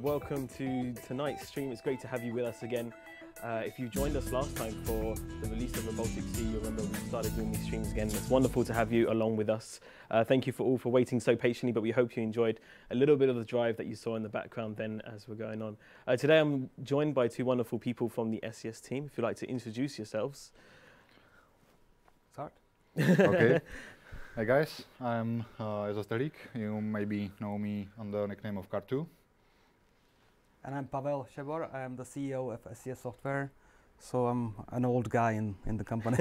welcome to tonight's stream. It's great to have you with us again. If you joined us last time for the release of the Baltic Sea, you remember we started doing these streams again. It's wonderful to have you along with us. Thank you all for waiting so patiently, but we hope you enjoyed a little bit of the drive that you saw in the background then as we're going on. Today I'm joined by two wonderful people from the SCS team. If you'd like to introduce yourselves. Start. Okay. Hi guys, I'm Ezosterik. You maybe know me on the nickname of Car2. And I'm Pavel Shebor. I am the CEO of SCS Software. So I'm an old guy in the company.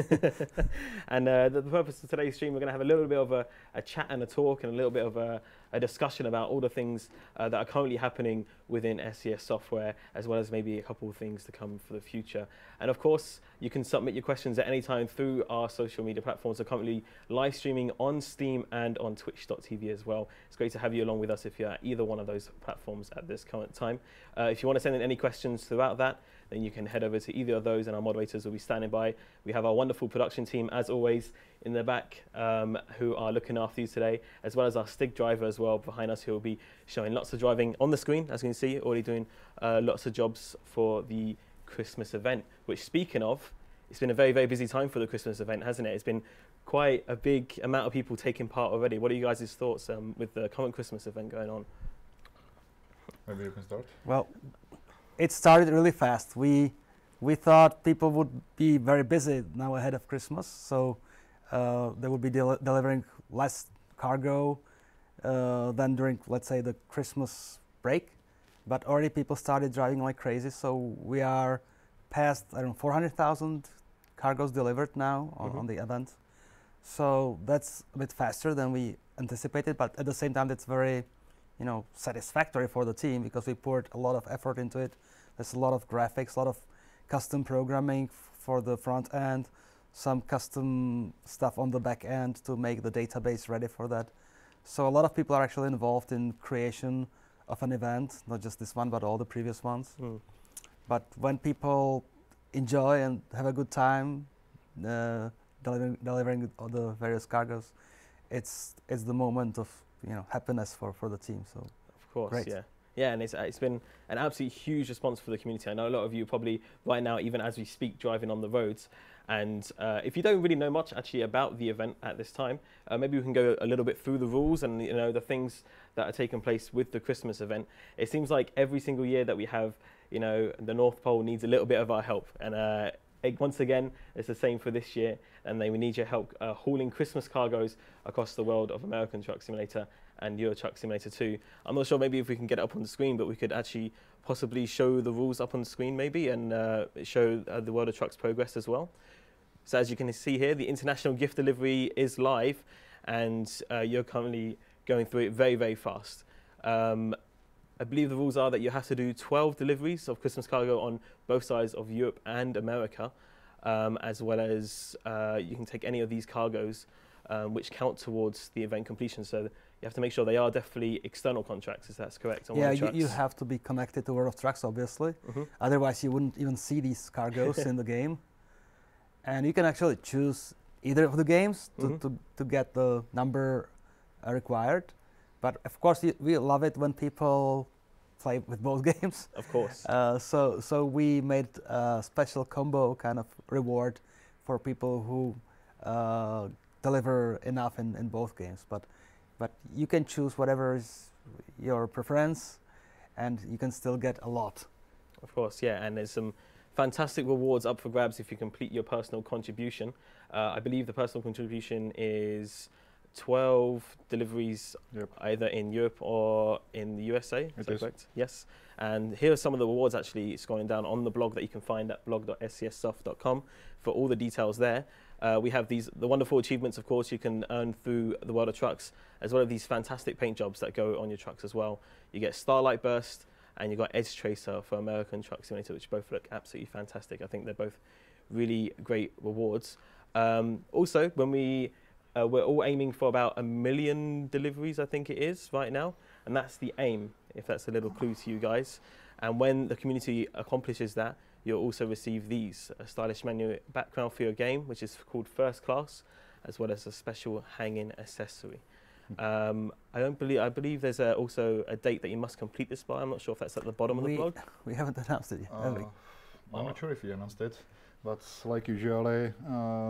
And the purpose of today's stream, we're going to have a little bit of a chat and a talk and a little bit of a discussion about all the things that are currently happening within SCS Software, as well as maybe a couple of things to come for the future. And of course, you can submit your questions at any time through our social media platforms. We're currently live streaming on Steam and on twitch.tv as well. It's great to have you along with us if you're at either one of those platforms at this current time. If you want to send in any questions throughout that, then you can head over to either of those and our moderators will be standing by. We have our wonderful production team, as always, in the back who are looking after you today, as well as our STIG driver as well behind us, who will be showing lots of driving on the screen, as you can see, already doing lots of jobs for the Christmas event, which, speaking of, it's been a very, very busy time for the Christmas event, hasn't it? It's been quite a big amount of people taking part already. What are you guys' thoughts with the current Christmas event going on? Maybe you can start. Well, it started really fast. We thought people would be very busy now ahead of Christmas, so they would be delivering less cargo than during, let's say, the Christmas break. But already people started driving like crazy, so we are past, I don't know, 400,000 cargoes delivered now on the event. So that's a bit faster than we anticipated, but at the same time, that's very, satisfactory for the team because we poured a lot of effort into it. There's a lot of graphics, a lot of custom programming for the front end, some custom stuff on the back end to make the database ready for that. So a lot of people are actually involved in creation of an event, not just this one, but all the previous ones. But when people enjoy and have a good time delivering all the various cargoes, it's the moment of happiness for the team. So of course, great. Yeah, and it's been an absolutely huge response for the community. I know a lot of you probably right now, even as we speak, driving on the roads. And if you don't really know much actually about the event at this time, maybe we can go a little bit through the rules and the things that are taking place with the Christmas event. It seems like every single year that we have, the North Pole needs a little bit of our help. And once again, it's the same for this year, and we need your help hauling Christmas cargoes across the world of American Truck Simulator and Euro Truck Simulator 2. I'm not sure maybe if we can get it up on the screen, but we could actually possibly show the rules up on the screen maybe and show the World of Trucks progress as well. So as you can see here, the international gift delivery is live, and you're currently going through it very, very fast. I believe the rules are that you have to do 12 deliveries of Christmas cargo on both sides of Europe and America, as well as you can take any of these cargoes which count towards the event completion. So you have to make sure they are definitely external contracts, if that's correct. Yeah, you have to be connected to World of Trucks, obviously. Otherwise, you wouldn't even see these cargoes in the game. And you can actually choose either of the games to get the number required. But of course, we love it when people play with both games. Of course. So we made a special combo kind of reward for people who deliver enough in both games. But you can choose whatever is your preference, and you can still get a lot. Of course, yeah, and there's some fantastic rewards up for grabs if you complete your personal contribution. I believe the personal contribution is 12 deliveries either in Europe or in the USA. Is that correct? Yes. And here are some of the rewards actually scrolling down on the blog that you can find at blog.scssoft.com for all the details there. We have the wonderful achievements, of course, you can earn through the World of Trucks, as well as these fantastic paint jobs that go on your trucks as well. You get Starlight Burst and you've got Edge Tracer for American Truck Simulator, which both look absolutely fantastic. I think they're both really great rewards. Also, when we're all aiming for about 1 million deliveries, I think it is right now, and that's the aim, if that's a little clue to you guys. And when the community accomplishes that, you'll also receive these, a stylish menu background for your game, which is called First Class, as well as a special hanging accessory. I believe there's also a date that you must complete this by. I'm not sure if that's at the bottom of the blog. We haven't announced it yet, have we? I'm not sure if we announced it, but like usually,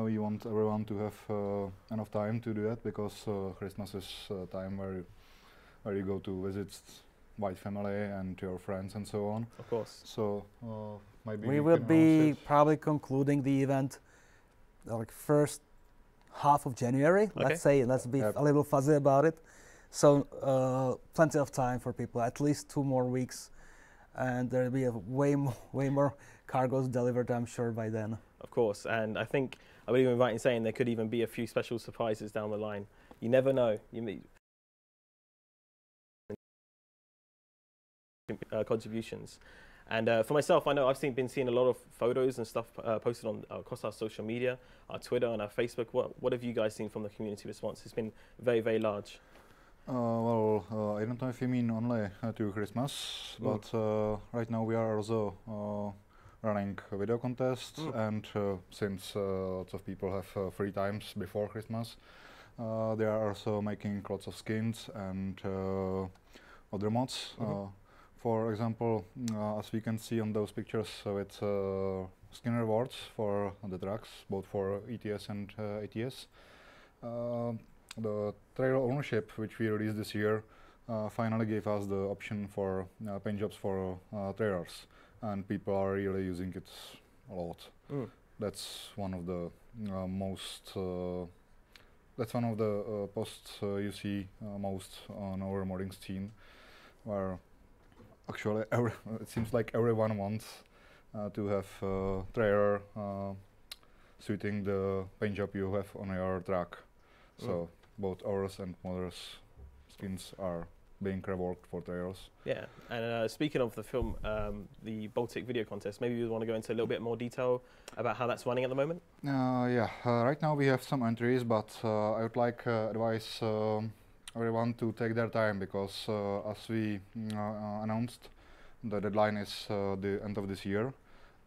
we want everyone to have enough time to do that, because Christmas is a time where you go to visit white family and your friends and so on. Of course. So maybe We will can be announce it. probably concluding the event like first half of January. Okay. Let's be Yep. a little fuzzy about it. So plenty of time for people, at least 2 more weeks, and there'll be way more cargoes delivered, I'm sure, by then. Of course, and I think I would even right in saying there could even be a few special surprises down the line. You never know. Contributions. And for myself, I know I've been seeing a lot of photos and stuff posted on across our social media, our Twitter and our Facebook. What have you guys seen from the community response? It's been very, very large. Well, I don't know if you mean only to Christmas, but right now we are also running a video contests, and since lots of people have free times before Christmas, they are also making lots of skins and other mods. For example, as we can see on those pictures, with skin rewards for the trucks, both for ETS and ATS. The trailer ownership, which we released this year, finally gave us the option for paint jobs for trailers, and people are really using it a lot. That's one of the that's one of the posts you see most on our modding scene, where actually it seems like everyone wants to have a trailer suiting the paint job you have on your truck. So both ours and modders' skins are being reworked for trailers. Yeah, and speaking of the film, the Baltic video contest, maybe you want to go into a little bit more detail about how that's running at the moment? Yeah, right now we have some entries, but I would like advise everyone to take their time, because as we announced, the deadline is the end of this year,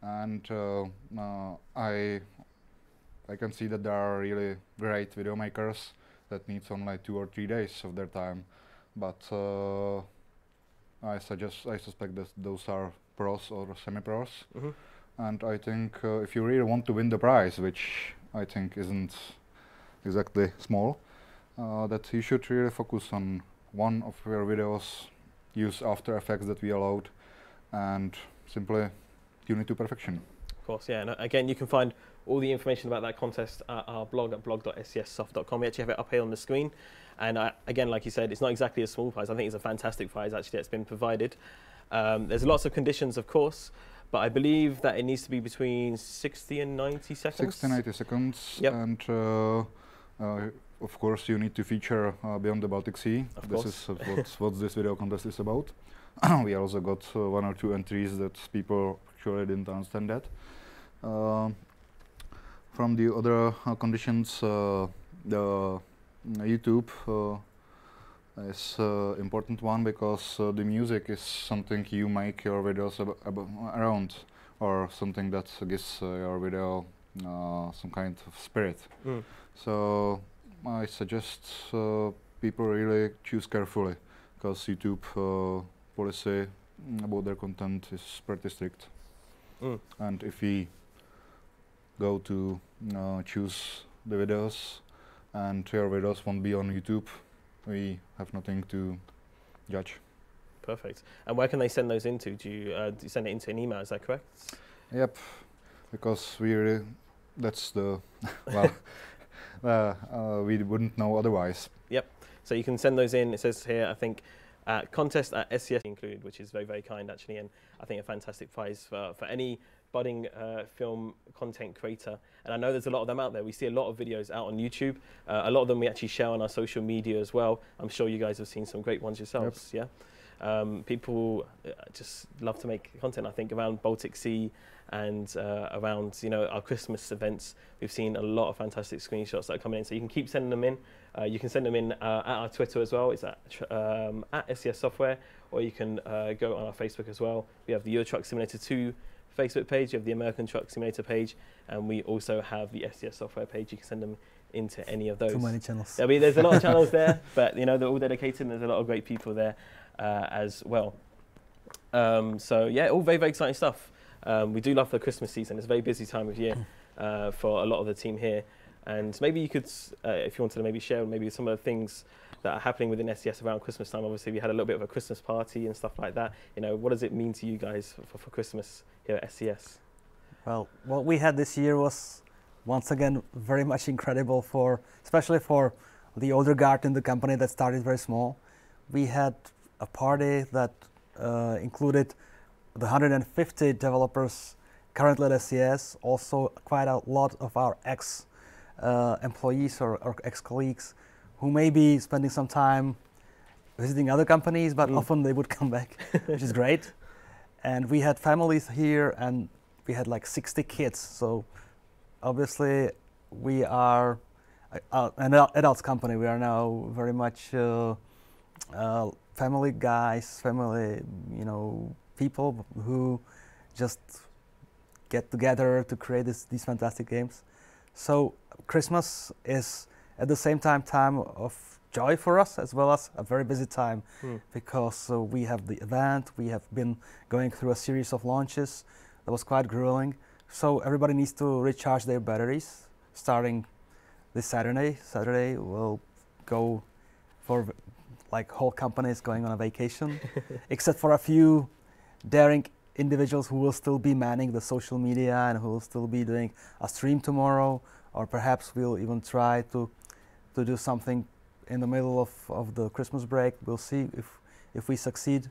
and I can see that there are really great video makers that needs only 2 or 3 days of their time, but I suspect that those are pros or semi-pros, and I think if you really want to win the prize, which I think isn't exactly small, that you should really focus on one of your videos, use After Effects that we allowed, and simply tune it to perfection. Of course, yeah. And again, you can find all the information about that contest at our blog at blog.scssoft.com. We actually have it up here on the screen. And again, like you said, it's not exactly a small prize. I think it's a fantastic prize, actually, that's been provided. There's lots of conditions, of course, but I believe that it needs to be between 60 and 90 seconds. 60 and 90 seconds, yep. And of course you need to feature Beyond the Baltic Sea. Of this course. is what this video contest is about. We also got 1 or 2 entries that people actually didn't understand that. From the other conditions, the YouTube is important one, because the music is something you make your videos around, or something that gives your video some kind of spirit. So I suggest people really choose carefully, because YouTube policy about their content is pretty strict. And if we go to choose the videos and your videos won't be on YouTube, we have nothing to judge. Perfect. And where can they send those into? Do you send it into an email, is that correct? Yep, because that's the, we wouldn't know otherwise. Yep, so you can send those in, it says here, I think, contest at SCS included, which is very, very kind, actually, and I think a fantastic prize for any budding film content creator. And I know there's a lot of them out there. We see a lot of videos out on YouTube. A lot of them we actually share on our social media as well. I'm sure you guys have seen some great ones yourselves. Yep. Yeah. People just love to make content, I think, around Baltic Sea and around, you know, our Christmas events. We've seen a lot of fantastic screenshots that are coming in, so you can keep sending them in. You can send them in at our Twitter as well. It's at SCS Software, or you can go on our Facebook as well. We have the Euro Truck Simulator 2 Facebook page, you have the American Truck Simulator page, and we also have the SCS Software page. You can send them into any of those. Too many channels. I mean, there's a lot of channels there, but you know they're all dedicated, and there's a lot of great people there as well. So yeah, all very, very exciting stuff. We do love the Christmas season. It's a very busy time of year for a lot of the team here. And maybe you could, if you wanted to maybe share maybe some of the things that are happening within SCS around Christmas time. Obviously, we had a little bit of a Christmas party and stuff like that. You know, what does it mean to you guys for Christmas here at SCS? Well, what we had this year was, once again, very much incredible especially for the older guard in the company that started very small. We had a party that included the 150 developers currently at SCS, also quite a lot of our ex-employees or ex-colleagues who may be spending some time visiting other companies, but often they would come back, which is great. And we had families here, and we had like 60 kids. So obviously we are an adults company. We are now very much family guys, family, people who just get together to create these fantastic games. So Christmas is at the same time of joy for us, as well as a very busy time, because we have the event. We have been going through a series of launches that was quite grueling. So everybody needs to recharge their batteries starting this Saturday. Saturday we'll go for, like, whole companies going on a vacation, except for a few daring individuals who will still be manning the social media and who will still be doing a stream tomorrow, or perhaps we'll even try to do something in the middle of the Christmas break. We'll see if we succeed.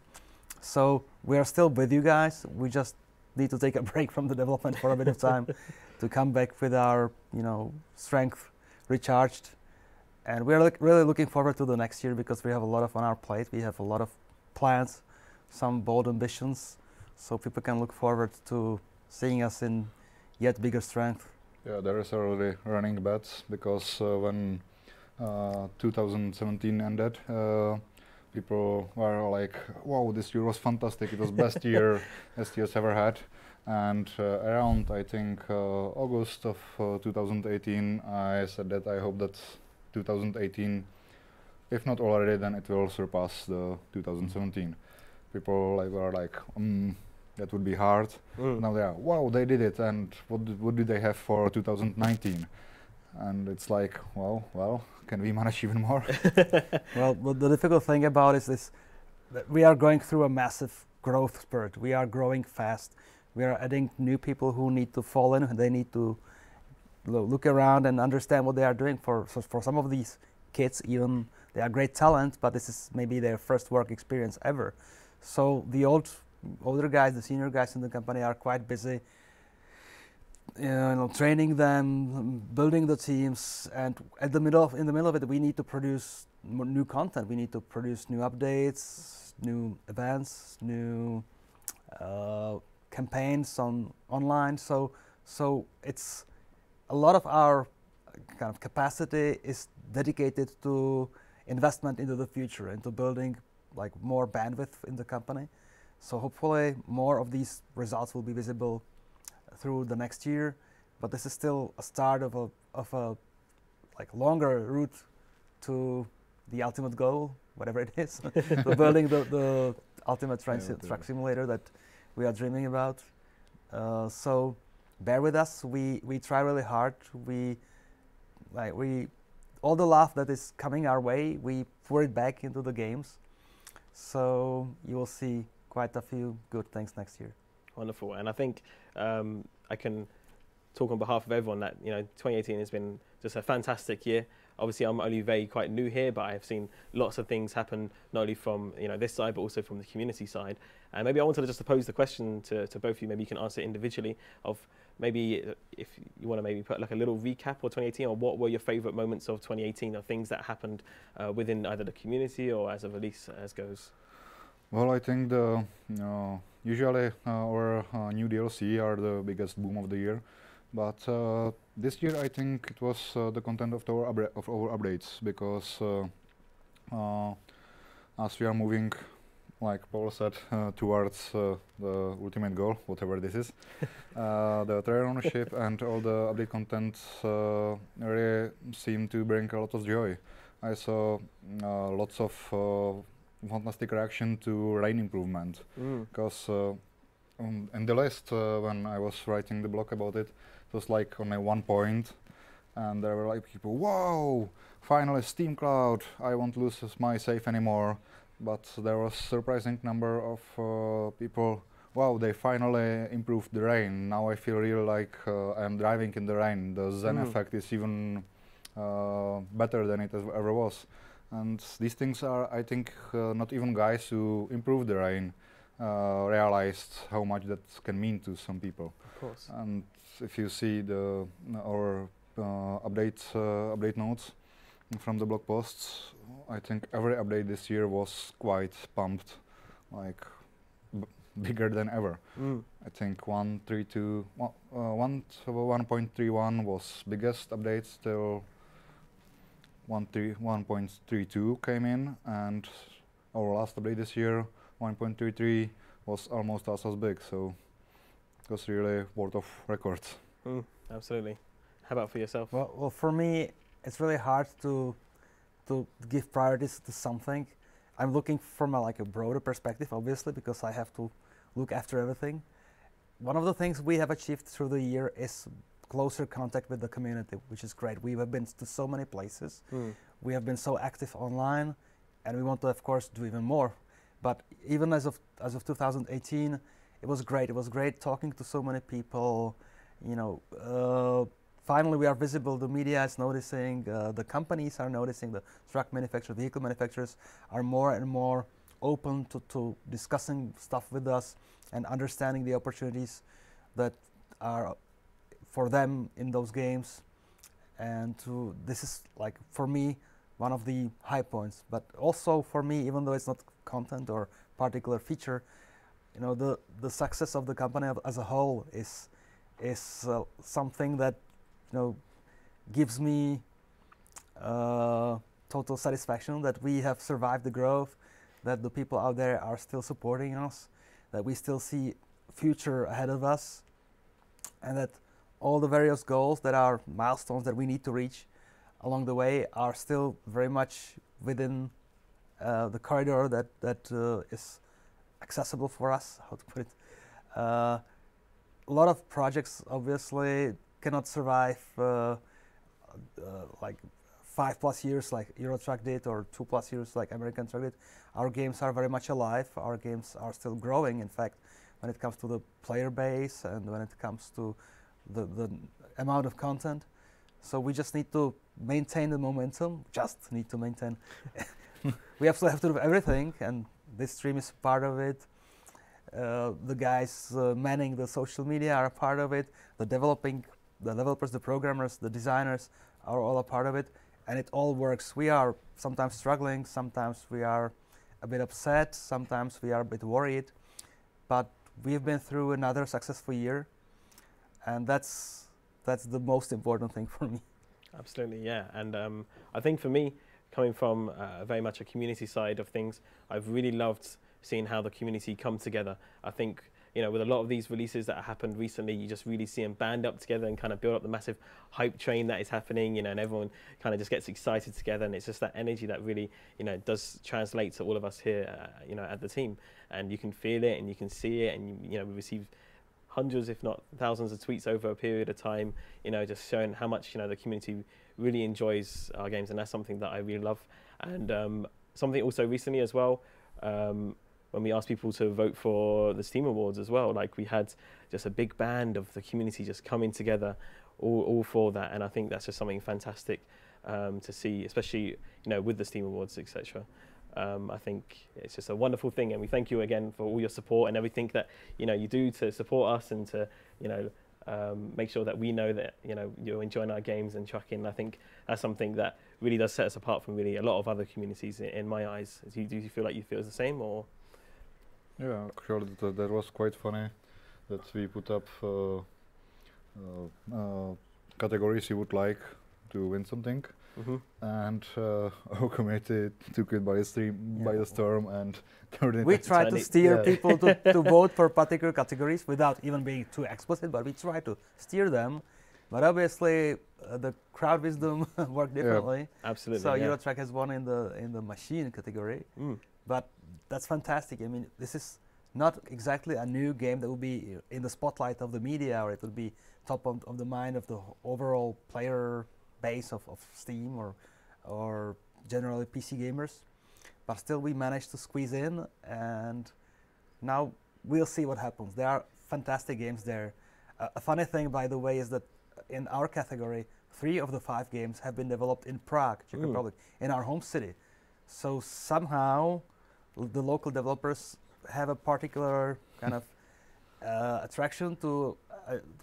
So we are still with you guys. We just need to take a break from the development for a bit of time to come back with our strength recharged. And we're really looking forward to the next year, because we have a lot on our plate. We have a lot of plans, some bold ambitions, so people can look forward to seeing us in yet bigger strength. Yeah, there is already running bets, because when 2017 ended, people were like, wow, this year was fantastic. It was best year STS ever had. And around, I think, August of 2018, I said that I hope that 2018, if not already, then it will surpass the 2017. People were like, that would be hard. Now they are, wow, they did it. And what did they have for 2019? And it's like, well, can we manage even more? Well, the difficult thing about it is that we are going through a massive growth spurt. We are growing fast. We are adding new people who need to fall in. They need to look around and understand what they are doing. For some of these kids, even they are great talent, but this is maybe their first work experience ever. So the older guys, the senior guys in the company are quite busy, training them, building the teams, and in the middle of it, we need to produce new content. We need to produce new updates, new events, new campaigns online. So it's a lot of our kind of capacity is dedicated to investment into the future, into building like more bandwidth in the company. So hopefully more of these results will be visible through the next year, but this is still a start of a like longer route to the ultimate goal, whatever it is, to building the ultimate truck simulator that we are dreaming about. So bear with us. We try really hard. All the love that is coming our way, we pour it back into the games. So you will see quite a few good things next year. Wonderful. And I think I can talk on behalf of everyone that 2018 has been just a fantastic year. Obviously, I'm only quite new here, but I've seen lots of things happen, not only from this side, but also from the community side. And maybe I wanted to just pose the question to both of you. Maybe you can answer it individually. Of maybe if you want to maybe put like a little recap of 2018, or what were your favorite moments of 2018, or things that happened within either the community or as a release as goes. Well, I think usually our new DLC are the biggest boom of the year, but this year I think it was the content of our updates, because as we are moving like Paul said, towards the ultimate goal, whatever this is. The trailer ownership and all the update content really seem to bring a lot of joy. I saw lots of fantastic reaction to rain improvement, because in the list when I was writing the blog about it, it was like only 1 point, and there were like people, "Whoa! Finally, Steam Cloud! I won't lose my save anymore." But there was surprising number of people. Wow! They finally improved the rain. Now I feel really like I'm driving in the rain. The Zen effect is even better than it ever was. And these things are, I think, not even guys who improved the rain realized how much that can mean to some people. Of course. And if you see the our update notes from the blog posts, I think every update this year was quite pumped, like bigger than ever. I think 1.31 was biggest update, still 1.32 came in, and our last update this year, 1.33, was almost as big, so it was really world of records. Absolutely. How about for yourself? Well, for me, it's really hard to give priorities to something. I'm looking from a broader perspective, obviously, because I have to look after everything. One of the things we have achieved through the year is closer contact with the community, which is great. We have been to so many places. We have been so active online, and we want to, of course, do even more. But even as of 2018, it was great. It was great talking to so many people. Finally, we are visible. The media is noticing. The companies are noticing. The truck manufacturers, vehicle manufacturers are more and more open to discussing stuff with us and understanding the opportunities that are for them in those games. And this is, for me, one of the high points. But also for me, even though it's not content or particular feature, the success of the company as a whole is something that gives me total satisfaction that we have survived the growth, that the people out there are still supporting us, that we still see future ahead of us, and that all the various goals that are milestones that we need to reach along the way are still very much within the corridor that is accessible for us, how to put it. A lot of projects obviously cannot survive 5+ years like Euro Truck did, or 2+ years like American Truck did. Our games are very much alive. Our games are still growing, in fact, when it comes to the player base and when it comes to the amount of content. So we just need to maintain the momentum, We absolutely have to do everything, and this stream is part of it. The guys manning the social media are a part of it. The developers, the programmers, the designers are all a part of it, and it all works. We are sometimes struggling, sometimes we are a bit upset, sometimes we are a bit worried, but we've been through another successful year, and that's the most important thing for me. Absolutely, yeah. And I think for me, coming from very much a community side of things, I've really loved seeing how the community come together. I think, with a lot of these releases that happened recently, you just really see them band up together and kind of build up the massive hype train that is happening, and everyone kind of just gets excited together, and it's just that energy that really, does translate to all of us here, at the team. And you can feel it and you can see it, and we receive hundreds, if not thousands, of tweets over a period of time, just showing how much, the community really enjoys our games, and that's something that I really love. And something also recently as well, when we asked people to vote for the Steam Awards as well, we had just a big band of the community just coming together all for that. And I think that's just something fantastic to see, especially, with the Steam Awards, etc. I think it's just a wonderful thing, and we thank you again for all your support and everything that you do to support us and to make sure that we know that you're enjoying our games and trucking. I think that's something that really does set us apart from really a lot of other communities in my eyes. Do you feel like you feel the same, or? Yeah, sure. That was quite funny that we put up categories you would like to win something, and our community took it by the storm and turned it We try to Entirely- steer yeah. people to vote for particular categories without even being too explicit, but we try to steer them. But obviously, the crowd wisdom worked differently. Absolutely. So yeah. Eurotrack has won in the machine category. But that's fantastic. I mean, this is not exactly a new game that will be in the spotlight of the media, or it will be top of the mind of the overall player base of Steam or generally PC gamers. But still, we managed to squeeze in, and now we'll see what happens. There are fantastic games there. A funny thing, by the way, is that in our category, 3 of the 5 games have been developed in Prague, Czech Republic, in our home city. So somehow, the local developers have a particular kind of attraction to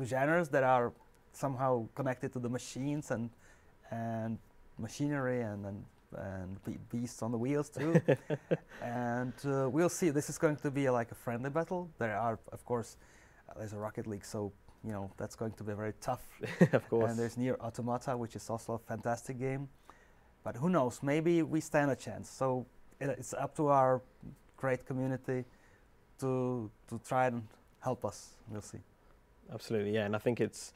genres that are somehow connected to the machines and machinery and beasts on the wheels too. And we'll see. This is going to be like a friendly battle. There are, of course, there's a Rocket League, so you know that's going to be very tough. Of course. And there's Nier Automata, which is also a fantastic game. But who knows? Maybe we stand a chance. So it's up to our great community to try and help us. We'll see. Absolutely, yeah. And I think it's,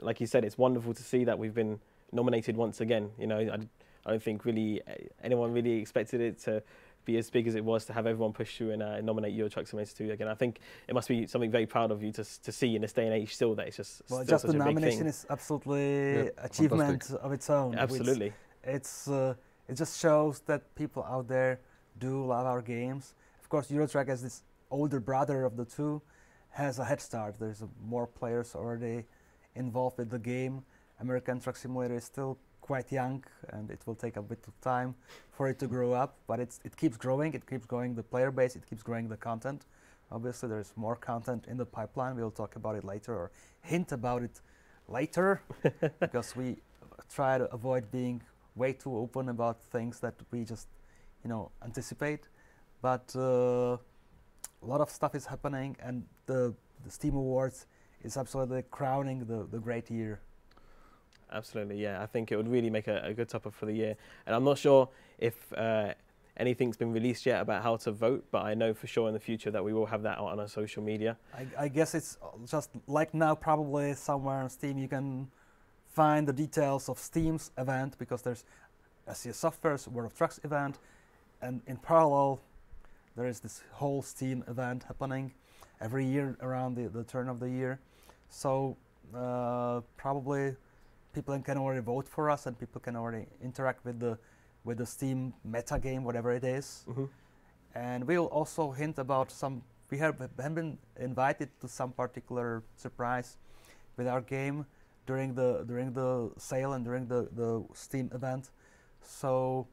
like you said, it's wonderful to see that we've been nominated once again. You know, I don't think really anyone really expected it to be as big as it was, to have everyone push through and nominate Euro Truck Simulator 2 again. I think it must be something very proud of you to see in this day and age still that it's just Well, still just such the a big nomination thing. is absolutely achievement fantastic. of its own. Absolutely. It just shows that people out there do love our games. Of course, Eurotrack, as this older brother of the two, has a head start. There's more players already involved with the game. American Truck Simulator is still quite young, and it will take a bit of time for it to grow up. But it keeps growing. It keeps growing the player base. It keeps growing the content. Obviously, there's more content in the pipeline. We'll talk about it later, or hint about it later, because we try to avoid being way too open about things that we just, anticipate. But a lot of stuff is happening, and the Steam Awards is absolutely crowning the great year. Absolutely, yeah. I think it would really make a good top-up for the year. And I'm not sure if anything's been released yet about how to vote, but I know for sure in the future that we will have that out on our social media. I guess it's just like now, probably somewhere on Steam you can find the details of Steam's event, because there's SCS Software's World of Trucks event, and in parallel there is this whole Steam event happening every year around the turn of the year. So probably people can already vote for us, and people can already interact with the Steam meta game, whatever it is. And we'll also hint about some. We have been invited to some particular surprise with our game during the sale and during the Steam event. So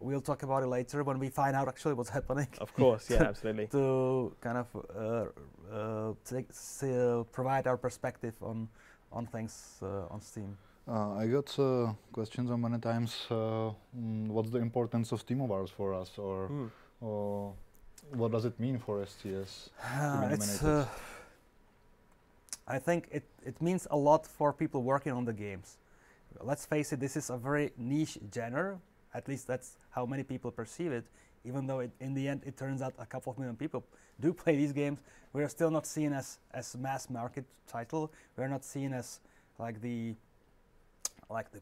we'll talk about it later when we find out actually what's happening. Of course, yeah, absolutely. To kind of provide our perspective on things on Steam. I got questions on many times. What's the importance of Steam Awards for us, or what does it mean for SCS to be nominated? I think it means a lot for people working on the games. Let's face it, this is a very niche genre. At least that's how many people perceive it. Even though in the end it turns out a couple of million people do play these games, we're still not seen as mass market title. We're not seen as like the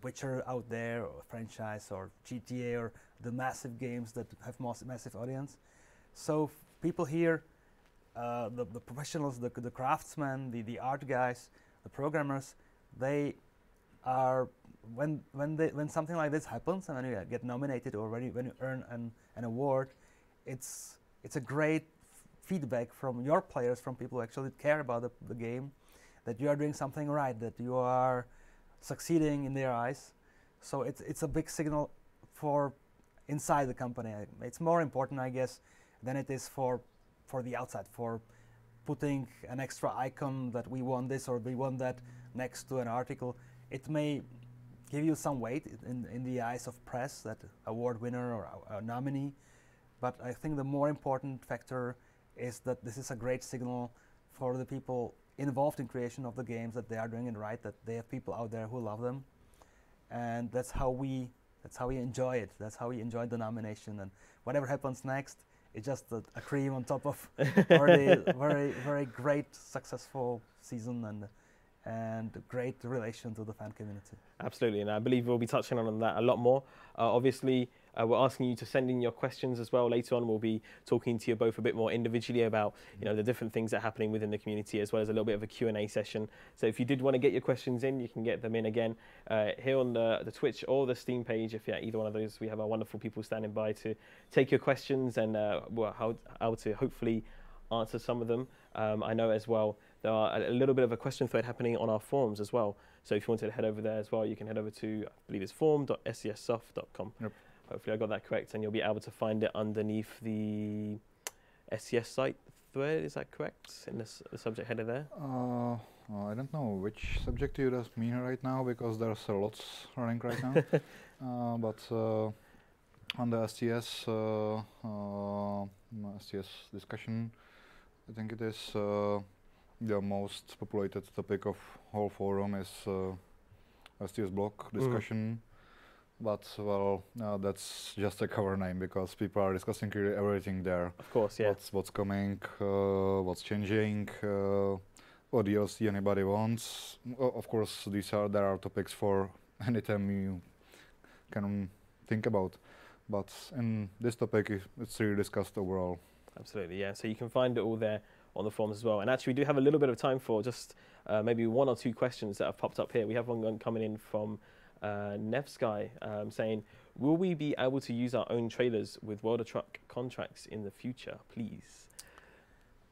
Witcher out there, or franchise, or GTA, or the massive games that have massive audience. So people here, the professionals, the craftsmen, the art guys, the programmers, they are when something like this happens, and when you get nominated, or when you earn an award, it's a great feedback from your players, from people who actually care about the game, that you are doing something right, that you are succeeding in their eyes. So it's a big signal for inside the company. It's more important, I guess, than it is for the outside, for putting an extra icon that we won this or we won that next to an article. It may give you some weight in the eyes of press, that award winner or a nominee, but I think the more important factor is that this is a great signal for the people involved in creation of the games, that they are doing it right, that they have people out there who love them. and that's how we enjoy it. That's how we enjoy the nomination, and whatever happens next, it's just a cream on top of already very great successful season and great relation to the fan community. Absolutely, and I believe we'll be touching on that a lot more. Obviously, we're asking you to send in your questions as well. Later on, we'll be talking to you both a bit more individually about the different things that are happening within the community, as well as a little bit of a Q&A session. So if you did want to get your questions in, you can get them in again here on the Twitch or the Steam page. If you're at either one of those, we have our wonderful people standing by to take your questions and how to hopefully answer some of them. I know as well there are a little bit of a question thread happening on our forums as well. So if you wanted to head over there as well, you can head over to, I believe it's forum.scssoft.com. Yep. Hopefully I got that correct, and you'll be able to find it underneath the SCS site thread. Is that correct in the subject header there? I don't know which subject you just mean right now, because there's lots running right now. But on the SCS discussion, I think it is the most populated topic of whole forum is STS block discussion. But well, that's just a cover name, because people are discussing really everything there. Of course, yeah. What's coming, what's changing, what DLC anybody wants. Of course, there are topics for any time you can think about. But in this topic, it's really discussed overall. Absolutely, yeah. So you can find it all there on the forums as well. And actually, we do have a little bit of time for just maybe one or two questions that have popped up here. We have one coming in from Nevsky saying, will we be able to use our own trailers with World of Truck contracts in the future, please?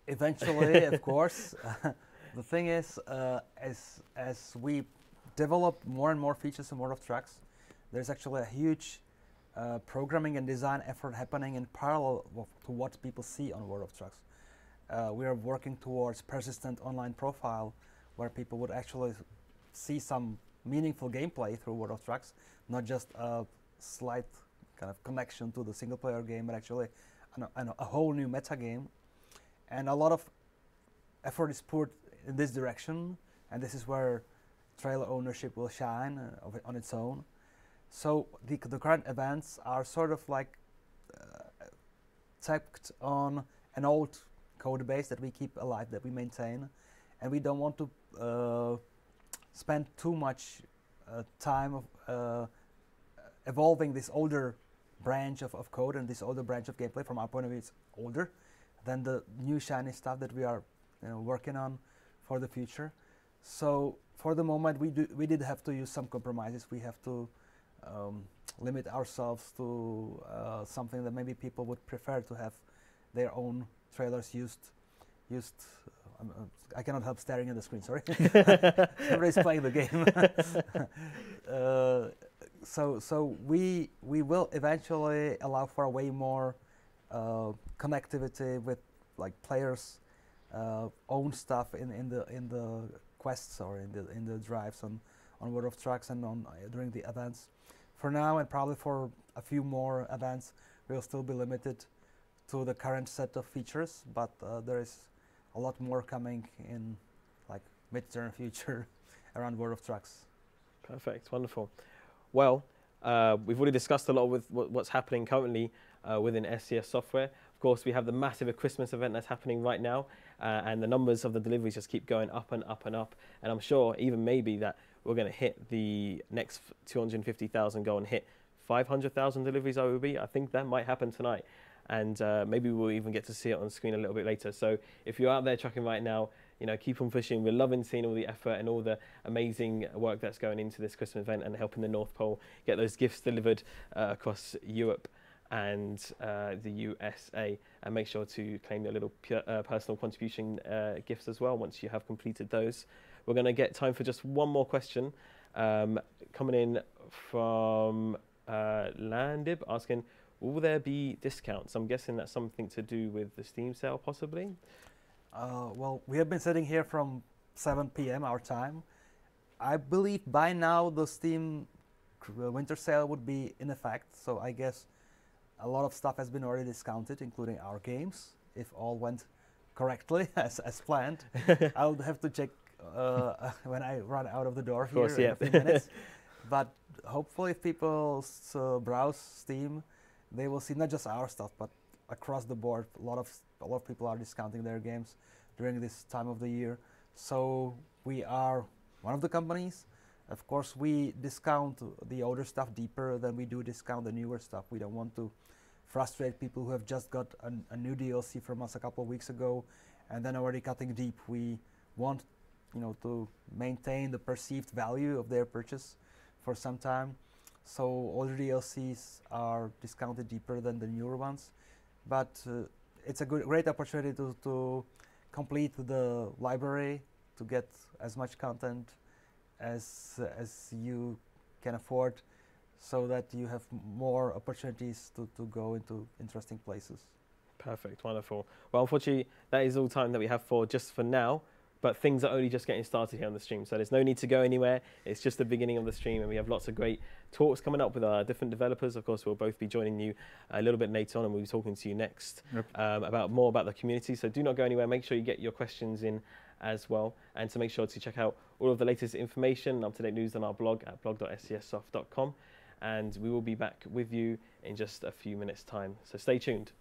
Eventually, of course. The thing is, as we develop more and more features in World of Trucks, there's actually a huge programming and design effort happening in parallel to what people see on World of Trucks. We are working towards persistent online profile, where people would actually see some meaningful gameplay through World of Trucks, not just a slight kind of connection to the single player game, but actually a whole new meta game. And a lot of effort is put in this direction, and this is where trailer ownership will shine on its own. So the current events are sort of like tacked on an old code base that we keep alive, that we maintain, and we don't want to spend too much time of evolving this older branch of code and this older branch of gameplay. From our point of view, it's older than the new shiny stuff that we are working on for the future. So for the moment, we did have to use some compromises. We have to limit ourselves to something that maybe people would prefer to have their own trailers used. I cannot help staring at the screen, sorry. Everybody's playing the game. So we will eventually allow for a way more connectivity with like players' own stuff in the quests or in the drives on World of Trucks and during the events. For now, and probably for a few more events, we'll still be limited to the current set of features, but there is a lot more coming in like mid-term future around World of Trucks. Perfect, wonderful. Well, we've already discussed a lot with what's happening currently within SCS software. Of course, we have the massive Christmas event that's happening right now, and the numbers of the deliveries just keep going up and up and up. And I'm sure even maybe that we're going to hit the next 250,000 goal and hit 500,000 deliveries OOB. I think that might happen tonight. And maybe we'll even get to see it on screen a little bit later. So if you're out there trucking right now, keep on pushing. We're loving seeing all the effort and all the amazing work that's going into this Christmas event and helping the North Pole get those gifts delivered across Europe and the USA. And make sure to claim your little personal contribution gifts as well once you have completed those. We're going to get time for just one more question coming in from Landib asking, will there be discounts? I'm guessing that's something to do with the Steam sale, possibly? Well, we have been sitting here from 7 p.m. our time. I believe by now the Steam winter sale would be in effect, so I guess a lot of stuff has been already discounted, including our games, if all went correctly as planned. I'll have to check when I run out of the door here in a few minutes. But hopefully, if people browse Steam, they will see not just our stuff, but across the board, a lot of people are discounting their games during this time of the year. So we are one of the companies. Of course, we discount the older stuff deeper than we do discount the newer stuff. We don't want to frustrate people who have just got a new DLC from us a couple of weeks ago, and then already cutting deep. We want, to maintain the perceived value of their purchase for some time. So older DLCs are discounted deeper than the newer ones, but it's a great opportunity to complete the library, to get as much content as you can afford, so that you have more opportunities to go into interesting places. Perfect, wonderful. Well, unfortunately, that is all time that we have for just for now. But things are only just getting started here on the stream, so there's no need to go anywhere. It's just the beginning of the stream, and we have lots of great talks coming up with our different developers. Of course, we'll both be joining you a little bit later on, and we'll be talking to you next about more about the community. So do not go anywhere. Make sure you get your questions in as well, and to make sure to check out all of the latest information and up-to-date news on our blog at blog.scssoft.com. And we will be back with you in just a few minutes' time. So stay tuned.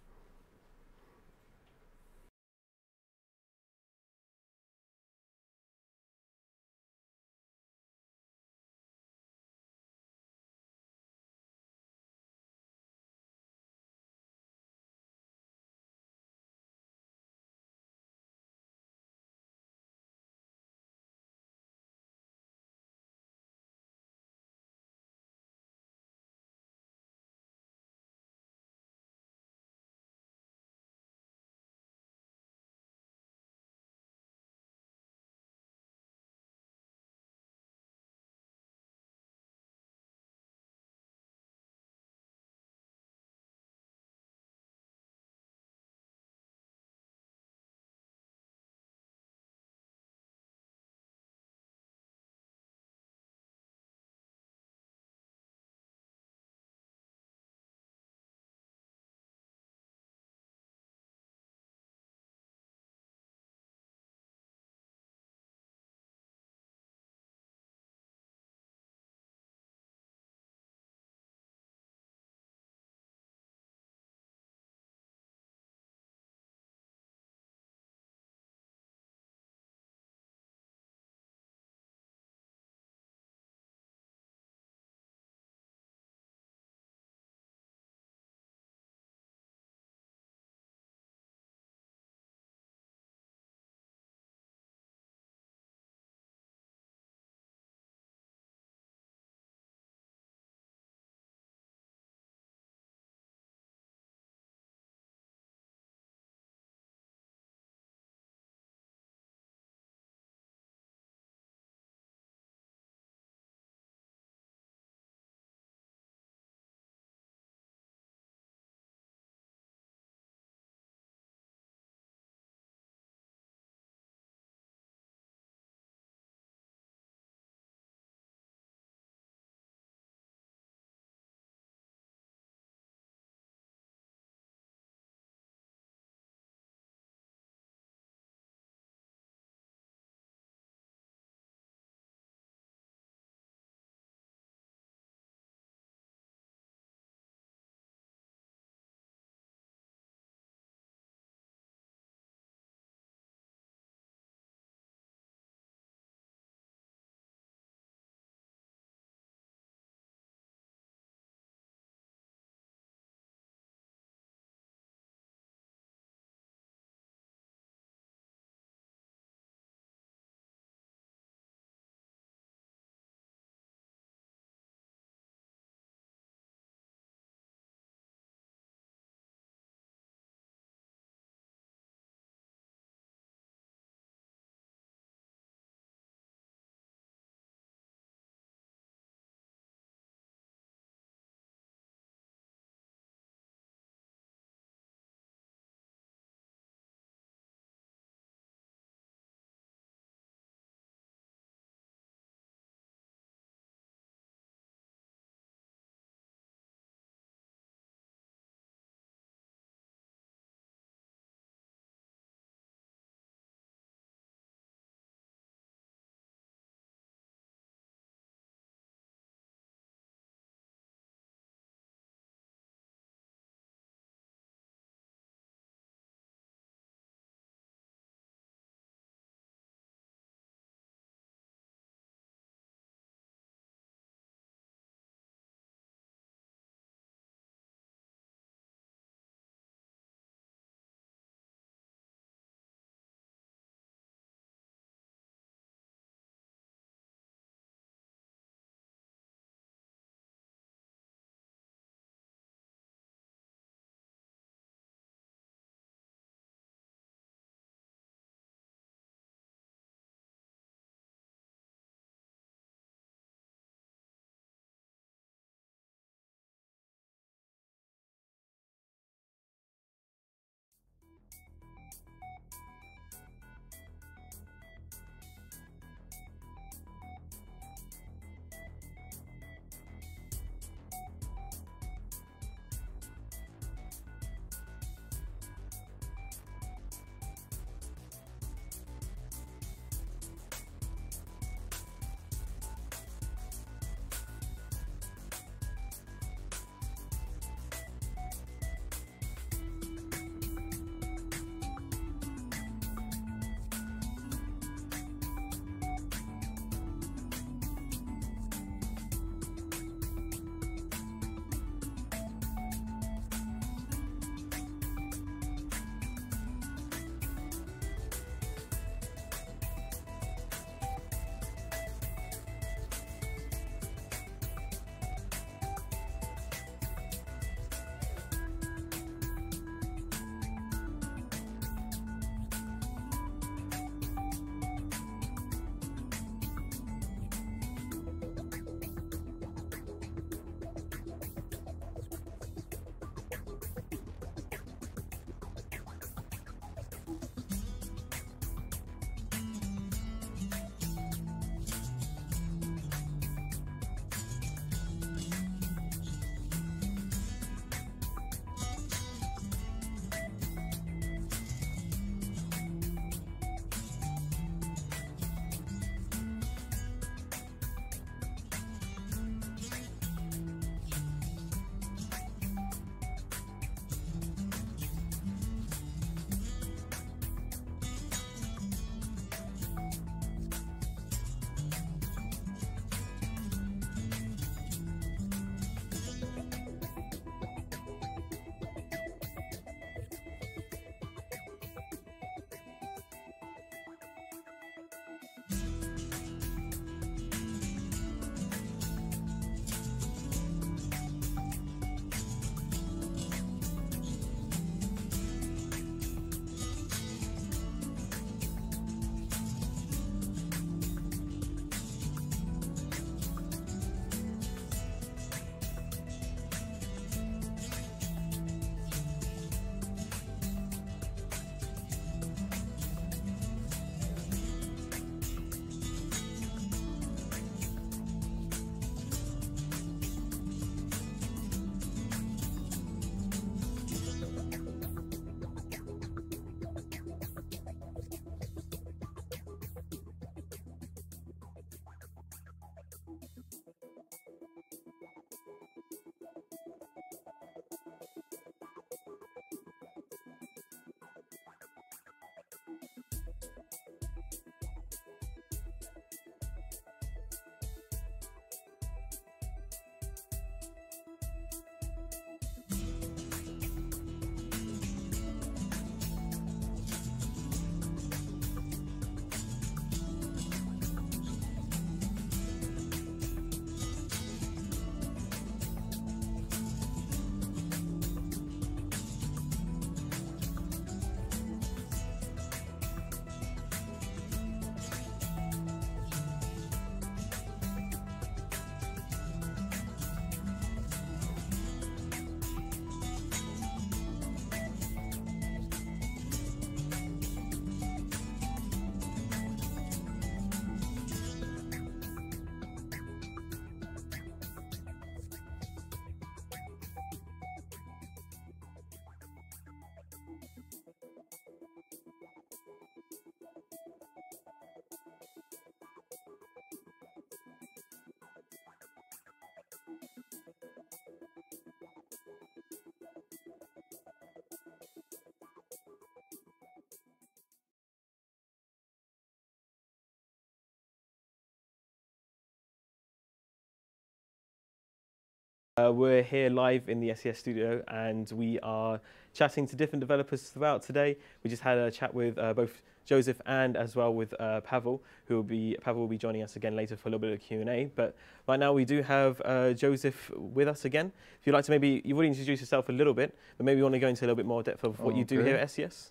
We're here live in the SCS studio and we are chatting to different developers throughout today. We just had a chat with both Joseph and as well with Pavel, Pavel will be joining us again later for a little bit of Q&A. But right now we do have Joseph with us again. If you'd like to maybe, you've already introduced yourself a little bit, but maybe you want to go into a little bit more depth of what you do here at SCS?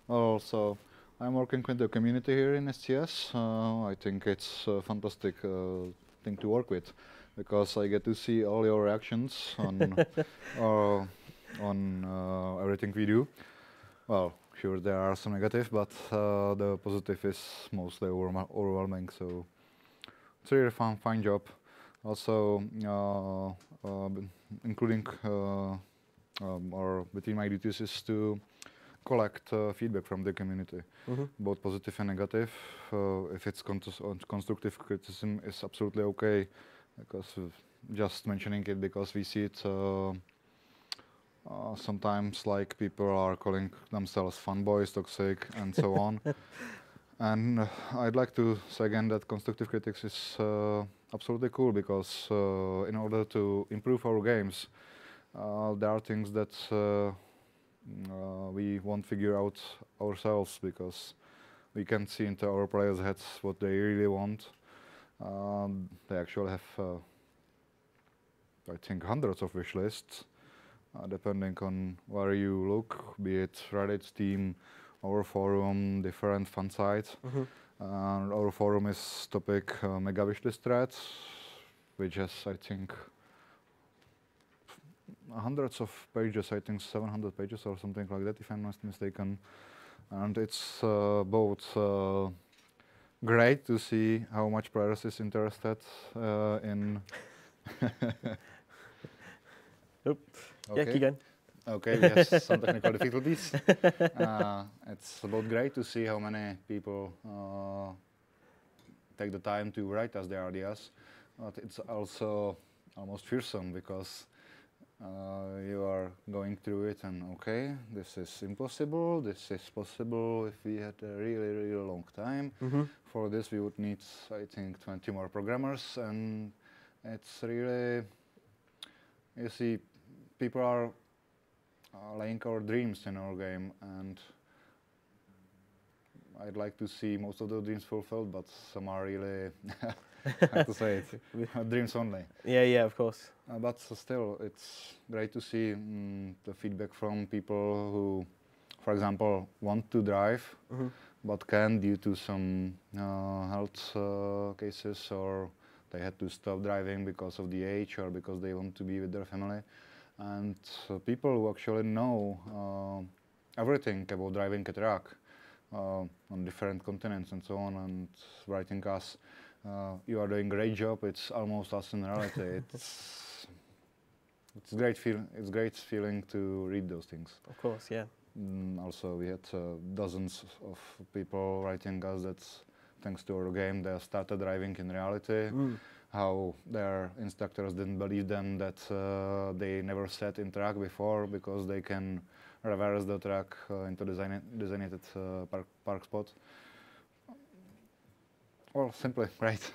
Also, I'm working with the community here in SCS. I think it's a fantastic thing to work with, because I get to see all your reactions on everything we do. Well, sure there are some negative, but the positive is mostly overwhelming. So it's a really fine job. Also, including or between my duties is to collect feedback from the community, both positive and negative. If it's constructive criticism, is absolutely okay, because just mentioning it because we see it sometimes, like people are calling themselves fanboys, toxic, and so on. And I'd like to say again that constructive critics is absolutely cool, because in order to improve our games, there are things that we won't figure out ourselves, because we can see into our players' heads what they really want. They actually have, I think, hundreds of wish lists, depending on where you look, be it Reddit, Steam, our forum, different fan sites. Our forum is topic mega wishlist threads, which has, I think, hundreds of pages, I think 700 pages or something like that, if I'm not mistaken. And it's both great to see how much players is interested in. Nope. Okay. Yeah, keep going. Okay, we have some technical difficulties. It's both great to see how many people take the time to write us their ideas, but it's also almost fearsome, because you are going through it and okay, this is impossible, this is possible if we had a really long time. For this we would need, I think, 20 more programmers, and it's really, you see, people are laying our dreams in our game, and I'd like to see most of the dreams fulfilled, but some are really, how to say it, dreams only. Yeah, of course. But still, it's great to see the feedback from people who, for example, want to drive, but can due to some health cases, or they had to stop driving because of the age, or because they want to be with their family. And people who actually know everything about driving a truck on different continents and so on, and writing us, you are doing a great job. It's almost us in reality. It's great feeling to read those things. Of course, yeah. Also, we had dozens of people writing us that thanks to our game they started driving in reality. How their instructors didn't believe them that they never sat in track before, because they can reverse the track into designated park spot. Well, simply, right.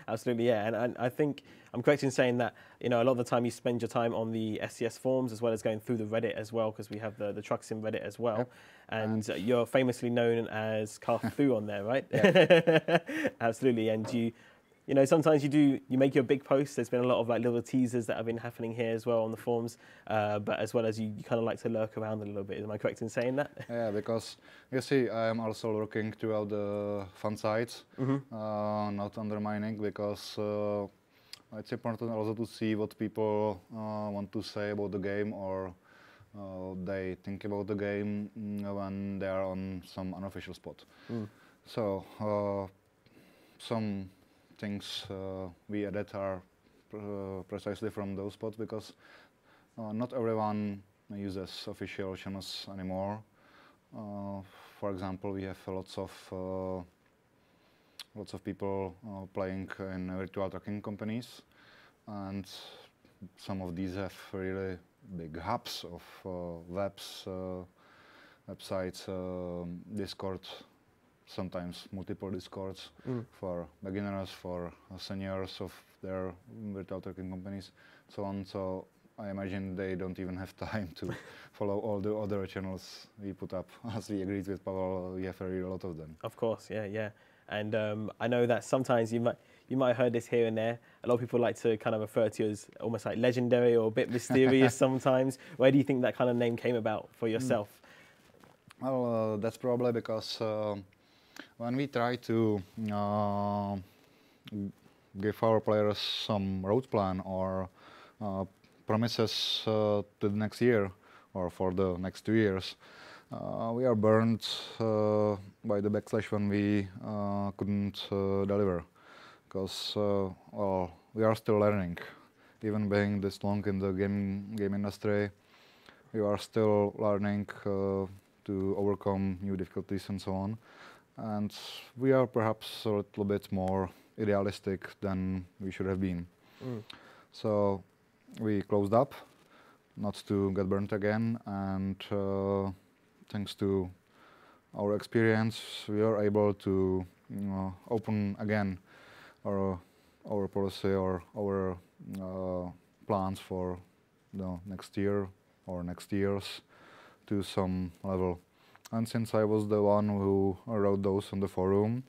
Absolutely, yeah. And I think I'm correct in saying that, you know, a lot of the time you spend your time on the SCS forums as well as going through the Reddit as well, because we have the trucks in Reddit as well. Yep. And you're famously known as Carthu on there, right? Absolutely. And you know, sometimes you make your big posts. There's been a lot of like little teasers that have been happening here as well on the forums, but as well as you kind of like to lurk around a little bit. Am I correct in saying that? Yeah, because you see, I am also lurking throughout the fan sites, not undermining, because it's important also to see what people want to say about the game, or they think about the game when they are on some unofficial spot. So some things we edit are precisely from those spots, because not everyone uses official channels anymore. For example, we have lots of people playing in virtual trucking companies, and some of these have really big hubs of websites, Discord sometimes multiple discords Mm. for beginners, for seniors of their virtual trucking companies, so on. So I imagine they don't even have time to follow all the other channels we put up. As we agreed with Pavel, we have a really lot of them. Of course, yeah, yeah. And I know that sometimes you might have heard this here and there. A lot of people like to kind of refer to you as almost like legendary or a bit mysterious sometimes. Where do you think that kind of name came about for yourself? Well, that's probably because when we try to give our players some road plan or promises to the next year or for the next 2 years, we are burned by the backlash when we couldn't deliver, because well, we are still learning. Even being this long in the game industry, we are still learning to overcome new difficulties and so on. And we are perhaps a little bit more idealistic than we should have been. Mm. So we closed up, not to get burnt again, and thanks to our experience, we are able to open again our policy or our plans for the next year or next years to some level. And since I was the one who wrote those on the forum,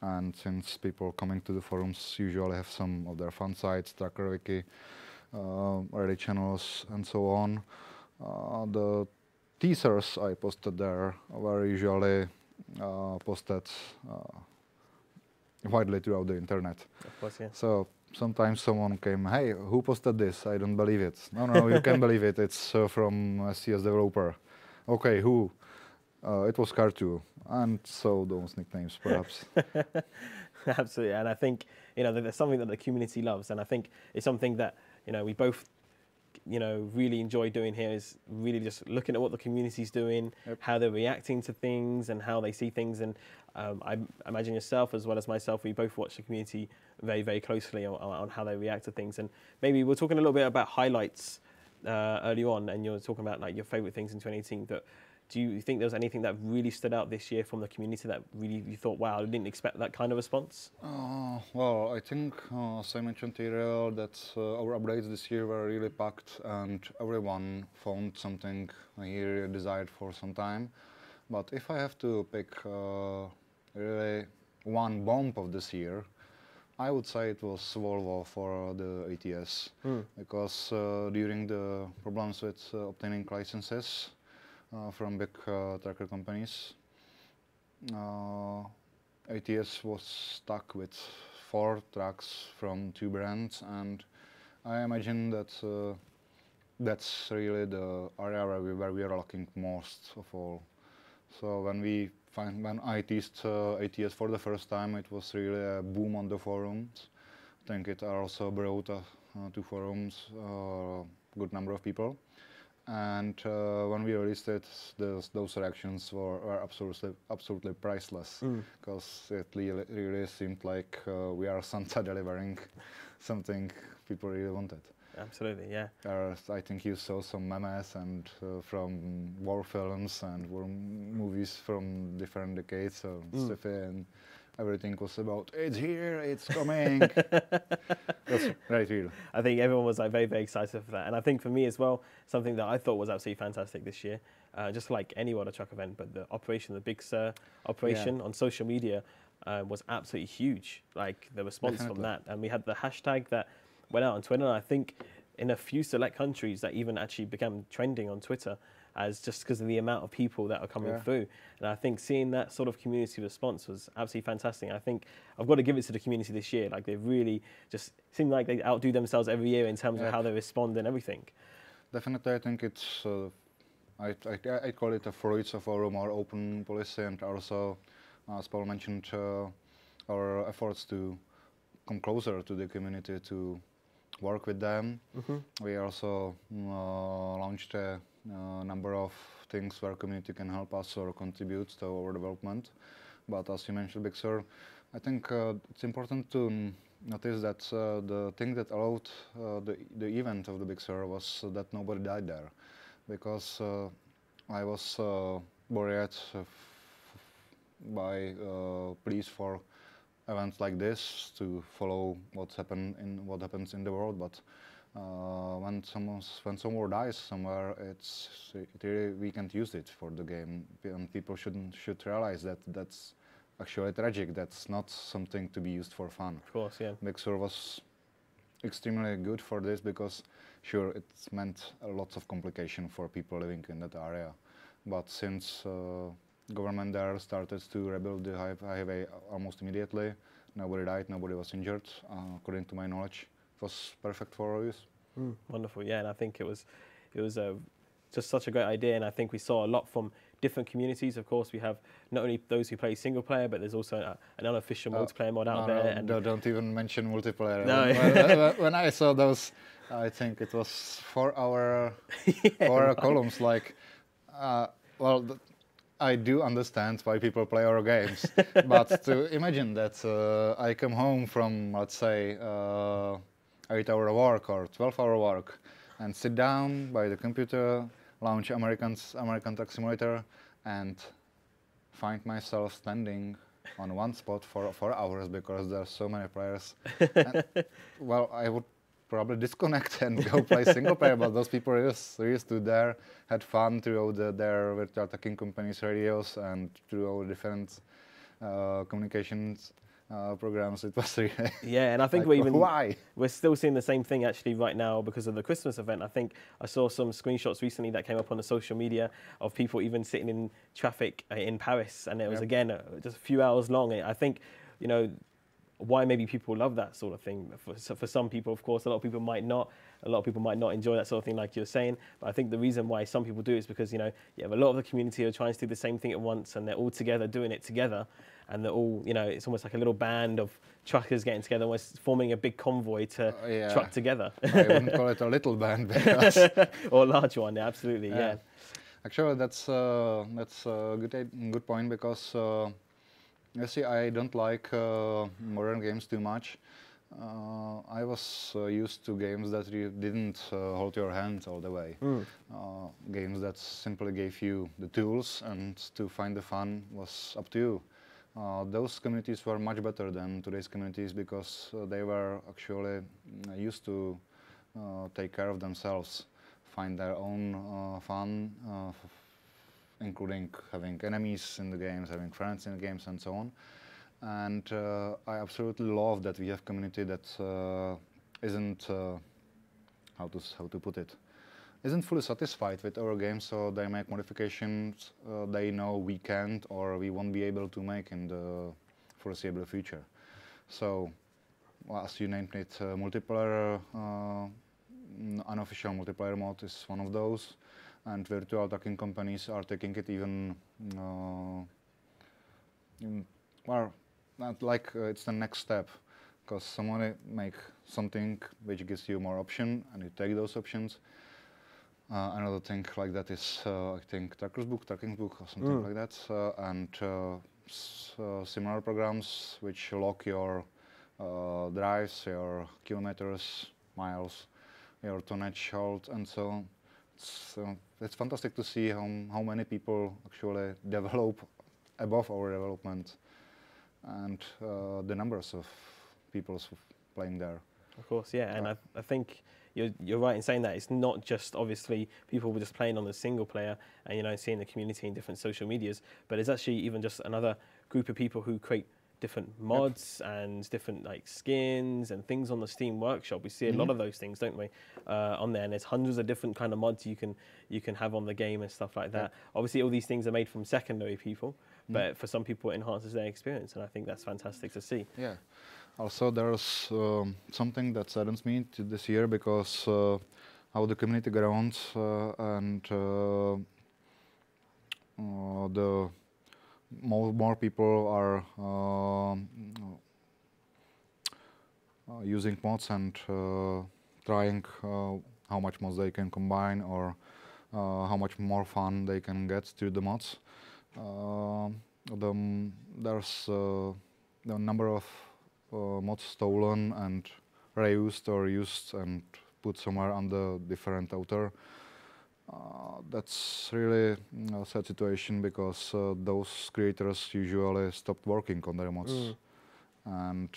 and since people coming to the forums usually have some of their fun sites, Tracker Wiki, Reddit channels, and so on, the teasers I posted there were usually posted widely throughout the internet. Of course, yeah. So sometimes someone came, hey, who posted this? I don't believe it. No, you can believe it. It's from a SCS developer. Okay, who? It was Cartu. And so those nicknames, perhaps. Absolutely, and I think there's something that the community loves, and I think it's something that we both really enjoy doing here is really just looking at what the community's doing, Yep. how they're reacting to things, and how they see things. And I imagine yourself as well as myself, we both watch the community very, very closely on how they react to things. And maybe we're talking a little bit about highlights early on, and you're talking about like your favorite things in 2018. But do you think there was anything that really stood out this year from the community that really you thought, wow, I didn't expect that kind of response? Well, I think, as I mentioned earlier, that our updates this year were really packed and everyone found something he really desired for some time. But if I have to pick really one bomb of this year, I would say it was Volvo for the ATS. Because during the problems with obtaining licenses from big tracker companies, ATS was stuck with 4 trucks from 2 brands, and I imagine that that's really the area where we are lacking most of all. So when I tested ATS for the first time, it was really a boom on the forums. I think it also brought to forums a good number of people. And when we released it, those reactions were absolutely priceless, because it really seemed like we are Santa delivering something people really wanted. Absolutely, yeah. I think you saw some memes and from war films and war movies from different decades, so sci-fi, and everything was about, it's here, it's coming. That's right, real. I think everyone was like very, very excited for that. And I think for me as well, something that I thought was absolutely fantastic this year, just like any water truck event, but the operation, the Big Sur operation on social media was absolutely huge. Like the response Definitely. from that. And we had the hashtag that went out on Twitter. And I think in a few select countries that even actually became trending on Twitter, as just because of the amount of people that are coming through. And I think seeing that sort of community response was absolutely fantastic. And I think I've got to give it to the community this year. Like they really just seem like they outdo themselves every year in terms of how they respond and everything. Definitely, I think it's, I call it a fruits of our more open policy, and also, as Paul mentioned, our efforts to come closer to the community, to work with them. We also launched a number of things where community can help us or contribute to our development. But as you mentioned, Big Sur, I think it's important to notice that the thing that allowed the event of the Big Sur was that nobody died there, because I was worried by pleas for events like this to follow what happens in the world. But when someone dies somewhere, we can't use it for the game, and people should realize that that's actually tragic. That's not something to be used for fun. Of course, yeah. Big Sur was extremely good for this because, sure, it meant lots of complication for people living in that area. But since government there started to rebuild the highway almost immediately, nobody died, nobody was injured. According to my knowledge, it was perfect for use. Wonderful, yeah, and I think it was just such a great idea, and I think we saw a lot from different communities. Of course, we have not only those who play single player, but there's also an unofficial multiplayer mod out there. And don't even mention multiplayer. No. When I saw those, I think it was 4 hour columns. Like, well, I do understand why people play our games, but to imagine that I come home from, let's say, 8-hour work or 12-hour work, and sit down by the computer, launch American Truck Simulator, and find myself standing on one spot for hours because there are so many players. And, well, I would probably disconnect and go play single player, but those people used to there, had fun through their virtual trucking companies' radios and through all different communications programs. It was really and I think like, we're still seeing the same thing actually right now because of the Christmas event. I think I saw some screenshots recently that came up on the social media of people even sitting in traffic in Paris, and it was again just a few hours long. I think, you know, why maybe people love that sort of thing. For some people, of course, a lot of people might not. A lot of people might not enjoy that sort of thing, like you're saying. But I think the reason why some people do is because, you know, you have a lot of the community are trying to do the same thing at once, and they're all together doing it together, and they're all, you know, it's almost like a little band of truckers getting together, almost forming a big convoy to truck together. I wouldn't call it a little band, because or a large one. Yeah, absolutely. Yeah. Actually, that's a good point, because you see, I don't like modern games too much. I was used to games that didn't hold your hand all the way. Games that simply gave you the tools, and to find the fun was up to you. Those communities were much better than today's communities, because they were actually used to take care of themselves, find their own fun, including having enemies in the games, having friends in the games, and so on. And I absolutely love that we have community that isn't how to put it, isn't fully satisfied with our games, so they make modifications they know we can't or we won't be able to make in the foreseeable future. So, well, as you named it, multiplayer, unofficial multiplayer mode is one of those, and virtual trucking companies are taking it even well, not like it's the next step, because someone make something which gives you more option, and you take those options. Another thing like that is, I think, Trucking Book, or something like that, and similar programs which log your drives, your kilometers, miles, your tonnage hauled, and so on. It's fantastic to see how many people actually develop above our development, and the numbers of people playing there. Of course, yeah, and I think you're right in saying that it's not just obviously people were just playing on the single player and, you know, seeing the community in different social medias, but it's actually even just another group of people who create different mods and different like skins and things on the Steam Workshop. We see a lot of those things, don't we, on there, and there's hundreds of different kind of mods you can have on the game and stuff like that. Obviously, all these things are made from secondary people, but for some people it enhances their experience, and I think that's fantastic to see. Yeah. Also, there's something that saddens me this year, because how the community grows and the more people are using mods and trying how much mods they can combine, or how much more fun they can get through the mods. There's the number of mods stolen and reused or used and put somewhere on the different author That's really a sad situation because those creators usually stopped working on their mods, and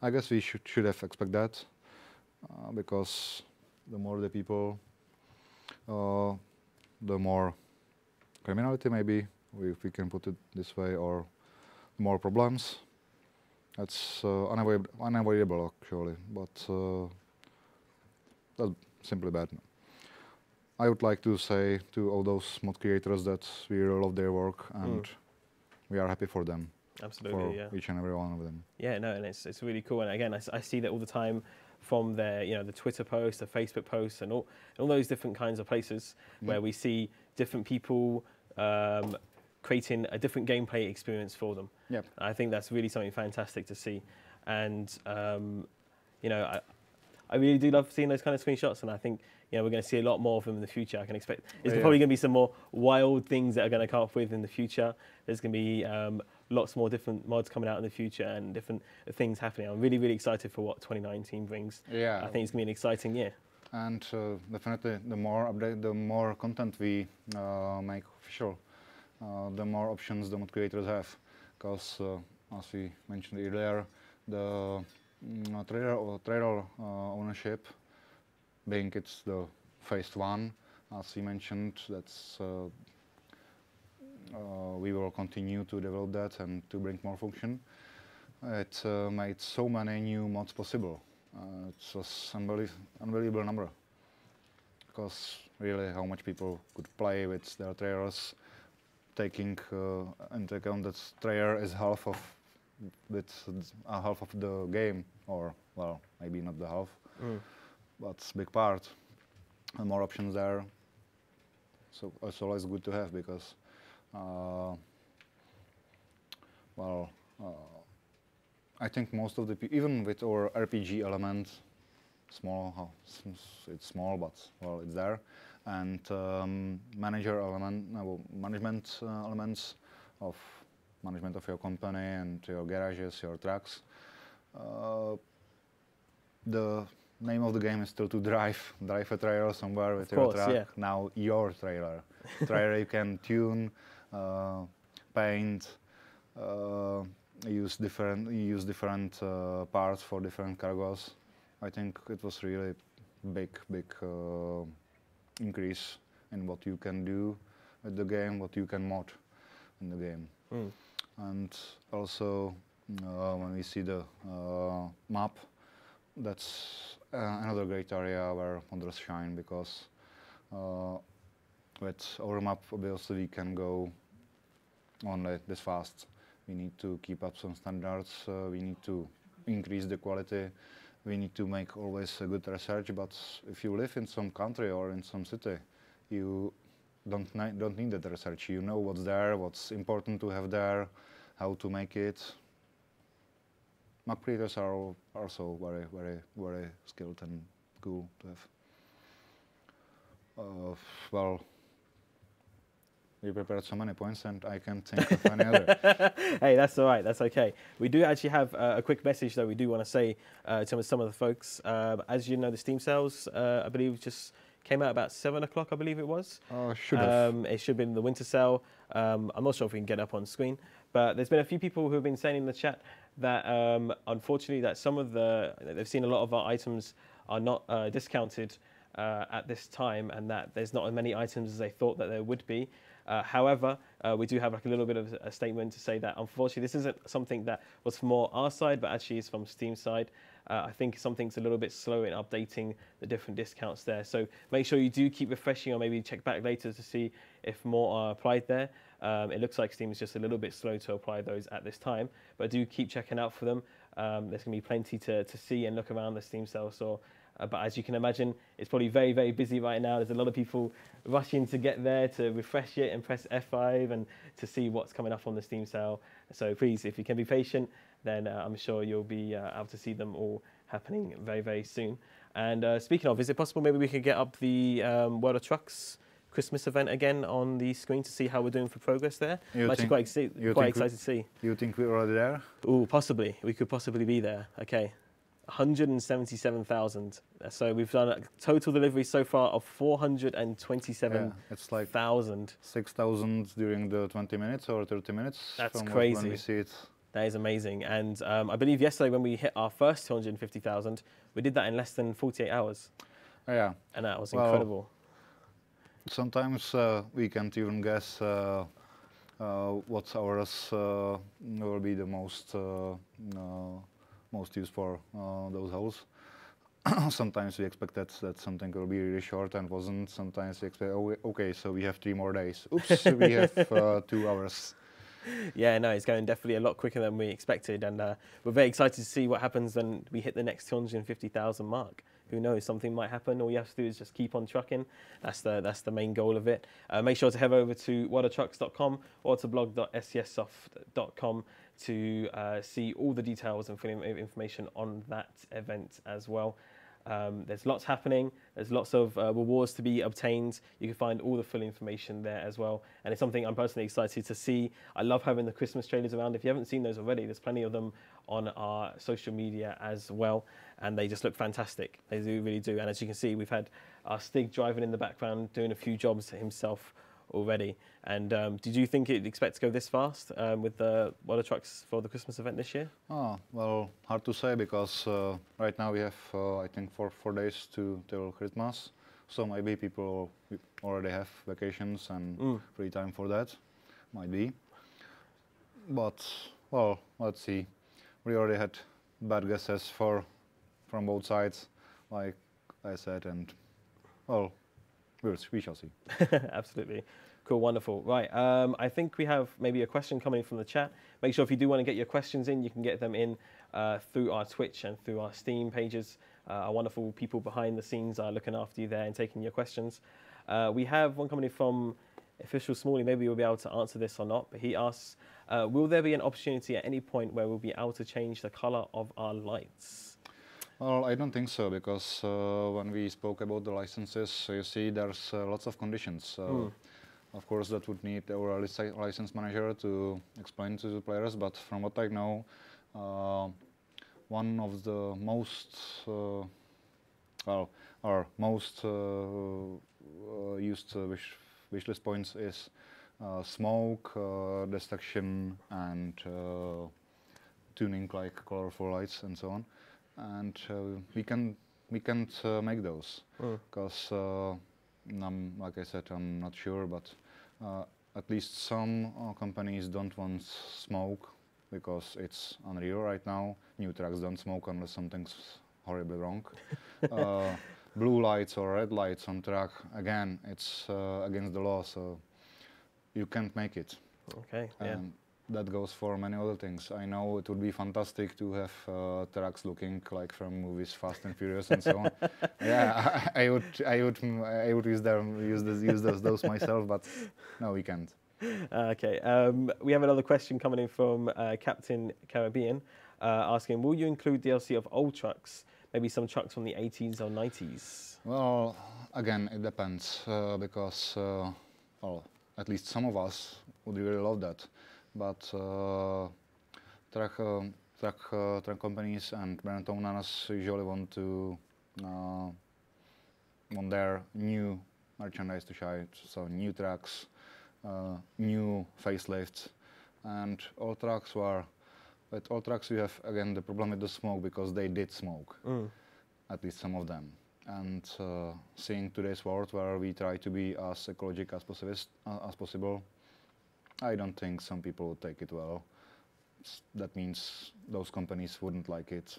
I guess we should have expect that because the more the people, the more criminality maybe, if we can put it this way, or more problems. That's unavoidable actually, but that's simply bad. I would like to say to all those mod creators that we really love their work and we are happy for them. Absolutely, for each and every one of them. Yeah, no, and it's really cool. And again, I see that all the time from their, the Twitter posts, the Facebook posts, and all those different kinds of places where we see different people creating a different gameplay experience for them. Yep. I think that's really something fantastic to see. And, I really do love seeing those kind of screenshots, and I think we're going to see a lot more of them in the future. I can expect there's probably going to be some more wild things that are going to come up with in the future. There's going to be lots more different mods coming out in the future and different things happening. I'm really, really excited for what 2019 brings. Yeah. I think it's going to be an exciting year. And definitely, the more update, the more content we make official, the more options the mod creators have. Because as we mentioned earlier, the trailer ownership, being it's the phase 1, as we mentioned, that's we will continue to develop that and to bring more function. It made so many new mods possible. It was unbelievable number, because really how much people could play with their trailers, taking into account that trailer is half of the game, or well, maybe not the half, but it's big part. And more options there, so it's always good to have, because I think most of the even with our RPG element, it's small, but well, it's there, and management elements of management of your company and your garages, your trucks. The name of the game is still to drive a trailer somewhere with your truck. Yeah. Now your trailer you can tune, paint, use different parts for different cargos. I think it was really big increase in what you can do with the game, what you can mod in the game. And also when we see the map, that's another great area where modders shine, because with our map obviously we can go only this fast. We need to keep up some standards, we need to increase the quality, we need to make always a good research. But if you live in some country or in some city, you don't need that research. You know what's there, what's important to have there, how to make it. Map creators are also very skilled and cool to have. Well, we prepared so many points and I can't think of any other. Hey, that's all right, that's okay. We do actually have a quick message that we do want to say to some of the folks. As you know, the Steam sales, I believe, just came out about 7 o'clock, I believe it was. Should have. It should have been the winter sale. I'm not sure if we can get up on screen, but there's been a few people who have been saying in the chat that unfortunately that they've seen a lot of our items are not discounted at this time, and that there's not as many items as they thought that there would be. However, we do have like a little bit of a statement to say that unfortunately this isn't something that was from more our side, but actually is from Steam's side. I think something's a little bit slow in updating the different discounts there. So make sure you do keep refreshing, or maybe check back later to see if more are applied there. It looks like Steam is just a little bit slow to apply those at this time, but do keep checking out for them. There's going to be plenty to see and look around the Steam sale store. But as you can imagine, it's probably very, very busy right now. There's a lot of people rushing to get there to refresh it and press F5 and to see what's coming up on the Steam sale. So please, if you can be patient, then I'm sure you'll be able to see them all happening very, very soon. And speaking of, is it possible maybe we could get up the World of Trucks Christmas event again on the screen to see how we're doing for progress there? I'm actually quite excited to see. You think we're already there? Oh, possibly. We could possibly be there. Okay. 177,000. So we've done a total delivery so far of 427,000. It's like 6,000 during the 20 minutes or 30 minutes. That's from crazy. When we see it. That is amazing. And I believe yesterday when we hit our first 250,000, we did that in less than 48 hours. Yeah. And that was incredible. Sometimes we can't even guess what hours will be the most used for those holes. Sometimes we expected that something will be really short and wasn't. Sometimes we expect, oh, okay, so we have 3 more days. Oops, we have 2 hours. Yeah, no, it's going definitely a lot quicker than we expected, and we're very excited to see what happens when we hit the next 250,000 mark. Who knows, something might happen. All you have to do is just keep on trucking. That's the main goal of it. Make sure to head over to watertrucks.com or to blog.scssoft.com to see all the details and information on that event as well. There's lots happening. There's lots of rewards to be obtained. You can find all the full information there as well. And it's something I'm personally excited to see. I love having the Christmas trailers around. If you haven't seen those already, there's plenty of them on our social media as well. And they just look fantastic. They do, really do. And as you can see, we've had our Stig driving in the background, doing a few jobs himself already. And did you think you'd expect to go this fast with the water trucks for the Christmas event this year? Oh, well, hard to say because right now we have, I think, 4 days till Christmas. So maybe people already have vacations and free time for that. Might be. But, well, let's see. We already had bad guesses from both sides, like I said, and, well, we shall see. Absolutely. Cool, wonderful. Right, I think we have maybe a question coming in from the chat. Make sure if you do want to get your questions in, you can get them in through our Twitch and through our Steam pages. Our wonderful people behind the scenes are looking after you there and taking your questions. We have one coming in from Official Smalley. Maybe you'll be able to answer this or not, but he asks, will there be an opportunity at any point where we'll be able to change the color of our lights? Well, I don't think so, because when we spoke about the licenses, you see there's lots of conditions. Of course, that would need our license manager to explain to the players, but from what I know, one of the most, most used wishlist points is smoke, destruction, and tuning like colorful lights and so on. And we can't make those because, like I said, I'm not sure, but at least some companies don't want smoke because it's unreal right now. New trucks don't smoke unless something's horribly wrong. Blue lights or red lights on truck, again, it's against the law, so you can't make it. Okay, yeah. That goes for many other things. I know it would be fantastic to have trucks looking like from movies Fast and Furious and so on. Yeah, I would use those myself, but no, we can't. Okay, we have another question coming in from Captain Caribbean, asking, will you include DLC of old trucks, maybe some trucks from the 80s or 90s? Well, again, it depends, because, well, at least some of us would really love that. But truck companies and brand owners usually want their new merchandise to shine, so new trucks, new facelifts, and all trucks were. With all trucks, you have again the problem with the smoke because they did smoke, at least some of them. And seeing today's world where we try to be as ecological as possible. I don't think some people would take it well. That means those companies wouldn't like it.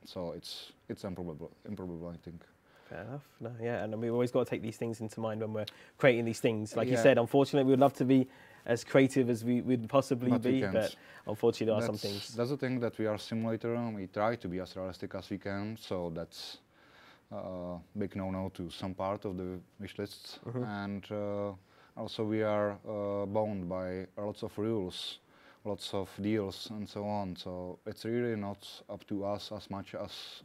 So it's improbable, I think. Fair enough. No, yeah, and we've always got to take these things into mind when we're creating these things. Like you said, unfortunately, we would love to be as creative as we would possibly be, but unfortunately, there are some things. That's the thing, that we are a simulator, and we try to be as realistic as we can. So that's big no-no to some part of the wish lists. And also, we are bound by lots of rules, lots of deals, and so on. So it's really not up to us as much as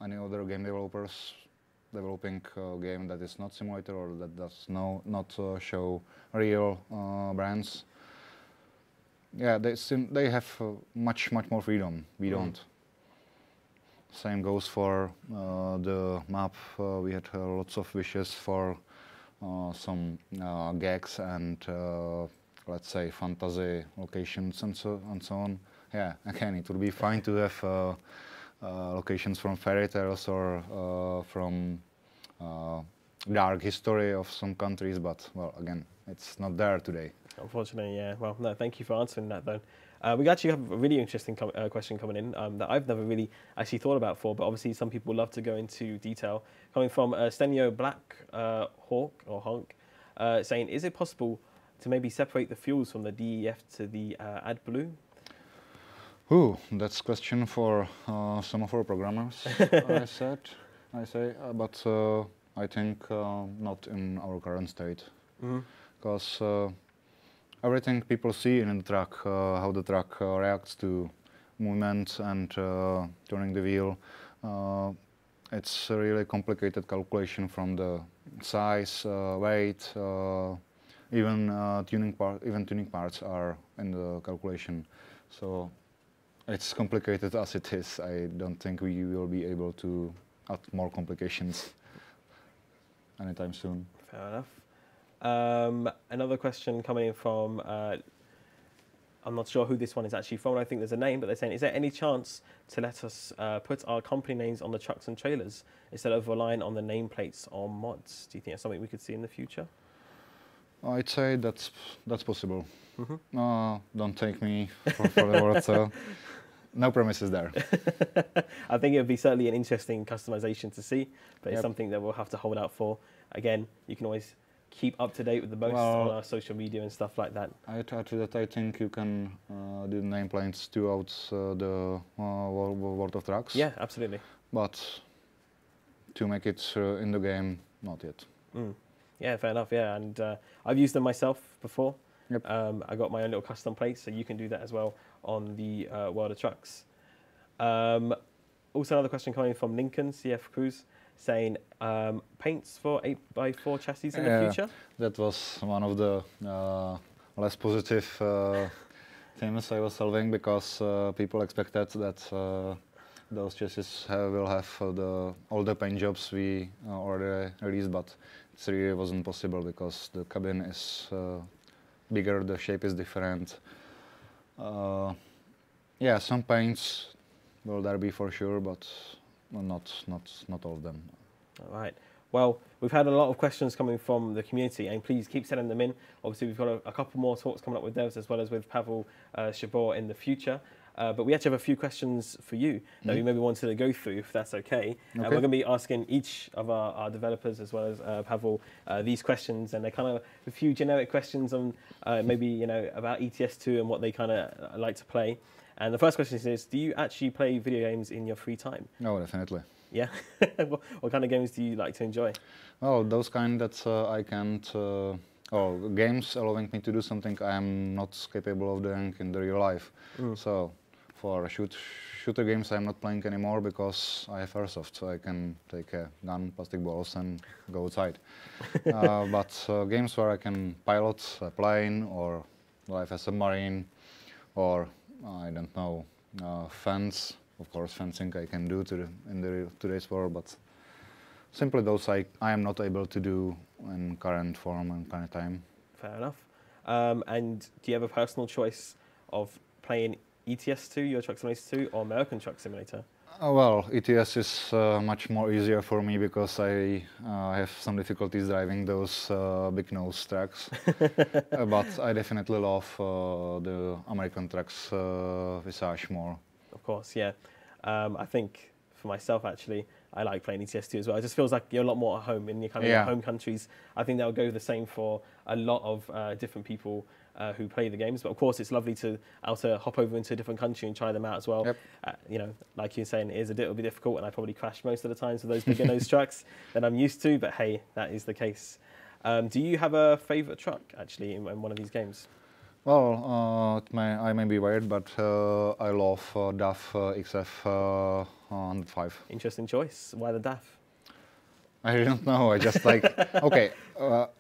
any other game developers developing a game that is not simulator or that does not show real brands. Yeah, they have much more freedom. We don't. Same goes for the map. We had lots of wishes for some gags and let's say fantasy locations and so on. Yeah, again, it would be fine to have locations from fairy tales or from dark history of some countries, but well, again, it's not there today. Unfortunately, yeah. Well, no, thank you for answering that, though. We actually have a really interesting question coming in that I've never really actually thought about before, but obviously some people love to go into detail. Coming from Stenio Black Hawk or Honk, saying, is it possible to maybe separate the fuels from the DEF to the AdBlue? Ooh, that's a question for some of our programmers, I say, but I think not in our current state, because everything people see in the track, how the track reacts to movement and turning the wheel, it's a really complicated calculation from the size, weight, even tuning parts are in the calculation. So it's complicated as it is. I don't think we will be able to add more complications anytime soon. Fair enough. Another question coming in from, I'm not sure who this one is actually from. I think there's a name, but they're saying, is there any chance to let us put our company names on the trucks and trailers instead of relying on the nameplates or mods? Do you think that's something we could see in the future? I'd say that's possible. Don't take me for the word. No promises there. I think it would be certainly an interesting customization to see, but it's something that we'll have to hold out for. Again, you can always keep up to date with the most on our social media and stuff like that. I add to that, I think you can do nameplates throughout the World of Trucks. Yeah, absolutely. But to make it in the game, not yet. Yeah, fair enough. Yeah, and I've used them myself before. Yep. I got my own little custom plates, so you can do that as well on the World of Trucks. Also, another question coming from Lincoln CF Cruz, saying paints for 8x4 chassis in the future? That was one of the less positive themes I was solving, because people expected that those chassis will have all the paint jobs we already released, but it really wasn't possible because the cabin is bigger, the shape is different. Yeah, some paints will there be for sure, but not all of them. All right. Well, we've had a lot of questions coming from the community, and please keep sending them in. Obviously, we've got a couple more talks coming up with devs as well as with Pavel Shabor in the future. But we actually have a few questions for you that we maybe wanted to go through, if that's okay. And we're going to be asking each of our developers as well as Pavel these questions, and they're kind of a few generic questions on maybe about ETS2 and what they kind of like to play. And the first question is, do you actually play video games in your free time? No, definitely. Yeah? What kind of games do you like to enjoy? Oh, those kind that I can't, games allowing me to do something I am not capable of doing in the real life. So for shooter games I'm not playing anymore because I have airsoft, so I can take a gun, plastic balls and go outside. But games where I can pilot a plane or drive a submarine or, I don't know, fence. Of course, fencing I can do in today's world, but simply those I am not able to do in current form and current time. Fair enough. And do you have a personal choice of playing ETS2, Euro Truck Simulator 2, or American Truck Simulator? Well, ETS is much more easier for me because I have some difficulties driving those big nose tracks. But I definitely love the American trucks Visage more. Of course, yeah. I think for myself, actually, I like playing ETS2 as well. It just feels like you're a lot more at home in your kind of your home countries. I think that'll go the same for a lot of different people who play the games. But of course, it's lovely to hop over into a different country and try them out as well. Yep. Like you're saying, it is a little bit difficult, and I probably crash most of the times with those bigger nose trucks that I'm used to. But hey, that is the case. Do you have a favourite truck actually in one of these games? Well, I may be weird, but I love DAF XF 105. Interesting choice. Why the DAF? I don't know. I just like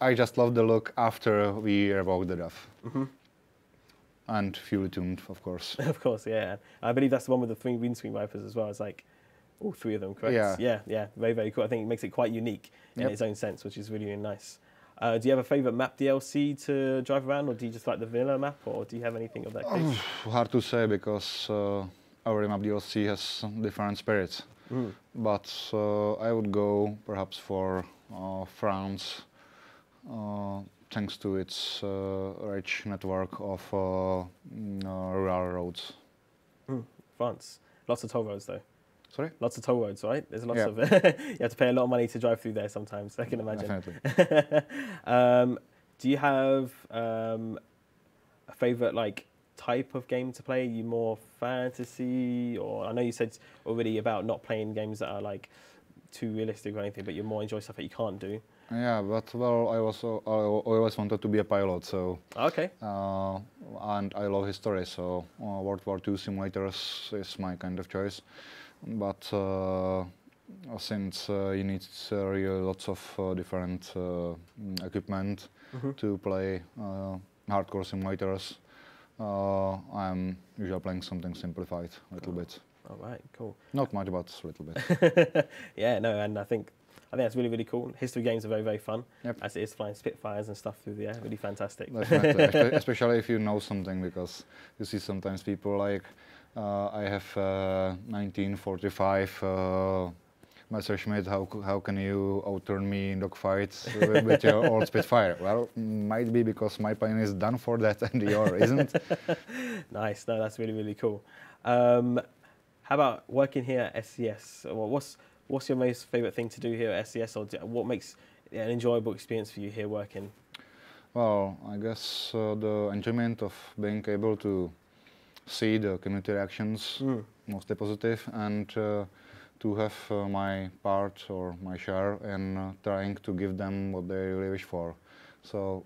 I just love the look after we revoked the DAF. And fuel tuned, of course. Of course, yeah. I believe that's the one with the 3 windscreen wipers as well. It's like All three of them, correct? Yeah. Yeah. Very, very cool. I think it makes it quite unique in Yep. its own sense, which is really, really nice. Do you have a favorite map DLC to drive around, or do you just like the vanilla map, or do you have anything of that case? Hard to say because every map DLC has different spirits. Mm. But I would go perhaps for France, thanks to its rich network of rural roads. France. Lots of toll roads, though. Sorry? Lots of toll roads, right? There's lots Yeah. of. You have to pay a lot of money to drive through there sometimes. I can imagine. Definitely. Do you have a favorite type of game to play? Are you more fantasy, or I know you said already about not playing games that are too realistic or anything, but you more enjoy stuff that you can't do. Yeah, but well, I always wanted to be a pilot, so Okay. and I love history, so World War II simulators is my kind of choice. But since you need really lots of different equipment to play hardcore simulators, I'm usually playing something simplified a little bit. All right, cool. Not much, but a little bit. Yeah, no, and I think that's really, really cool. History games are very, very fun. Yep. As it is flying Spitfires and stuff through the air. Really fantastic. Definitely, especially if you know something, because you see sometimes people like, I have 1945 Messerschmitt, how can you outturn me in dogfights with your old Spitfire? Well, might be because my plane is done for that and yours isn't. Nice, no, that's really, really cool. How about working here at SCS? Well, what's your most favourite thing to do here at SCS, or what makes it an enjoyable experience for you here working? Well, I guess the enjoyment of being able to see the community reactions, mostly positive, and to have my part or my share in trying to give them what they really wish for. So,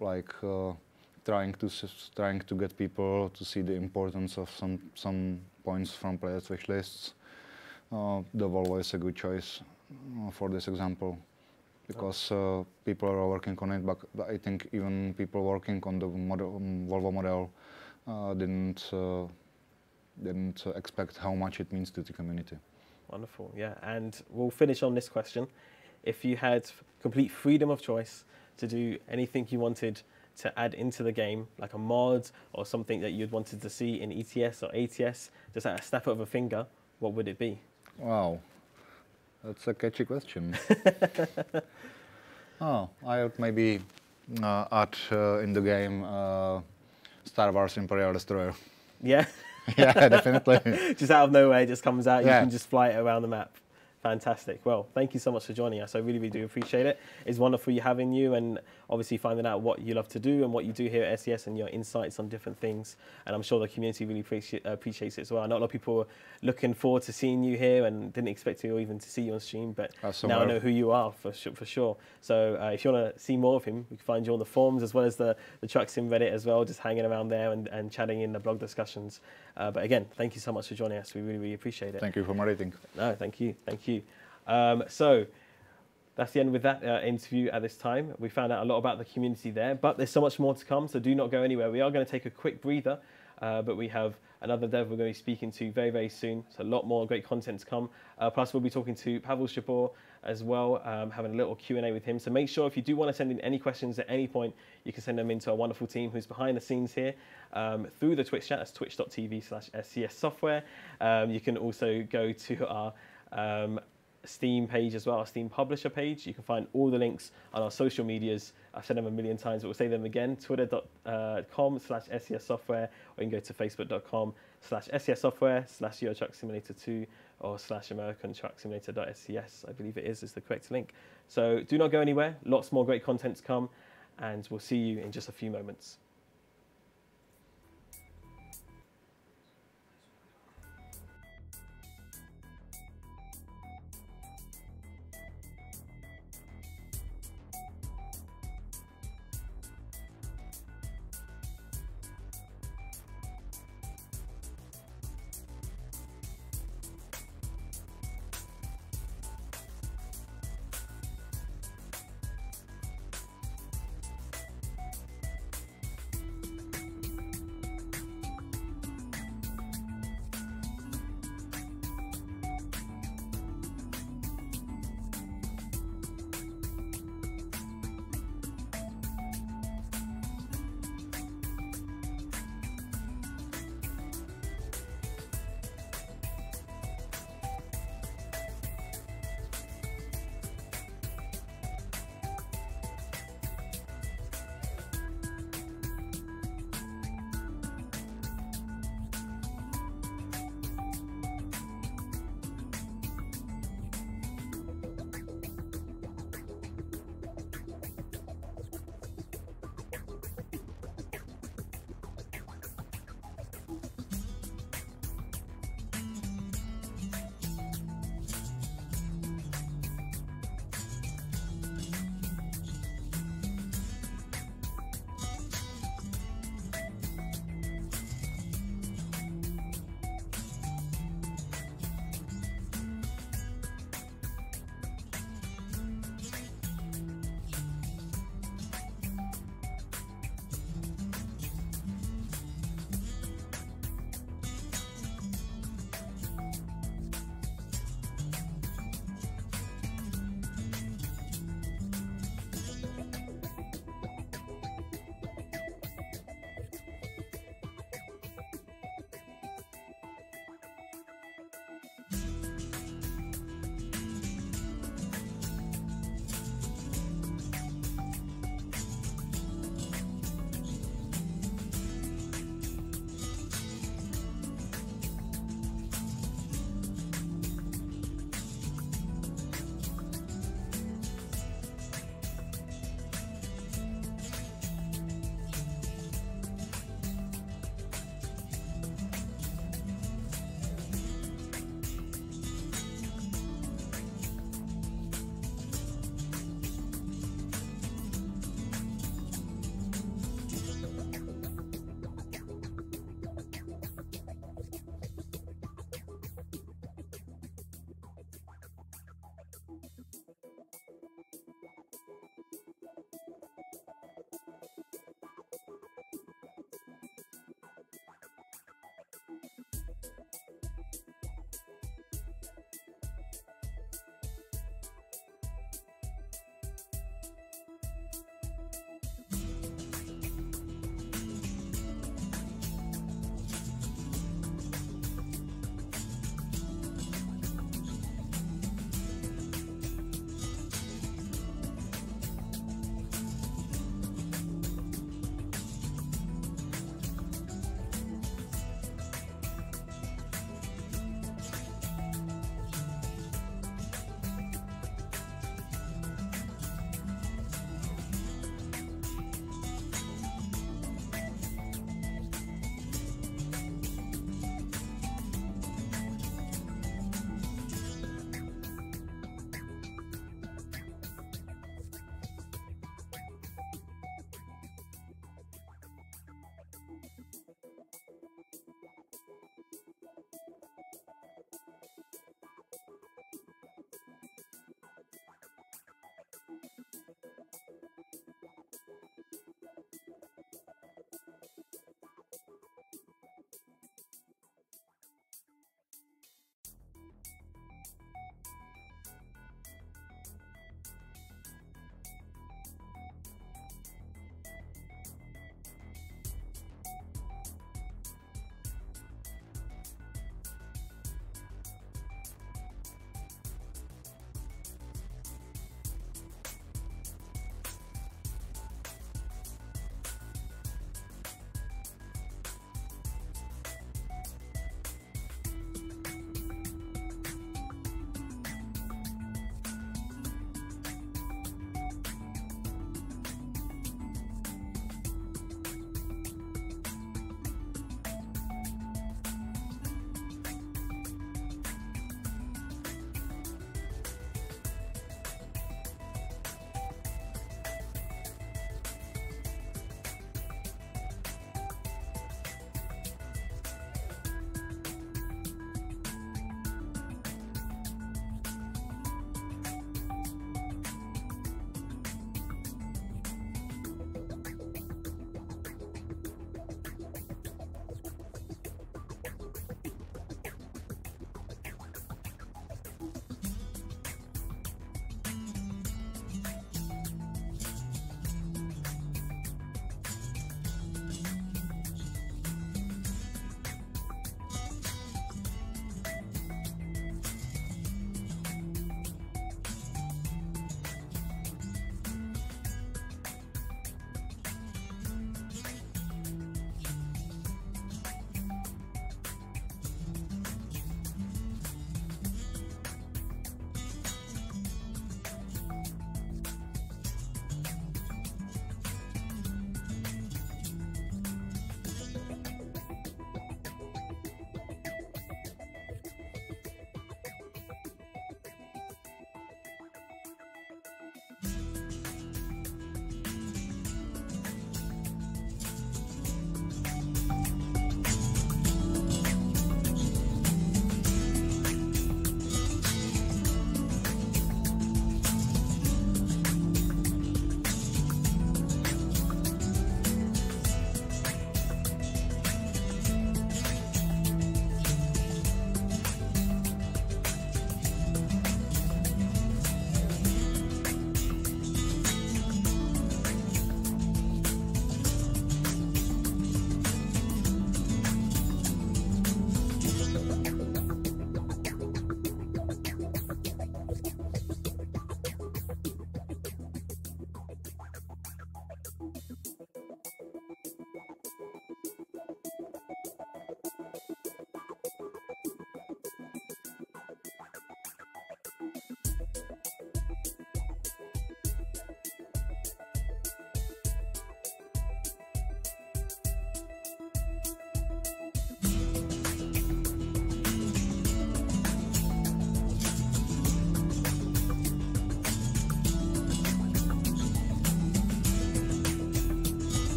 trying to get people to see the importance of some points from players' wish lists. The Volvo is a good choice for this example, because people are working on it, but I think even people working on the Volvo model didn't expect how much it means to the community. Wonderful, yeah. And we'll finish on this question. If you had complete freedom of choice to do anything you wanted to add into the game, like a mod or something that you'd wanted to see in ETS or ATS, just at a snap of a finger, what would it be? Wow, that's a catchy question. Oh, I would maybe add in the game Star Wars Imperial Destroyer. Yeah? Yeah, definitely. Just out of nowhere, it just comes out, Yeah. you can just fly it around the map. Fantastic. Well, thank you so much for joining us. I really, really do appreciate it. It's wonderful you having you, and obviously finding out what you love to do and what you do here at SCS and your insights on different things. And I'm sure the community really appreciates it as well. I know a lot of people are looking forward to seeing you here and didn't expect to or even to see you on stream, but now I know who you are for sure. So if you want to see more of him, we can find you on the forums as well as the Truck Sim Reddit as well, just hanging around there and chatting in the blog discussions. But again, thank you so much for joining us. We really, really appreciate it. Thank you for moderating. No, thank you. So that's the end with that interview at this time. We found out a lot about the community there, but there's so much more to come, so do not go anywhere. We are going to take a quick breather, but we have another dev we're going to be speaking to very, very soon. So a lot more great content to come. Plus, we'll be talking to Pavel Shapur as well, having a little Q&A with him. So make sure if you do want to send in any questions at any point, you can send them into our wonderful team who's behind the scenes here through the Twitch chat. That's twitch.tv/SCS software. You can also go to our Steam page as well, our Steam publisher page. You can find all the links on our social medias. I've said them a million times, but we'll say them again. Twitter.com/SCS software, or you can go to Facebook.com/SCS software /Euro Truck Simulator 2 or /American Truck Simulator.SCS, I believe it is the correct link. So do not go anywhere. Lots more great content to come, and we'll see you in just a few moments.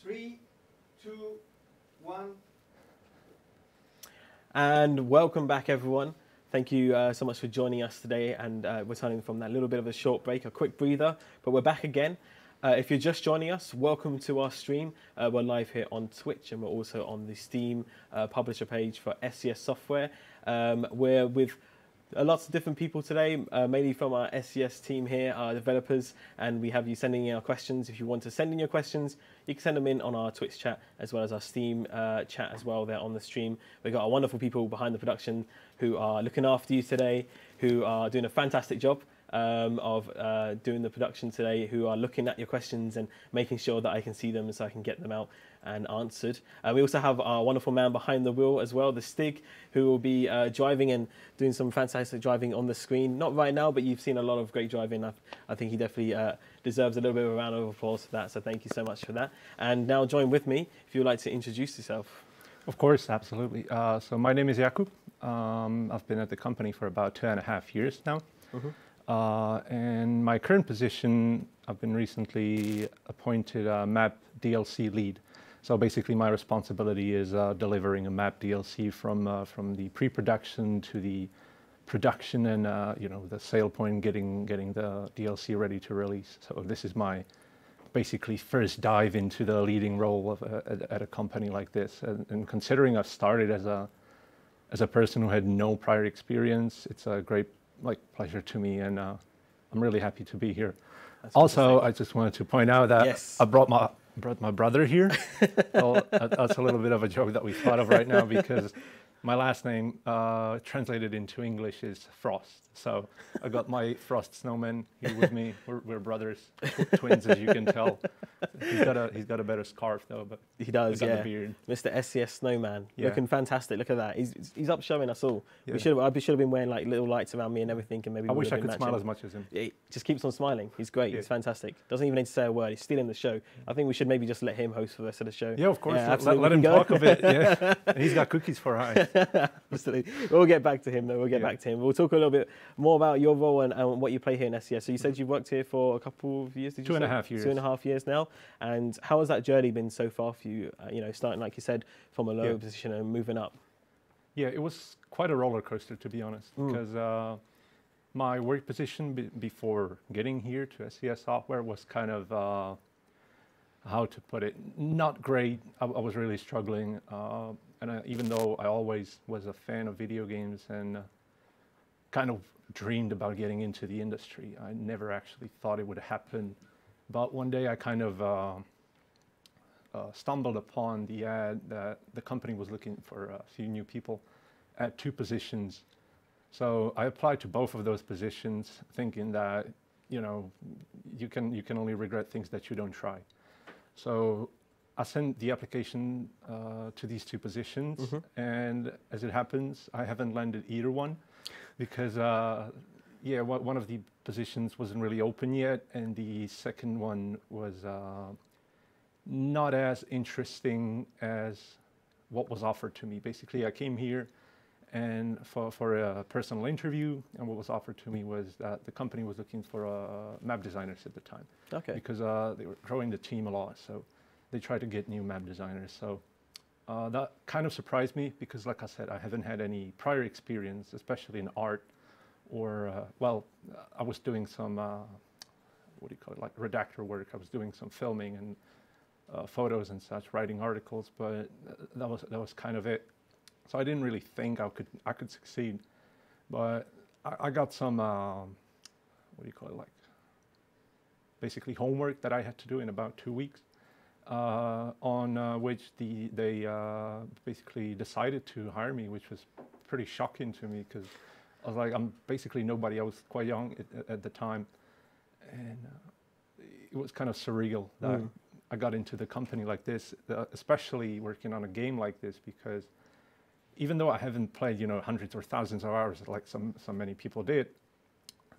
Three, two, one. And welcome back, everyone. Thank you so much for joining us today and returning from that little bit of a short break, a quick breather, but we're back again. If you're just joining us, welcome to our stream. We're live here on Twitch and we're also on the Steam publisher page for SCS software. We're with lots of different people today, mainly from our SCS team here, our developers, and we have you sending in our questions. If you want to send in your questions, you can send them in on our Twitch chat as well as our Steam chat as well there on the stream. We've got our wonderful people behind the production who are looking after you today, who are doing a fantastic job of doing the production today, who are looking at your questions and making sure that I can see them so I can get them out and answered. We also have our wonderful man behind the wheel as well, the Stig, who will be driving and doing some fantastic driving on the screen. Not right now, but you've seen a lot of great driving. I think he definitely deserves a little bit of a round of applause for that, so thank you so much for that. And now join with me if you would like to introduce yourself. Of course, absolutely. So my name is Jakub. I've been at the company for about 2.5 years now. And my current position, I've been recently appointed a map DLC lead. So basically my responsibility is delivering a map DLC from the pre-production to the production and the sale point, getting the DLC ready to release. So this is my basically first dive into the leading role of at a company like this. And considering I've started as a person who had no prior experience, it's a great pleasure to me, and I'm really happy to be here. Also, I just wanted to point out that I brought my brother here. Well, that's a little bit of a joke that we thought of right now because my last name translated into English is Frost. So I got my Frost snowman here with me. We're brothers, twins, as you can tell. He's got a better scarf though, but he does. got Yeah, the beard. Mr. SCS Snowman, Yeah. looking fantastic. Look at that. He's up showing us all. Yeah. I should have been wearing like little lights around me and everything, and maybe I we wish would I have could been smile matching. as much as him. He just keeps on smiling. He's great. Yeah. He's fantastic. Doesn't even need to say a word. He's stealing the show. I think we should maybe just let him host for the rest of the show. Yeah, of course. Yeah, Let him go. talk a bit. Yeah, and he's got cookies for eyes. Absolutely. We'll get back to him though. We'll get back to him. We'll talk a little bit more about your role and what you play here in SCS. So you said you've worked here for a couple of years, did you say? 2.5 years. 2.5 years now. And how has that journey been so far for you? Starting, like you said, from a lower position and moving up. Yeah, it was quite a roller coaster, to be honest, because my work position before getting here to SCS Software was kind of, how to put it, not great. I was really struggling. Even though I always was a fan of video games and kind of dreamed about getting into the industry, I never actually thought it would happen. But one day I kind of stumbled upon the ad that the company was looking for a few new people at 2 positions. So I applied to both of those positions, thinking that you can only regret things that you don't try. So I sent the application to these 2 positions, and as it happens, I haven't landed either one because one of the positions wasn't really open yet, and the second one was not as interesting as what was offered to me. Basically, I came here and for a personal interview, and what was offered to me was that the company was looking for map designers at the time. Okay. Because they were growing the team a lot, so they tried to get new map designers. So that kind of surprised me because, like I said, I haven't had any prior experience, especially in art or well, I was doing some what do you call it, like redactor work. I was doing some filming and photos and such, writing articles, but that was kind of it. So I didn't really think I could succeed, but I got some what do you call it, like basically homework that I had to do in about 2 weeks, on which they basically decided to hire me, which was pretty shocking to me because I was like, I'm basically nobody. I was quite young at the time, and it was kind of surreal that I got into the company like this, especially working on a game like this, because even though I haven't played, you know, hundreds or thousands of hours like so many people did,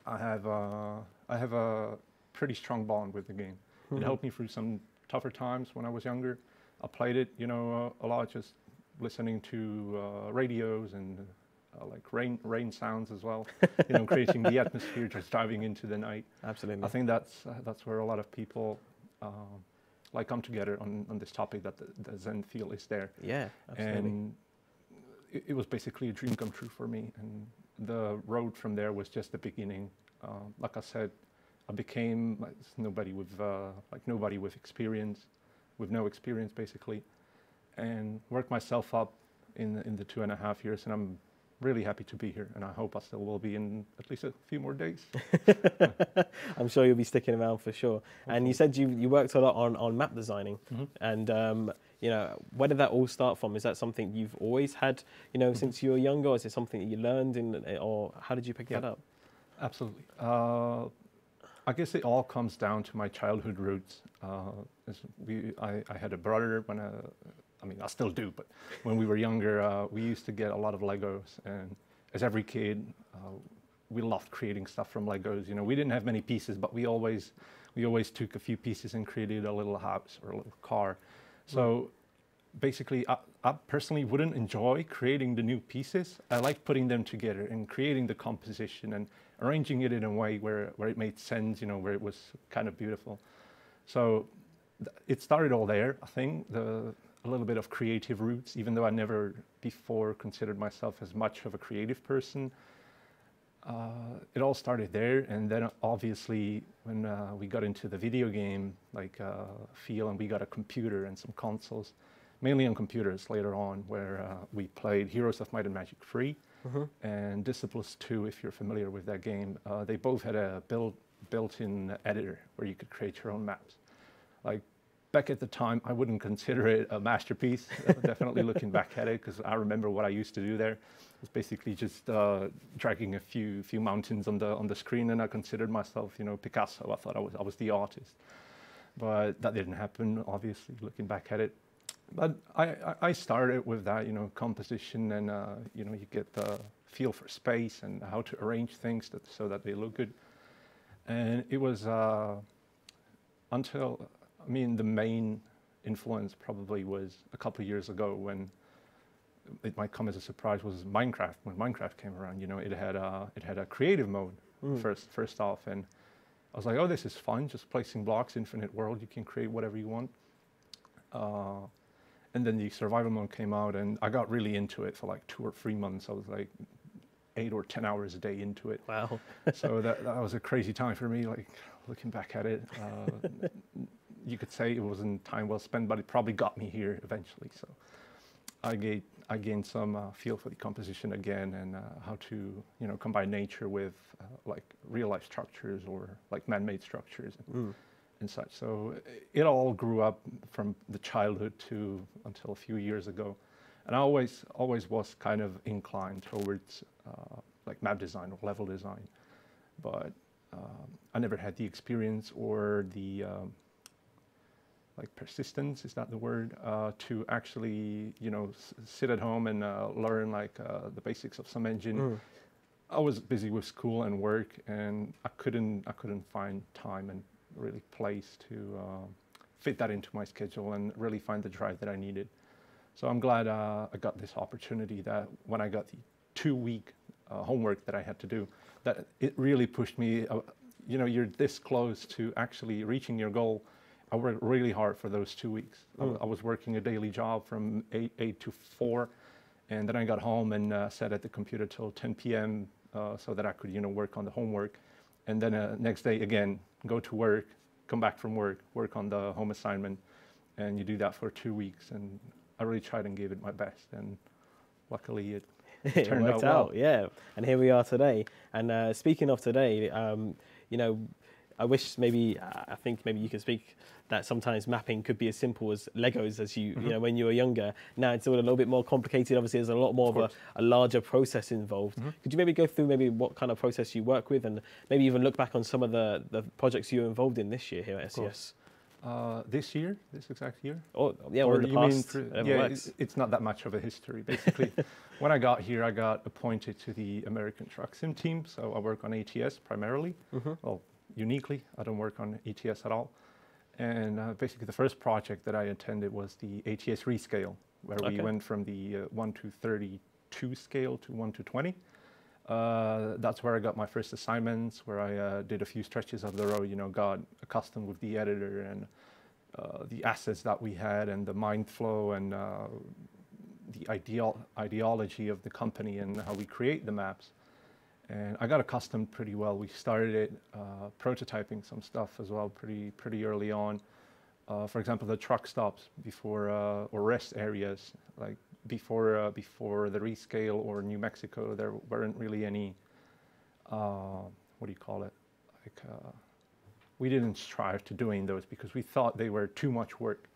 I have a pretty strong bond with the game. It helped me through some tougher times when I was younger. I played it, you know, a lot, just listening to radios and like rain sounds as well, you know, creating the atmosphere, just diving into the night. Absolutely. I think that's where a lot of people like come together on this topic, that the Zen feel is there. Yeah, absolutely. And it was basically a dream come true for me, and the road from there was just the beginning. Like I said, I became like nobody with experience, with no experience basically, and worked myself up in the 2.5 years, and I'm really happy to be here, and I hope I still will be in at least a few more days. I'm sure you'll be sticking around for sure. Hopefully. And you said you worked a lot on map designing, and you know, where did that all start from? Is that something you've always had, you know, since you were younger, or is it something that you learned or how did you pick that up? Absolutely. I guess it all comes down to my childhood roots. I had a brother when I mean, I still do, but when we were younger, we used to get a lot of Legos, and as every kid, we loved creating stuff from Legos. You know, we didn't have many pieces, but we always took a few pieces and created a little house or a little car. So basically, I personally wouldn't enjoy creating the new pieces. I like putting them together and creating the composition and arranging it in a way where it made sense, you know, where it was kind of beautiful. So it started all there, I think, a little bit of creative roots, even though I never before considered myself as much of a creative person. It all started there, and then obviously when we got into the video game field, and we got a computer and some consoles, mainly on computers later on, where we played Heroes of Might and Magic 3 and Disciples 2, if you're familiar with that game. They both had a built-in editor where you could create your own maps. Like, back at the time, I wouldn't consider it a masterpiece, definitely looking back at it, because I remember what I used to do there. It was basically just dragging a few mountains on the screen, and I considered myself, you know, Picasso. I thought I was the artist. But that didn't happen, obviously, looking back at it. But I started with that, you know, composition, and, you know, you get the feel for space and how to arrange things so that they look good. And it was until... I mean, the main influence probably was a couple of years ago, when it might come as a surprise, was Minecraft. When Minecraft came around, you know, it had a creative mode first off, and I was like, oh, this is fun, just placing blocks, infinite world, you can create whatever you want. And then the survival mode came out, and I got really into it for like 2 or 3 months. I was like 8 or 10 hours a day into it. Wow. So that was a crazy time for me, like looking back at it. You could say it wasn't time well spent, but it probably got me here eventually. So I gained some feel for the composition again, and how to, you know, combine nature with like real life structures or like man-made structures and such. So it all grew up from the childhood to until a few years ago, and I always was kind of inclined towards like map design or level design, but I never had the experience or the like persistence, is that the word, to actually, you know, sit at home and learn like the basics of some engine. I was busy with school and work, and I couldn't find time and really place to fit that into my schedule and really find the drive that I needed. So I'm glad I got this opportunity, that when I got the 2-week homework that I had to do, that it really pushed me. You know, you're this close to actually reaching your goal. I worked really hard for those 2 weeks. I was working a daily job from 8 to 4, and then I got home and sat at the computer till 10 p.m. so that I could, work on the homework. And then next day, again, go to work, come back from work, work on the home assignment. And you do that for 2 weeks. And I really tried and gave it my best. And luckily it turned worked out well. Yeah. And here we are today. And speaking of today, I wish I think maybe you could speak that sometimes mapping could be as simple as Legos as you know, when you were younger. Now it's all a little bit more complicated. Obviously, there's a lot more of a larger process involved. Could you maybe go through maybe what kind of process you work with and maybe even look back on some of the projects you were involved in this year here at SCS? This exact year? Or in the past. It's not that much of a history, basically. When I got here, I got appointed to the American Truck Sim team, so I work on ATS primarily. Well, uniquely, I don't work on ETS at all. And basically the first project that I attended was the ATS rescale, where we went from the 1:32 scale to 1:20. That's where I got my first assignments, where I did a few stretches of the road, got accustomed with the editor and the assets that we had and the mind flow and the ideology of the company and how we create the maps. And I got accustomed pretty well. We started prototyping some stuff as well pretty early on. For example, the truck stops before or rest areas, like before the rescale or New Mexico, there weren't really any, what do you call it? We didn't strive to doing those because we thought they were too much work.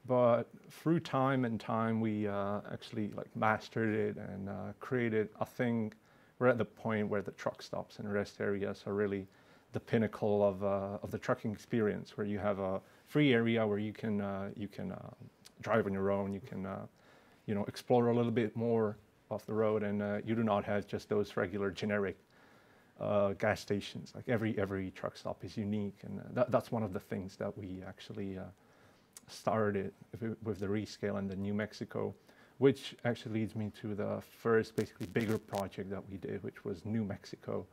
But through time, we actually mastered it and created a thing. We're at the point where the truck stops and rest areas are really the pinnacle of the trucking experience, where you have a free area where you can drive on your own, you can explore a little bit more off the road, and you do not have just those regular generic gas stations. Like every truck stop is unique, and that's one of the things that we actually started with the rescale and the New Mexico. Which actually leads me to the first basically bigger project that we did, which was New Mexico.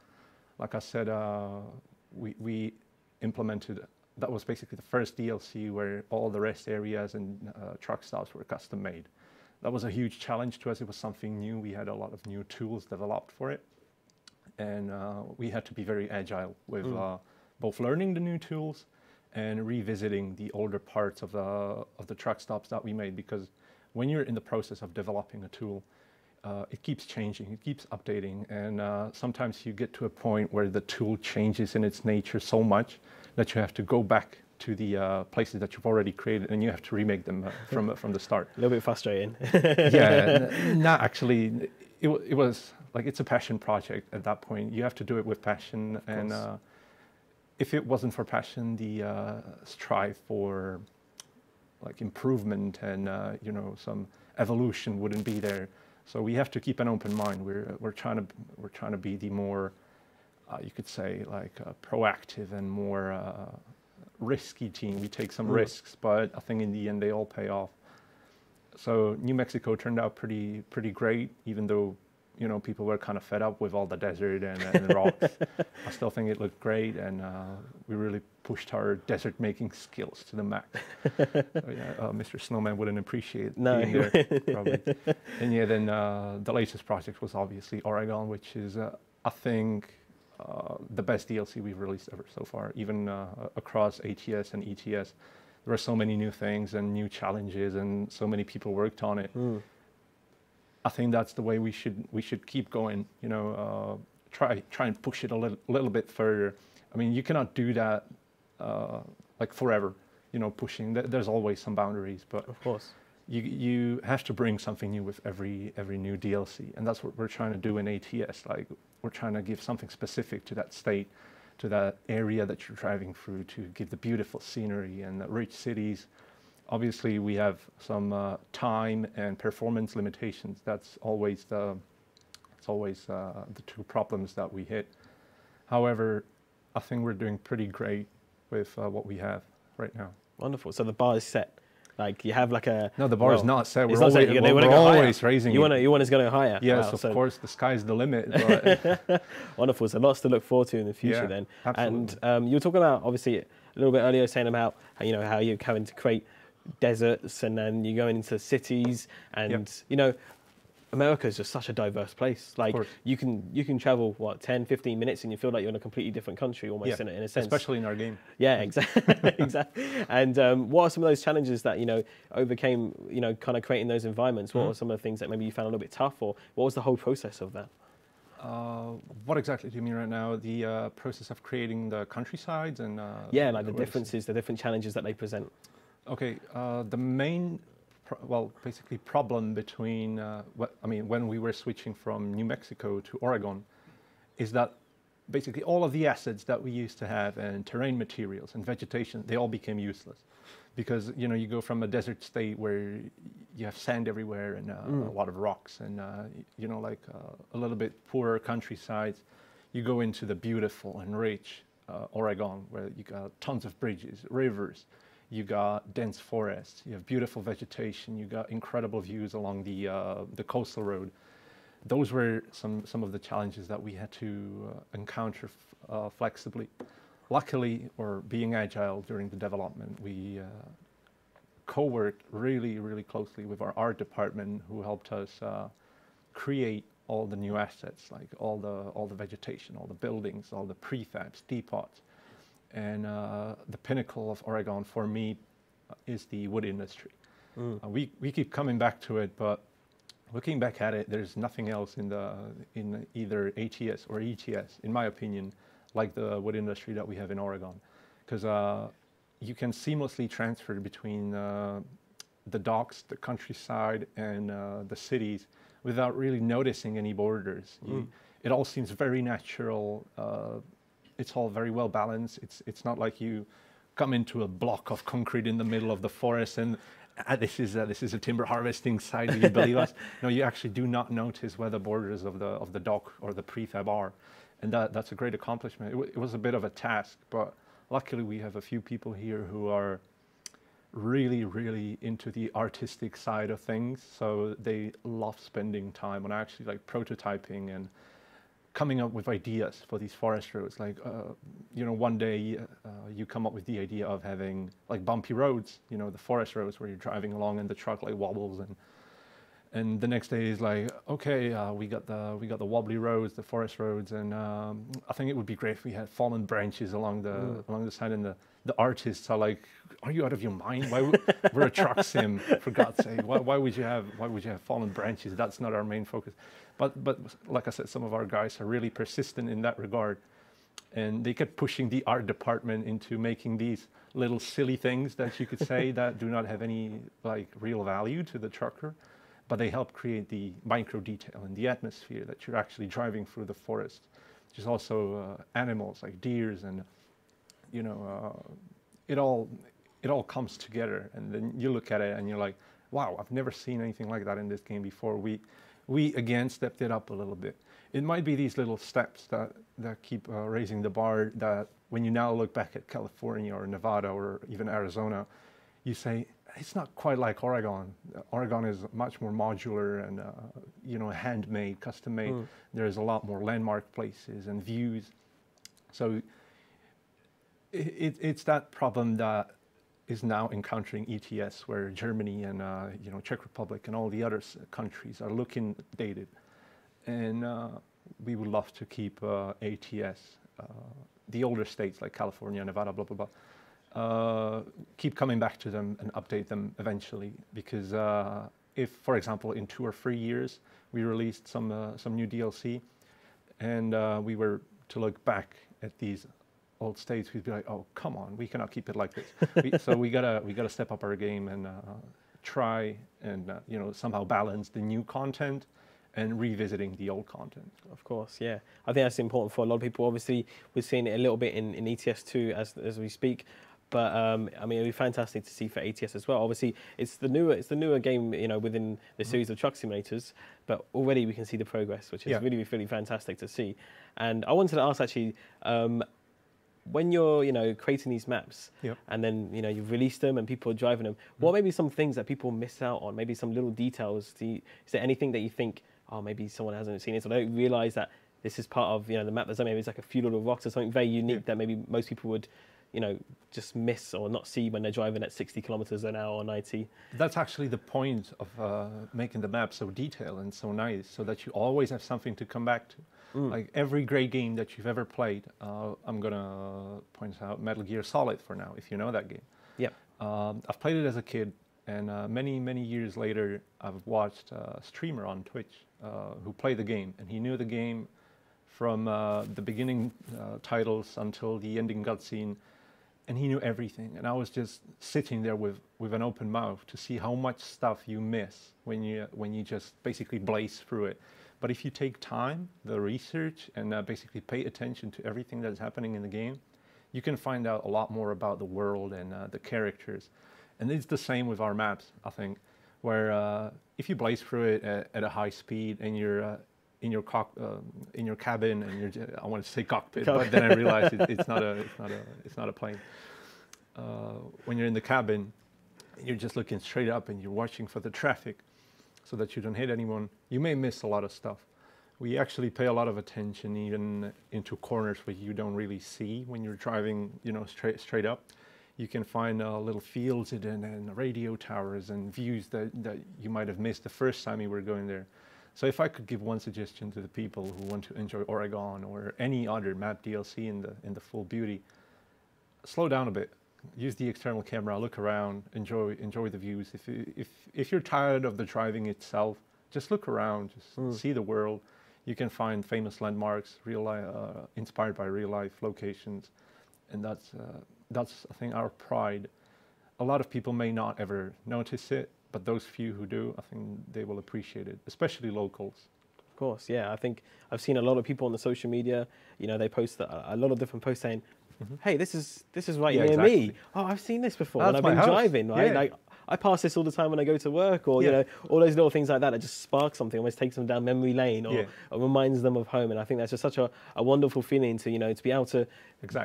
Like I said, we implemented, that was basically the first DLC where all the rest areas and truck stops were custom made. That was a huge challenge to us. It was something new. We had a lot of new tools developed for it. And we had to be very agile with both learning the new tools and revisiting the older parts of the truck stops that we made, because when you're in the process of developing a tool, it keeps changing, it keeps updating, and sometimes you get to a point where the tool changes in its nature so much that you have to go back to the places that you've already created, and you have to remake them from the start. A little bit frustrating. Yeah, not actually. It was like, it's a passion project at that point. You have to do it with passion, and if it wasn't for passion, the strive for improvement and some evolution wouldn't be there. So we have to keep an open mind. We're trying to be the more you could say proactive and more risky team. We take some risks, but I think in the end they all pay off. So New Mexico turned out pretty great, even though people were kind of fed up with all the desert and rocks. I still think it looked great, and we really pushed our desert making skills to the max. So, Mr. Snowman wouldn't appreciate being there, probably. And then the latest project was obviously Oregon, which is, I think, the best DLC we've released ever so far, even across ATS and ETS. There were so many new things and new challenges, and so many people worked on it. I think that's the way we should keep going. Try and push it a little bit further. I mean, you cannot do that forever. Pushing. There's always some boundaries, but of course, you have to bring something new with every new DLC, and that's what we're trying to do in ATS. We're trying to give something specific to that state, to that area that you're driving through, to give the beautiful scenery and the rich cities. Obviously, we have some time and performance limitations. That's always the two problems that we hit. However, I think we're doing pretty great with what we have right now. Wonderful. So the bar is set. You have No, the bar is not set. We're always, always raising it. You want us to go higher. Yes, wow, of course. The sky's the limit. But wonderful. So lots to look forward to in the future then. Absolutely. And you were talking about, obviously, a little bit earlier, saying about how you're having to create deserts, and then you're going into cities, and America is just such a diverse place. Like you can travel what 10, 15 minutes and you feel like you're in a completely different country almost in a sense. Especially in our game. Yeah, exactly. Exactly. And what are some of those challenges that overcame kind of creating those environments? What were some of the things that maybe you found a little bit tough, or what was the whole process of that? What exactly do you mean right now? The process of creating the countrysides and yeah, like the differences, the different challenges that they present. Okay, the main, basically problem between when we were switching from New Mexico to Oregon, is that basically all of the assets that we used to have and terrain materials and vegetation, they all became useless, because you go from a desert state where you have sand everywhere and a lot of rocks and a little bit poorer countrysides. You go into the beautiful and rich Oregon, where you got tons of bridges, rivers, you got dense forests, you have beautiful vegetation, you got incredible views along the coastal road. Those were some of the challenges that we had to encounter flexibly. Luckily, or being agile during the development, we co-worked really, really closely with our art department, who helped us create all the new assets, like all the vegetation, all the buildings, all the prefabs, depots. And the pinnacle of Oregon for me is the wood industry. We keep coming back to it, but looking back at it, there's nothing else in either ATS or ETS, in my opinion, like the wood industry that we have in Oregon, because you can seamlessly transfer between the docks, the countryside, and the cities without really noticing any borders. It all seems very natural. It's all very well balanced. It's not like you come into a block of concrete in the middle of the forest and this is a timber harvesting site. Do you believe us? No, you actually do not notice where the borders of the dock or the prefab are, and that's a great accomplishment. It was a bit of a task, but luckily we have a few people here who are really, really into the artistic side of things. So they love spending time on actually like prototyping and coming up with ideas for these forest roads. Like, one day you come up with the idea of having like bumpy roads, the forest roads where you're driving along and the truck like wobbles, and the next day is like, okay, we got the wobbly roads, the forest roads, and I think it would be great if we had fallen branches along the side, and the artists are like, are you out of your mind? We're a truck sim, for God's sake. Why would you have fallen branches? That's not our main focus. But like I said, some of our guys are really persistent in that regard, and they kept pushing the art department into making these little silly things that you could say that do not have any like real value to the trucker, but they help create the micro detail and the atmosphere that you're actually driving through the forest. There's also animals like deers, and it all comes together, and then you look at it and you're like, wow, I've never seen anything like that in this game before. We again stepped it up a little bit. It might be these little steps that keep raising the bar, that when you now look back at California or Nevada or even Arizona, you say, it's not quite like Oregon. Oregon is much more modular and handmade, custom made. There's a lot more landmark places and views. So it's that problem that is now encountering ETS, where Germany and Czech Republic and all the other countries are looking dated, and we would love to keep ATS, the older states like California, Nevada, blah blah blah, keep coming back to them and update them eventually. Because if, for example, in 2 or 3 years we released some new DLC, and we were to look back at these old states, we'd be like, oh, come on, we cannot keep it like this. So we gotta step up our game and try and somehow balance the new content and revisiting the old content. Of course, yeah. I think that's important for a lot of people. Obviously, we're seeing it a little bit in ETS too as we speak. But I mean, it'd be fantastic to see for ATS as well. Obviously, it's the newer game, within the series of truck simulators. But already we can see the progress, which is really, really fantastic to see. And I wanted to ask actually, when you're creating these maps, and then you've released them and people are driving them, what may be some things that people miss out on? Maybe some little details. Is there anything that you think, oh, maybe someone hasn't seen it, so they don't realize that this is part of the map? There's maybe it's like a few little rocks or something very unique that maybe most people would just miss or not see when they're driving at 60 kilometers an hour or 90. That's actually the point of making the map so detailed and so nice, so that you always have something to come back to. Like every great game that you've ever played, I'm gonna point out Metal Gear Solid for now, if you know that game. Yeah. I've played it as a kid, and many years later, I've watched a streamer on Twitch who played the game, and he knew the game from the beginning titles until the ending cutscene, and he knew everything. And I was just sitting there with an open mouth to see how much stuff you miss when you just basically blaze through it. But if you take time, the research, and basically pay attention to everything that's happening in the game, you can find out a lot more about the world and the characters. And it's the same with our maps, I think, where if you blaze through it at a high speed and you're in your cabin, and I want to say cockpit, but then I realized it's not a plane. When you're in the cabin, you're just looking straight up and you're watching for the traffic, so that you don't hit anyone. You may miss a lot of stuff. We actually pay a lot of attention even into corners where you don't really see when you're driving, straight up. You can find little fields and radio towers and views that you might have missed the first time you were going there. So if I could give one suggestion to the people who want to enjoy Oregon or any other map DLC in the full beauty, slow down a bit. Use the external camera, look around, enjoy the views. If you're tired of the driving itself, just look around, just see the world. You can find famous landmarks, inspired by real life locations, and that's I think our pride. A lot of people may not ever notice it, but those few who do, I think they will appreciate it, especially locals. Of course, yeah. I think I've seen a lot of people on the social media. They post a lot of different posts saying, "Hey, this is right near me. Oh, I've seen this before when I've been driving, right? Yeah. Like I pass this all the time when I go to work, or all those little things like that just spark something, almost takes them down memory lane, or reminds them of home. And I think that's just such a wonderful feeling to to be able to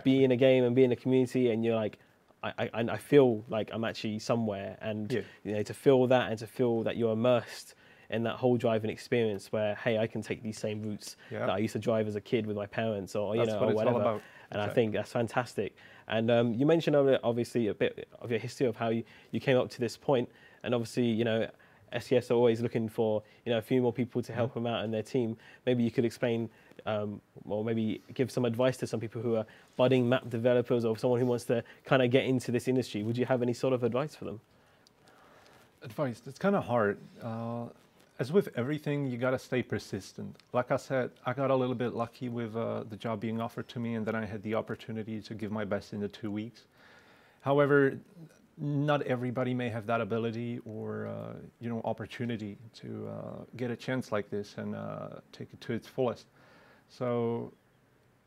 be in a game and be in a community, and you're like, I feel like I'm actually somewhere, and to feel that and to feel that you're immersed in that whole driving experience where, hey, I can take these same routes that I used to drive as a kid with my parents, or That's what or it's whatever. all about. And I think that's fantastic. And you mentioned obviously a bit of your history of how you came up to this point, and obviously SCS are always looking for a few more people to help them out in their team. Maybe you could explain, or maybe give some advice to some people who are budding map developers, or someone who wants to kind of get into this industry. Would you have any sort of advice for them? Advice, it's kind of hard. As with everything, you got to stay persistent. Like I said, I got a little bit lucky with the job being offered to me, and then I had the opportunity to give my best in the 2 weeks. However, not everybody may have that ability or opportunity to get a chance like this and take it to its fullest. So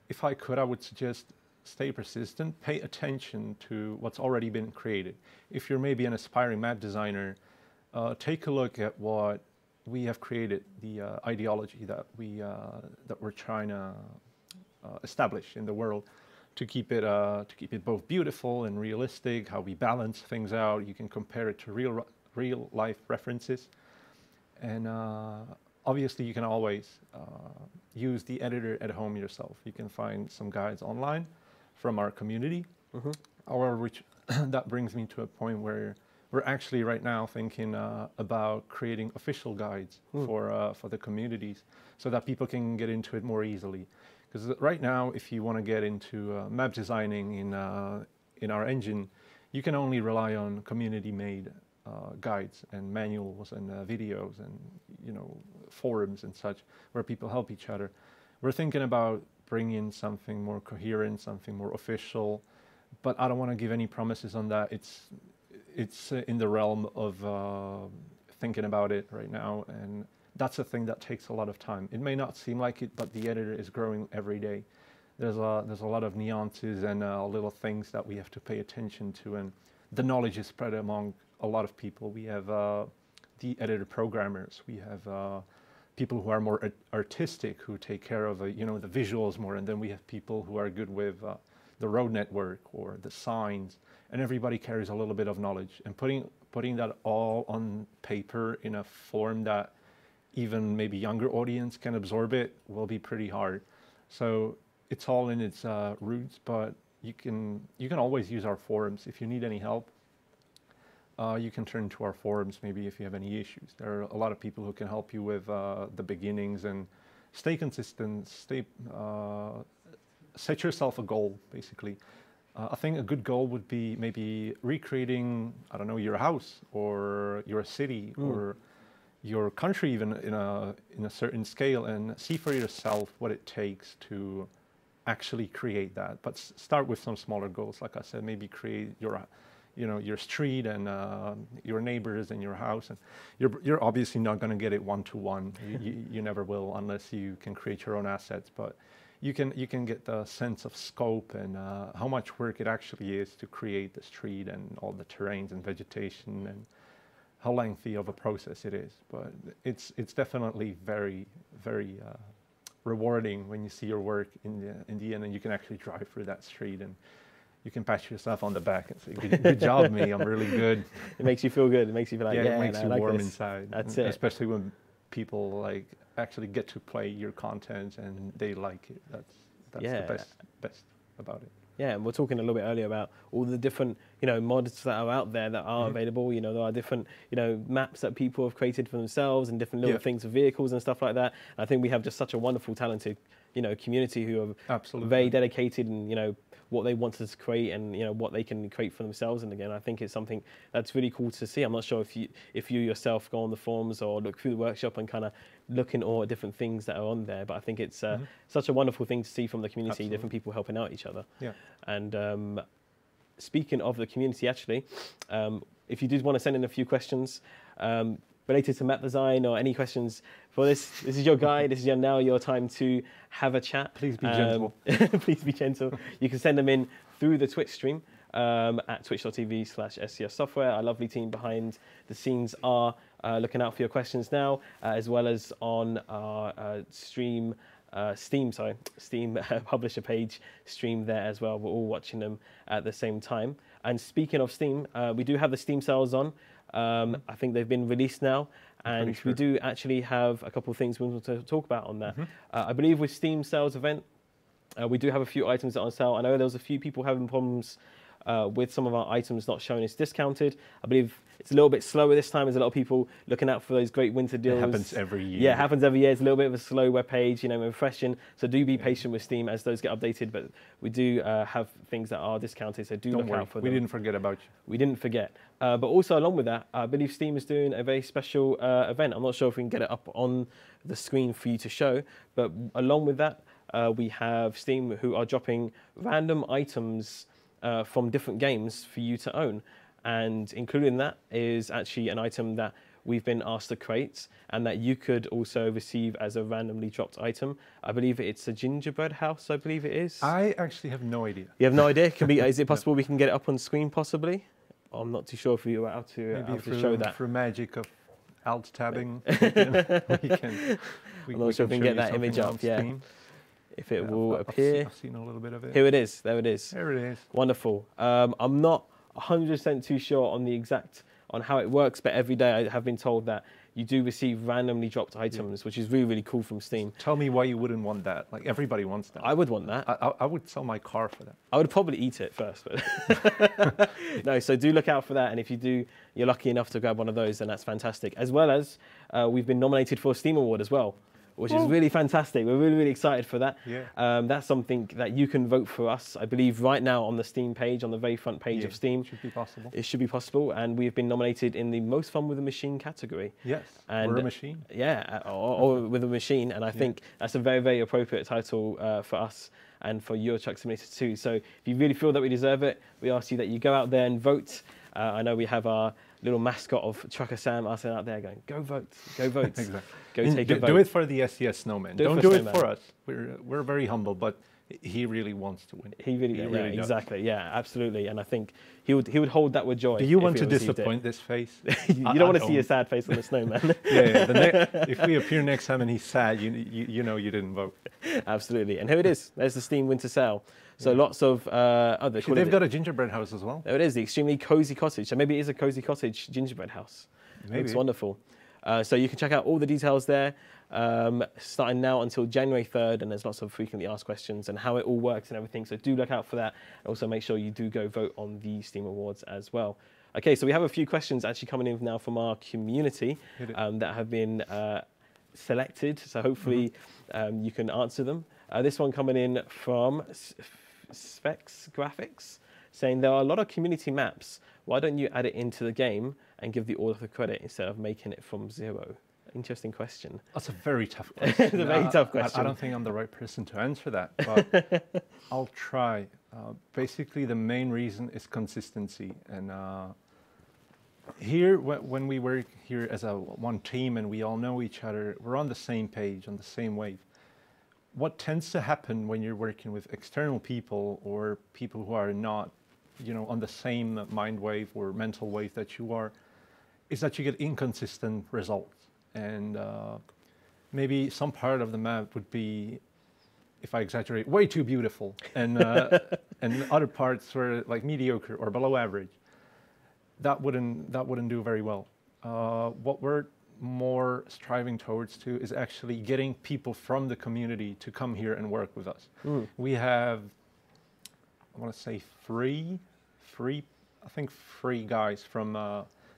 if I could, I would suggest stay persistent, pay attention to what's already been created. If you're maybe an aspiring map designer, take a look at what we have created, the ideology that we're trying to establish in the world, to keep it both beautiful and realistic. How we balance things out. You can compare it to real life references, and obviously you can always use the editor at home yourself. You can find some guides online from our community, or which that brings me to a point where we're actually right now thinking about creating official guides for the communities, so that people can get into it more easily. Because right now, if you want to get into map designing in our engine, you can only rely on community-made guides and manuals and videos and forums and such, where people help each other. We're thinking about bringing something more coherent, something more official, but I don't want to give any promises on that. It's in the realm of thinking about it right now, and that's a thing that takes a lot of time. It may not seem like it, but the editor is growing every day. There's a lot of nuances and little things that we have to pay attention to, and the knowledge is spread among a lot of people. We have the editor programmers. We have people who are more artistic, who take care of the visuals more, and then we have people who are good with the road network or the signs, and everybody carries a little bit of knowledge. And putting that all on paper in a form that even maybe younger audience can absorb it will be pretty hard. So it's all in its roots, but you can always use our forums if you need any help. You can turn to our forums maybe if you have any issues. There are a lot of people who can help you with the beginnings, and stay consistent. Set yourself a goal, basically. I think a good goal would be maybe recreating, I don't know, your house or your city or your country even in a certain scale, and see for yourself what it takes to actually create that. But start with some smaller goals. Like I said, maybe create your street and your neighbors and your house. And you're obviously not going to get it one-to-one. You never will unless you can create your own assets. But you can get the sense of scope and how much work it actually is to create the street and all the terrains and vegetation, and how lengthy of a process it is. But it's definitely very, very rewarding when you see your work in the end, and you can actually drive through that street and you can pat yourself on the back and say, good job, me, I'm really good. It makes you feel good. It makes you feel like, it makes you like warm this. inside. That's and it. Especially when people like actually get to play your content and they like it. That's the best about it. Yeah, and we're talking a little bit earlier about all the different, mods that are out there that are available. There are different, maps that people have created for themselves and different little things for vehicles and stuff like that. And I think we have just such a wonderful, talented, community who are absolutely very dedicated and, what they want to create and, what they can create for themselves. And again, I think it's something that's really cool to see. I'm not sure if you yourself go on the forums or look through the workshop and kind of look in all different things that are on there, but I think it's such a wonderful thing to see from the community, absolutely. Different people helping out each other. Yeah. And speaking of the community, actually, if you did want to send in a few questions related to map design or any questions for this is your guide, this is now your time to have a chat. Please be gentle. Please be gentle. You can send them in through the Twitch stream at twitch.tv/SCS Software. Our lovely team behind the scenes are looking out for your questions now, as well as on our Steam publisher page stream there as well. We're all watching them at the same time. And speaking of Steam, we do have the Steam sales on. I think they've been released now, and we do actually have a couple of things we want to talk about on that. I believe with Steam sales event, we do have a few items that are on sale. I know there was a few people having problems with some of our items not showing as discounted. I believe it's a little bit slower this time. There's a lot of people looking out for those great winter deals. It happens every year. Yeah, it happens every year. It's a little bit of a slow web page, refreshing. So do be patient with Steam as those get updated. But we do have things that are discounted, so Don't look worry. out for them. We didn't forget about you. We didn't forget. But also along with that, I believe Steam is doing a very special event. I'm not sure if we can get it up on the screen for you to show. But along with that, we have Steam who are dropping random items from different games for you to own. And included in that is actually an item that we've been asked to create and that you could also receive as a randomly dropped item. I believe it's a gingerbread house, I believe it is. I actually have no idea. You have no idea? Is it possible we can get it up on screen possibly? I'm not too sure if we were able to show that. Through magic of alt tabbing, I'm not sure if we can get that image up, if it will appear. I've seen a little bit of it. Here it is, there it is. There it is. Wonderful. I'm not 100% too sure on how it works, but every day I have been told that you do receive randomly dropped items, which is really, really cool from Steam. Tell me why you wouldn't want that. Like, everybody wants that. I would want that. I would sell my car for that. I would probably eat it first, but no, so do look out for that. And if you're lucky enough to grab one of those, then that's fantastic. As well as we've been nominated for a Steam Award as well, which is really fantastic. We're really, really excited for that. Yeah. That's something that you can vote for us, I believe, right now on the Steam page, on the very front page of Steam. It should be possible. It should be possible, and we've been nominated in the Most Fun with a Machine category. Yes, and or a machine. Yeah, or with a machine, and I think that's a very, very appropriate title for us and for Euro Truck Simulator 2. So if you really feel that we deserve it, we ask you that you go out there and vote. I know we have our little mascot of Trucker Sam us out there going, go vote, go vote. Exactly. Go take a vote. Do it for the SCS Snowman. Don't do it for us. We're very humble, but he really wants to win. He really does. Exactly. Yeah, absolutely. And I think he would hold that with joy. Do you want to disappoint this face? You don't want to see a sad face on the snowman. If we appear next time and he's sad, you know you didn't vote. Absolutely. And here it is. There's the Steam Winter Sale. So lots of other. They've got a gingerbread house as well. There it is, the extremely cozy cottage. So maybe it is a cozy cottage gingerbread house. Maybe. Looks wonderful. So you can check out all the details there, starting now until January 3rd, and there's lots of frequently asked questions and how it all works and everything. So do look out for that. Also make sure you do go vote on the Steam Awards as well. Okay, so we have a few questions actually coming in now from our community that have been selected. So hopefully you can answer them. This one coming in from Specs Graphics, saying there are a lot of community maps. Why don't you add it into the game and give the author credit instead of making it from zero? Interesting question. That's a very tough question. It's a very tough question. I don't think I'm the right person to answer that, but I'll try. Basically, the main reason is consistency. And here, when we work here as one team and we all know each other, we're on the same page, on the same wave. What tends to happen when you're working with external people or people who are not, on the same mind wave or mental wave that you are, is that you get inconsistent results. And maybe some part of the map would be, if I exaggerate, way too beautiful, and and other parts were like mediocre or below average. That wouldn't do very well. What we're more striving towards to is actually getting people from the community to come here and work with us. We have, I want to say three guys from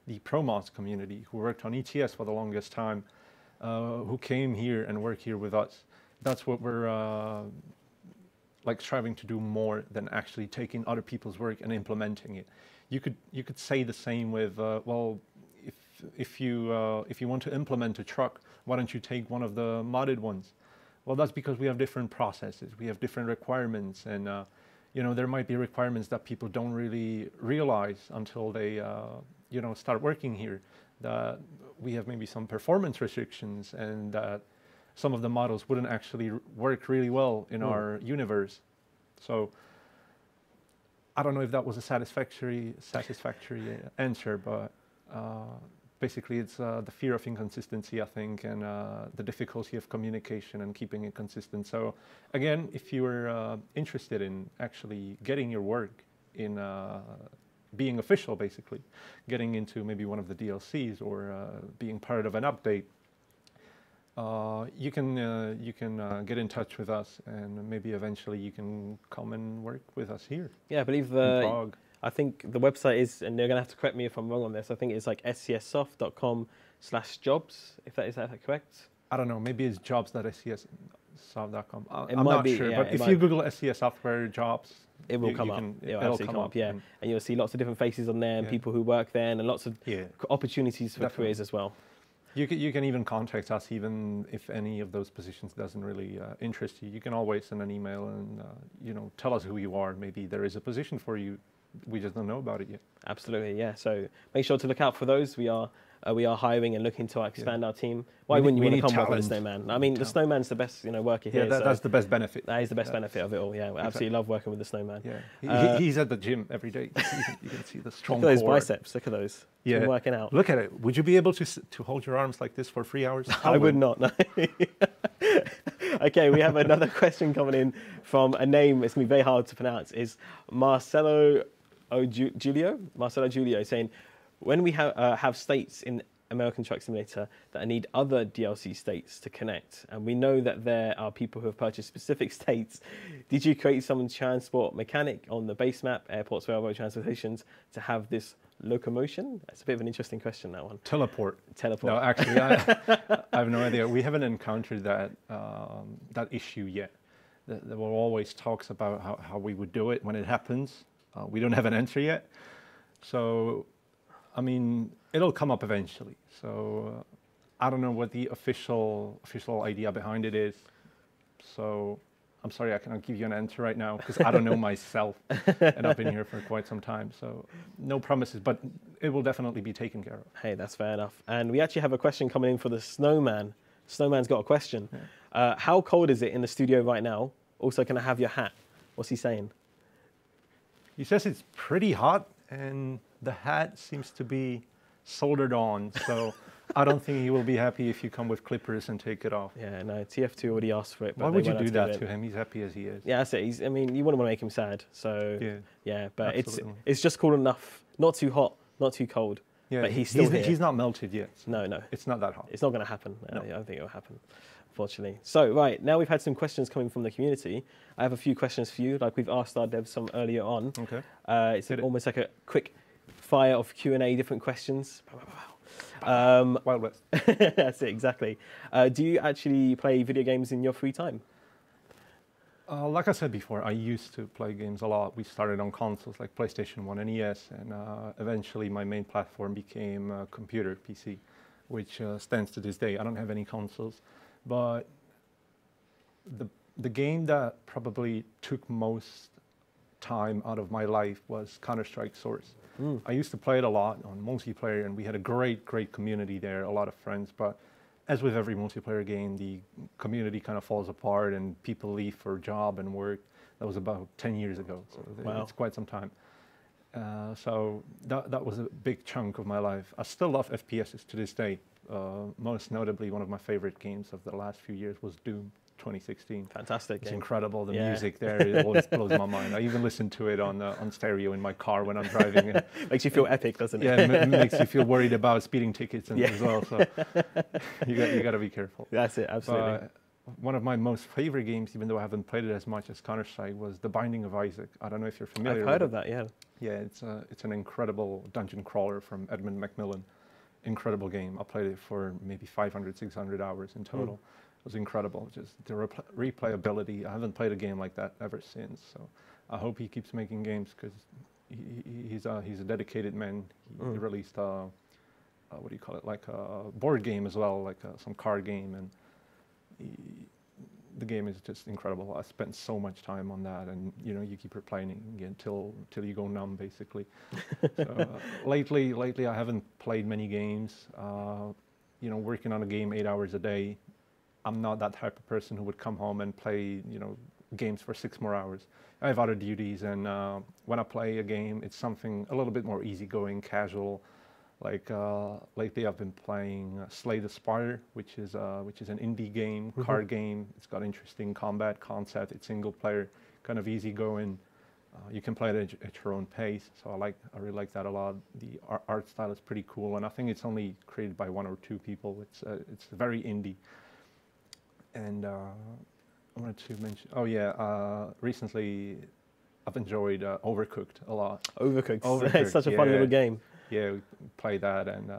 the ProMods community who worked on ETS for the longest time, who came here and work here with us. That's what we're like striving to do more than actually taking other people's work and implementing it. You could say the same with well, if you want to implement a truck, why don't you take one of the modded ones? Well, that's because we have different processes, we have different requirements, and there might be requirements that people don't really realize until they start working here. That we have maybe some performance restrictions, and that some of the models wouldn't actually work really well in our universe. So I don't know if that was a satisfactory answer, but basically it's the fear of inconsistency, I think, and the difficulty of communication and keeping it consistent. So again, if you were interested in actually getting your work in being official, basically, getting into maybe one of the DLCs or being part of an update, you can get in touch with us, and maybe eventually you can come and work with us here. Yeah, I believe in Prague. I think the website is, and they're going to have to correct me if I'm wrong on this, I think it's like scssoft.com/jobs, is that correct? I don't know, maybe it's jobs.scssoft.com. I'm might not be, sure, yeah, but if you Google SCS software jobs, it will come up. It'll come up, yeah. And you'll see lots of different faces on there and people who work there, and lots of opportunities for careers as well. You can even contact us, even if any of those positions doesn't really interest you. You can always send an email and tell us who you are. Maybe there is a position for you. We just don't know about it yet. Absolutely, yeah. So make sure to look out for those. We are hiring and looking to expand our team. Why wouldn't you want to come work with the Snowman? I mean, the Snowman's the best worker here. Yeah, that's the best benefit. That is the best benefit of it all. Yeah, we absolutely love working with the Snowman. Yeah, he's at the gym every day. You can see the strong core. Look at those core. biceps. Look at those. Yeah, been working out. Look at it. Would you be able to hold your arms like this for 3 hours? I would not. No. Okay, we have another question coming in from a name. It's going to be very hard to pronounce. Is Marcelo Julio saying, when we have states in American Truck Simulator that need other DLC states to connect, and we know that there are people who have purchased specific states, did you create some transport mechanic on the base map, airports, railroad transportations, to have this locomotion? That's a bit of an interesting question, that one. Teleport. No, actually, I have no idea. We haven't encountered that issue yet. There were always talks about how we would do it when it happens. We don't have an answer yet. So, I mean, it'll come up eventually. So, I don't know what the official idea behind it is. So, I'm sorry, I cannot give you an answer right now because I don't know myself, and I've been here for quite some time. So, no promises, but it will definitely be taken care of. Hey, that's fair enough. And we actually have a question coming in for the Snowman. Snowman's got a question. Yeah. How cold is it in the studio right now? Also, can I have your hat? What's he saying? He says it's pretty hot, and the hat seems to be soldered on. So I don't think he will be happy if you come with clippers and take it off. Yeah, no, TF2 already asked for it. But why would you do that to him? He's happy as he is. Yeah, that's it. You wouldn't want to make him sad. So, yeah but absolutely. it's just cool enough. Not too hot, not too cold. Yeah, but he's still here. He's not melted yet. No, no. It's not that hot. It's not going to happen. No. I don't think it will happen, unfortunately. So, right, now we've had some questions coming from the community. I have a few questions for you, like we've asked our devs some earlier on. Okay. It's almost like a quick fire of Q&A, different questions. Wild West. That's it, exactly. Do you actually play video games in your free time? Like I said before, I used to play games a lot. We started on consoles like PlayStation 1 and NES, and eventually my main platform became a computer, PC, which stands to this day. I don't have any consoles, but the game that probably took most time out of my life was Counter-Strike Source. I used to play it a lot on multiplayer, and we had a great community there, a lot of friends, but as with every multiplayer game, the community kind of falls apart and people leave for job and work. That was about 10 years ago, so wow. It's quite some time. So that was a big chunk of my life. I still love FPSs to this day. Most notably, one of my favorite games of the last few years was Doom 2016. Fantastic It's game. incredible. The music there, it always blows my mind. I even listen to it on stereo in my car when I'm driving. And makes you feel epic, doesn't it? Yeah, it makes you feel worried about speeding tickets and as well. So you got to be careful. That's it, absolutely. But one of my most favorite games, even though I haven't played it as much as Counter-Strike, was The Binding of Isaac. I don't know if you're familiar. I've heard of that, yeah. Yeah, it's an incredible dungeon crawler from Edmund Macmillan. Incredible game. I played it for maybe 500, 600 hours in total. It was incredible. Just the replayability. I haven't played a game like that ever since. So I hope he keeps making games because he's a dedicated man. He released what do you call it? Like a board game as well, like some card game, and the game is just incredible. I spent so much time on that, and you keep replaying it again till you go numb, basically. So lately I haven't played many games. Working on a game 8 hours a day. I'm not that type of person who would come home and play, games for 6 more hours. I have other duties, and when I play a game, it's something a little bit more easygoing, casual. Like lately, I've been playing Slay the Spire, which is an indie game, card game. It's got interesting combat concept. It's single player, kind of easygoing. You can play it at your own pace. So I really like that a lot. The art style is pretty cool, and I think it's only created by 1 or 2 people. It's very indie. And I wanted to mention, recently I've enjoyed Overcooked a lot. Overcooked. It's such a fun little game. Yeah, we played that, and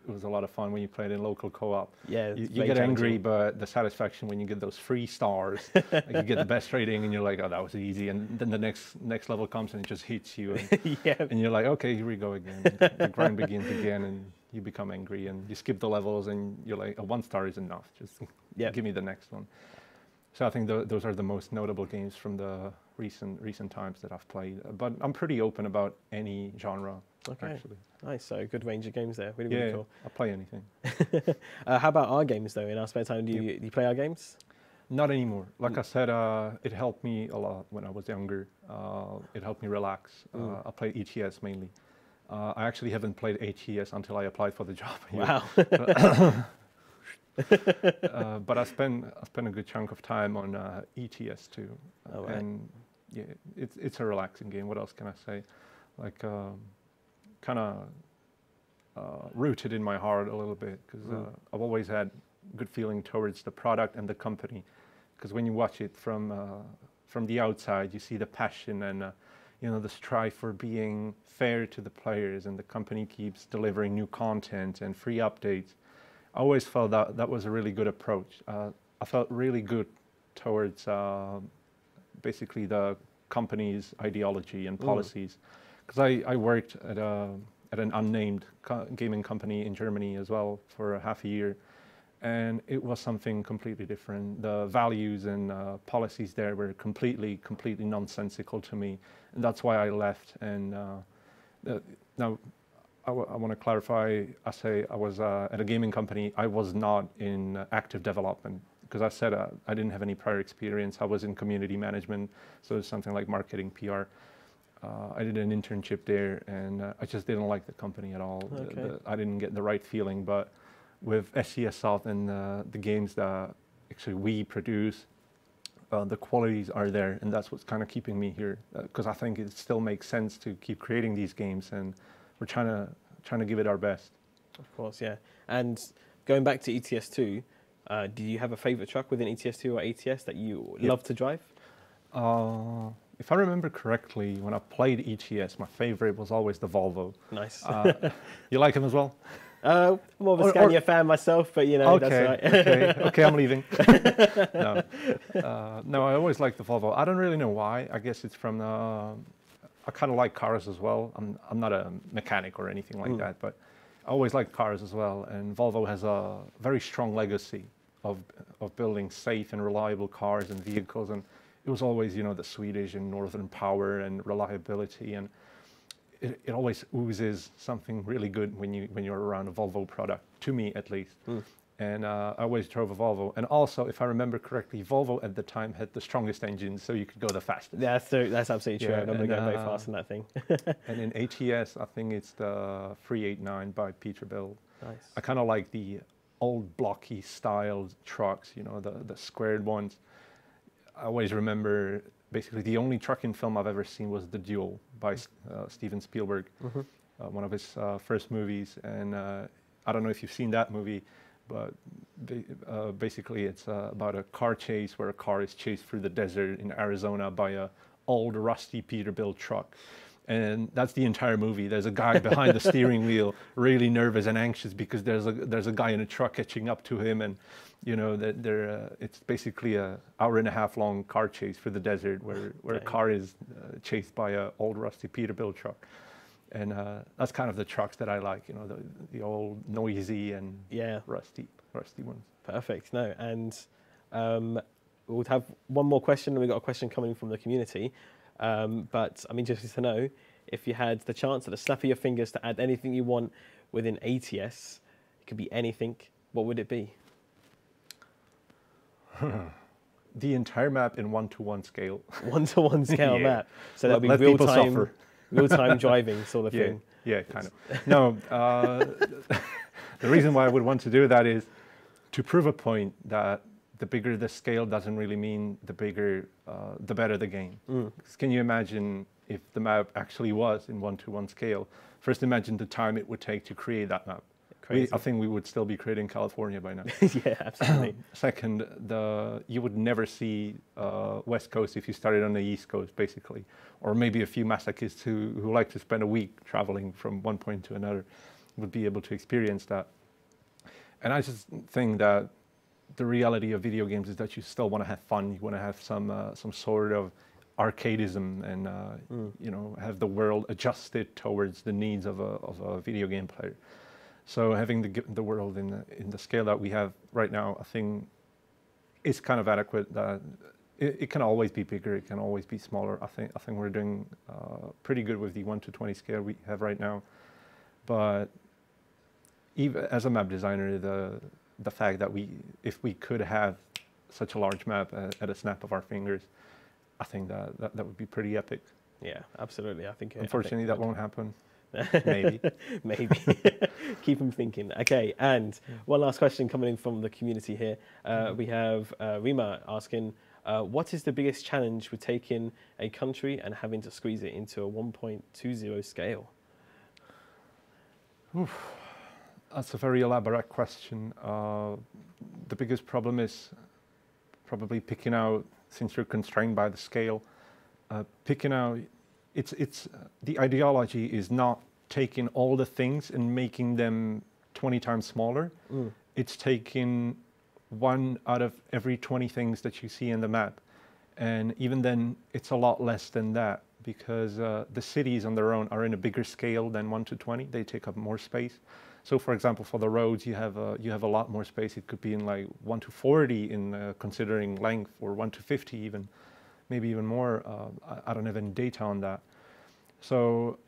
it was a lot of fun when you played in local co-op. Yeah, you get angry, but the satisfaction when you get those 3 stars, like you get the best rating, and you're like, oh, that was easy. And then the next level comes and it just hits you, and, and you're like, okay, here we go again. The grind begins again, and you become angry, and you skip the levels, and you're like, 1 star is enough. Just give me the next one. So I think those are the most notable games from the recent times that I've played. But I'm pretty open about any genre. Okay, actually. Nice. So good range of games there. Really cool. I play anything. How about our games though? In our spare time, do you play our games? Not anymore. Like I said, it helped me a lot when I was younger. It helped me relax. I played ETS mainly. I actually haven't played ATS until I applied for the job here. Wow. But I spent a good chunk of time on ETS too, and yeah, it's a relaxing game. What else can I say? Like kind of rooted in my heart a little bit because I've always had good feeling towards the product and the company. Because when you watch it from the outside, you see the passion and the strive for being fair to the players, and the company keeps delivering new content and free updates. I always felt that was a really good approach. I felt really good towards basically the company's ideology and policies, because I worked at an unnamed gaming company in Germany as well for half a year, and it was something completely different. The values and policies there were completely nonsensical to me, and that's why I left. And now I want to clarify. I say I was at a gaming company. I was not in active development because I said I didn't have any prior experience. I was in community management, so it's something like marketing, PR. I did an internship there, and I just didn't like the company at all. Okay. I didn't get the right feeling. But with SCS Soft and the games that actually we produce, the qualities are there, and that's what's kind of keeping me here. Because I think it still makes sense to keep creating these games, and we're trying to trying to give it our best. Of course, yeah. And going back to ETS2, do you have a favorite truck within ETS2 or ATS that you love to drive? If I remember correctly, when I played ETS, my favorite was always the Volvo. Nice. You like him as well? I'm more of a Scania fan myself, but you know, Okay, that's right. okay, I'm leaving. No, no, I always like the Volvo. I don't really know why. I guess it's from I kind of like cars as well. I'm not a mechanic or anything like that, but I always like cars as well. And Volvo has a very strong legacy of building safe and reliable cars and vehicles. And it was always, you know, the Swedish and northern power and reliability, and it always oozes something really good when you're around a Volvo product, to me at least. And I always drove a Volvo. And also, if I remember correctly, Volvo at the time had the strongest engines, so you could go the fastest. Yeah, that's absolutely true. Yeah, I remember going very fast in that thing. And in ATS, I think it's the 389 by Peterbilt. Nice. I kind of like the old blocky styled trucks, you know, the squared ones. I always remember basically the only trucking film I've ever seen was The Duel by Steven Spielberg, one of his first movies. And I don't know if you've seen that movie, but basically it's about a car chase where a car is chased through the desert in Arizona by a old rusty Peterbilt truck. And that's the entire movie. There's a guy behind the steering wheel, really nervous and anxious because there's a guy in a truck catching up to him, and you know that it's basically a hour-and-a-half long car chase through the desert where a car is chased by a old rusty Peterbilt truck. And that's kind of the trucks that I like, you know, the old noisy and rusty ones. Perfect. No, and we'll have one more question, and we've got a question coming from the community. But I'm interested to know if you had the chance at the snap of your fingers to add anything you want within ATS, it could be anything, what would it be? The entire map in 1-to-1 scale. 1-to-1 scale map. So that'll be Let people suffer. real-time driving sort of thing. Yeah, kind of. No, the reason why I would want to do that is to prove a point that the bigger the scale doesn't really mean the better the game. Can you imagine if the map actually was in 1-to-1 scale? First, imagine the time it would take to create that map. I think we would still be creating California by now. Yeah, absolutely. Second, you would never see West Coast if you started on the East Coast, basically. Or maybe a few masochists who like to spend a week traveling from one point to another would be able to experience that. And I just think that the reality of video games is that you still want to have fun. You want to have some sort of arcadeism, and you know, have the world adjusted towards the needs of a video game player. So having the world in the scale that we have right now, I think, is kind of adequate. That it can always be bigger, it can always be smaller. I think we're doing pretty good with the 1-to-20 scale we have right now. But even as a map designer, the fact that if we could have such a large map at a snap of our fingers, I think that would be pretty epic. Yeah, absolutely. I think. Unfortunately, that won't happen. Maybe. Maybe. Keep them thinking. Okay, and one last question coming in from the community here. We have Rima asking, what is the biggest challenge with taking a country and having to squeeze it into a 1.20 scale? Oof. That's a very elaborate question. The biggest problem is probably picking out, since you're constrained by the scale, picking out. It's the ideology is not taking all the things and making them 20 times smaller. It's taking 1 out of every 20 things that you see in the map, and even then it's a lot less than that, because the cities on their own are in a bigger scale than 1-to-20. They take up more space. So, for example, for the roads, you have a lot more space. It could be in like 1-to-40 in considering length, or 1-to-50 even. Maybe even more. I don't have any data on that. So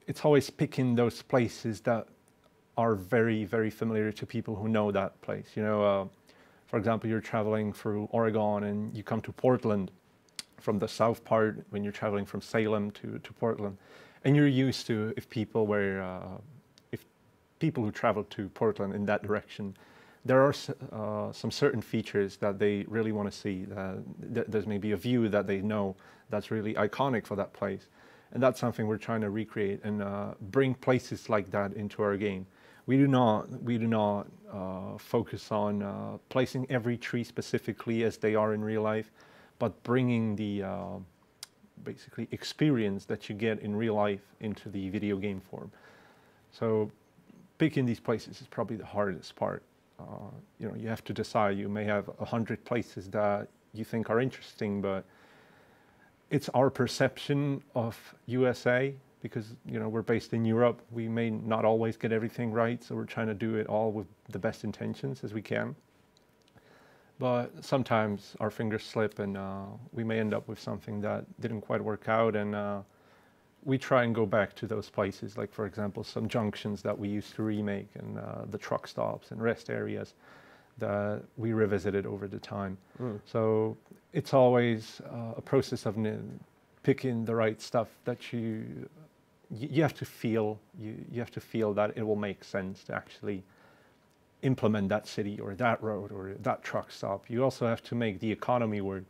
it's always picking those places that are very, very familiar to people who know that place. You know, for example, you're traveling through Oregon and you come to Portland from the south part when you're traveling from Salem to Portland. And you're used to, if people who travel to Portland in that direction, there are some certain features that they really want to see. There's maybe a view that they know that's really iconic for that place. And that's something we're trying to recreate and bring places like that into our game. We do not focus on placing every tree specifically as they are in real life, but bringing the basically experience that you get in real life into the video game form. So picking these places is probably the hardest part. You know, you have to decide. You may have 100 places that you think are interesting, but it's our perception of USA, because, you know, we're based in Europe. We may not always get everything right, so we're trying to do it all with the best intentions as we can. But sometimes our fingers slip, and we may end up with something that didn't quite work out, and we try and go back to those places, like, for example, some junctions that we used to remake, and the truck stops and rest areas that we revisited over the time. So it's always a process of picking the right stuff that you have to feel. You have to feel that it will make sense to actually implement that city or that road or that truck stop. You also have to make the economy work,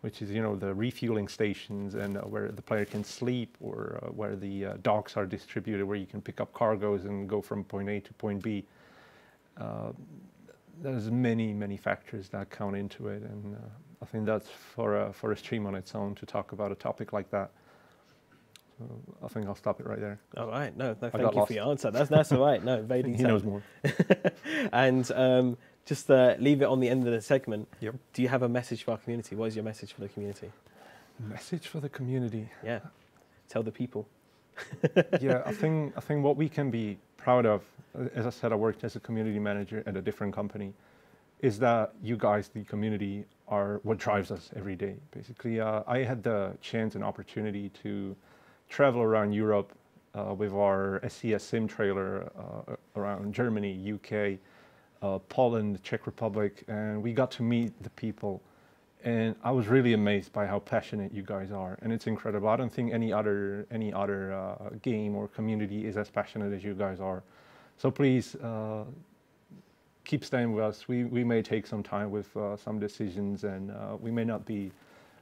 which is, you know, the refueling stations and where the player can sleep, or where the docks are distributed, where you can pick up cargoes and go from point A to point B. There's many factors that count into it, and I think that's for a stream on its own to talk about a topic like that. So I think I'll stop it right there. All right. No, thank you for your answer. That's all right. No, very detailed. He knows more. And just leave it on the end of the segment. Yep. Do you have a message for our community? What is your message for the community? Message for the community. Yeah. Tell the people. Yeah, I think what we can be proud of, as I said, I worked as a community manager at a different company, is that you guys, the community, are what drives us every day. Basically, I had the chance and opportunity to travel around Europe with our SCS sim trailer around Germany, UK, Poland, Czech Republic, and we got to meet the people. And I was really amazed by how passionate you guys are, and it's incredible. I don't think any other game or community is as passionate as you guys are. So please keep staying with us. We may take some time with some decisions, and we may not be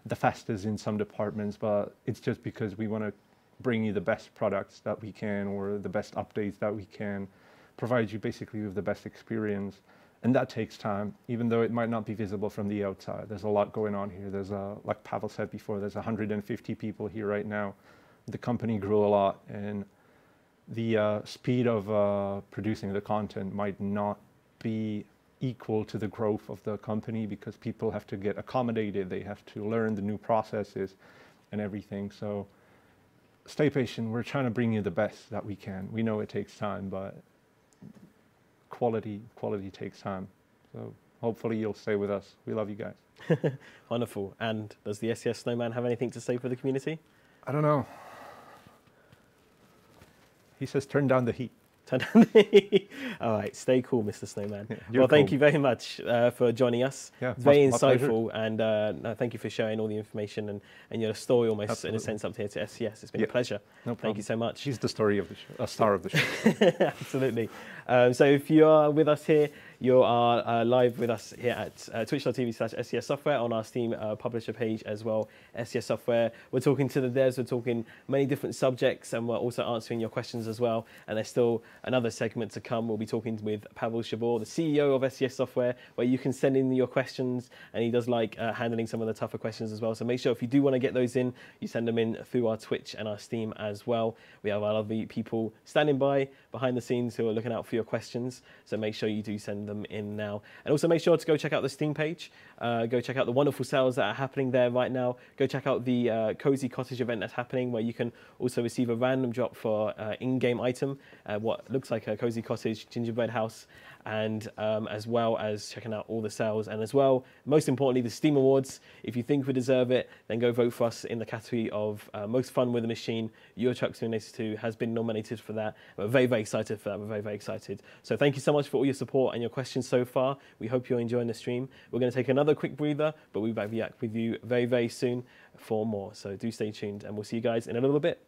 the fastest in some departments, but it's just because we want to bring you the best products that we can, or the best updates that we can, provide you basically with the best experience. And that takes time, even though it might not be visible from the outside. There's a lot going on here. There's like Pavel said before, there's 150 people here right now. The company grew a lot, and the speed of producing the content might not be equal to the growth of the company, because people have to get accommodated. They have to learn the new processes and everything. So stay patient. We're trying to bring you the best that we can. We know it takes time, but quality takes time. So hopefully you'll stay with us. We love you guys. Wonderful. And does the SCS Snowman have anything to say for the community? I don't know. He says turn down the heat. All right, stay cool, Mr. Snowman. Yeah, well, thank you very much for joining us. Yeah, very my insightful, and no, thank you for sharing all the information and your story almost. Absolutely. In a sense up here to SCS. It's been a pleasure. No problem. Thank you so much. She's the story of the show, a star of the show. Absolutely. So if you are with us here, you are live with us here at twitch.tv/SCS Software on our Steam publisher page as well, SCS Software. We're talking to the devs, we're talking many different subjects, and we're also answering your questions as well. And there's still another segment to come. We'll be talking with Pavel Shabor, the CEO of SCS Software, where you can send in your questions, and he does like handling some of the tougher questions as well. So make sure if you do want to get those in, you send them in through our Twitch and our Steam as well. We have our lovely people standing by behind the scenes who are looking out for your questions. So make sure you do send them in now. And also make sure to go check out the Steam page. Go check out the wonderful sales that are happening there right now. Go check out the Cozy Cottage event that's happening, where you can also receive a random drop for in-game item, what looks like a Cozy Cottage gingerbread house, and as well as checking out all the sales, and as well, most importantly, the Steam Awards. If you think we deserve it, then go vote for us in the category of Most Fun with a Machine. Euro Truck Simulator 2 has been nominated for that. We're very, very excited for that. We're very, very excited. So thank you so much for all your support and your questions so far. We hope you're enjoying the stream. We're going to take another quick breather, but we'll be back with you very, very soon for more. So do stay tuned, and we'll see you guys in a little bit.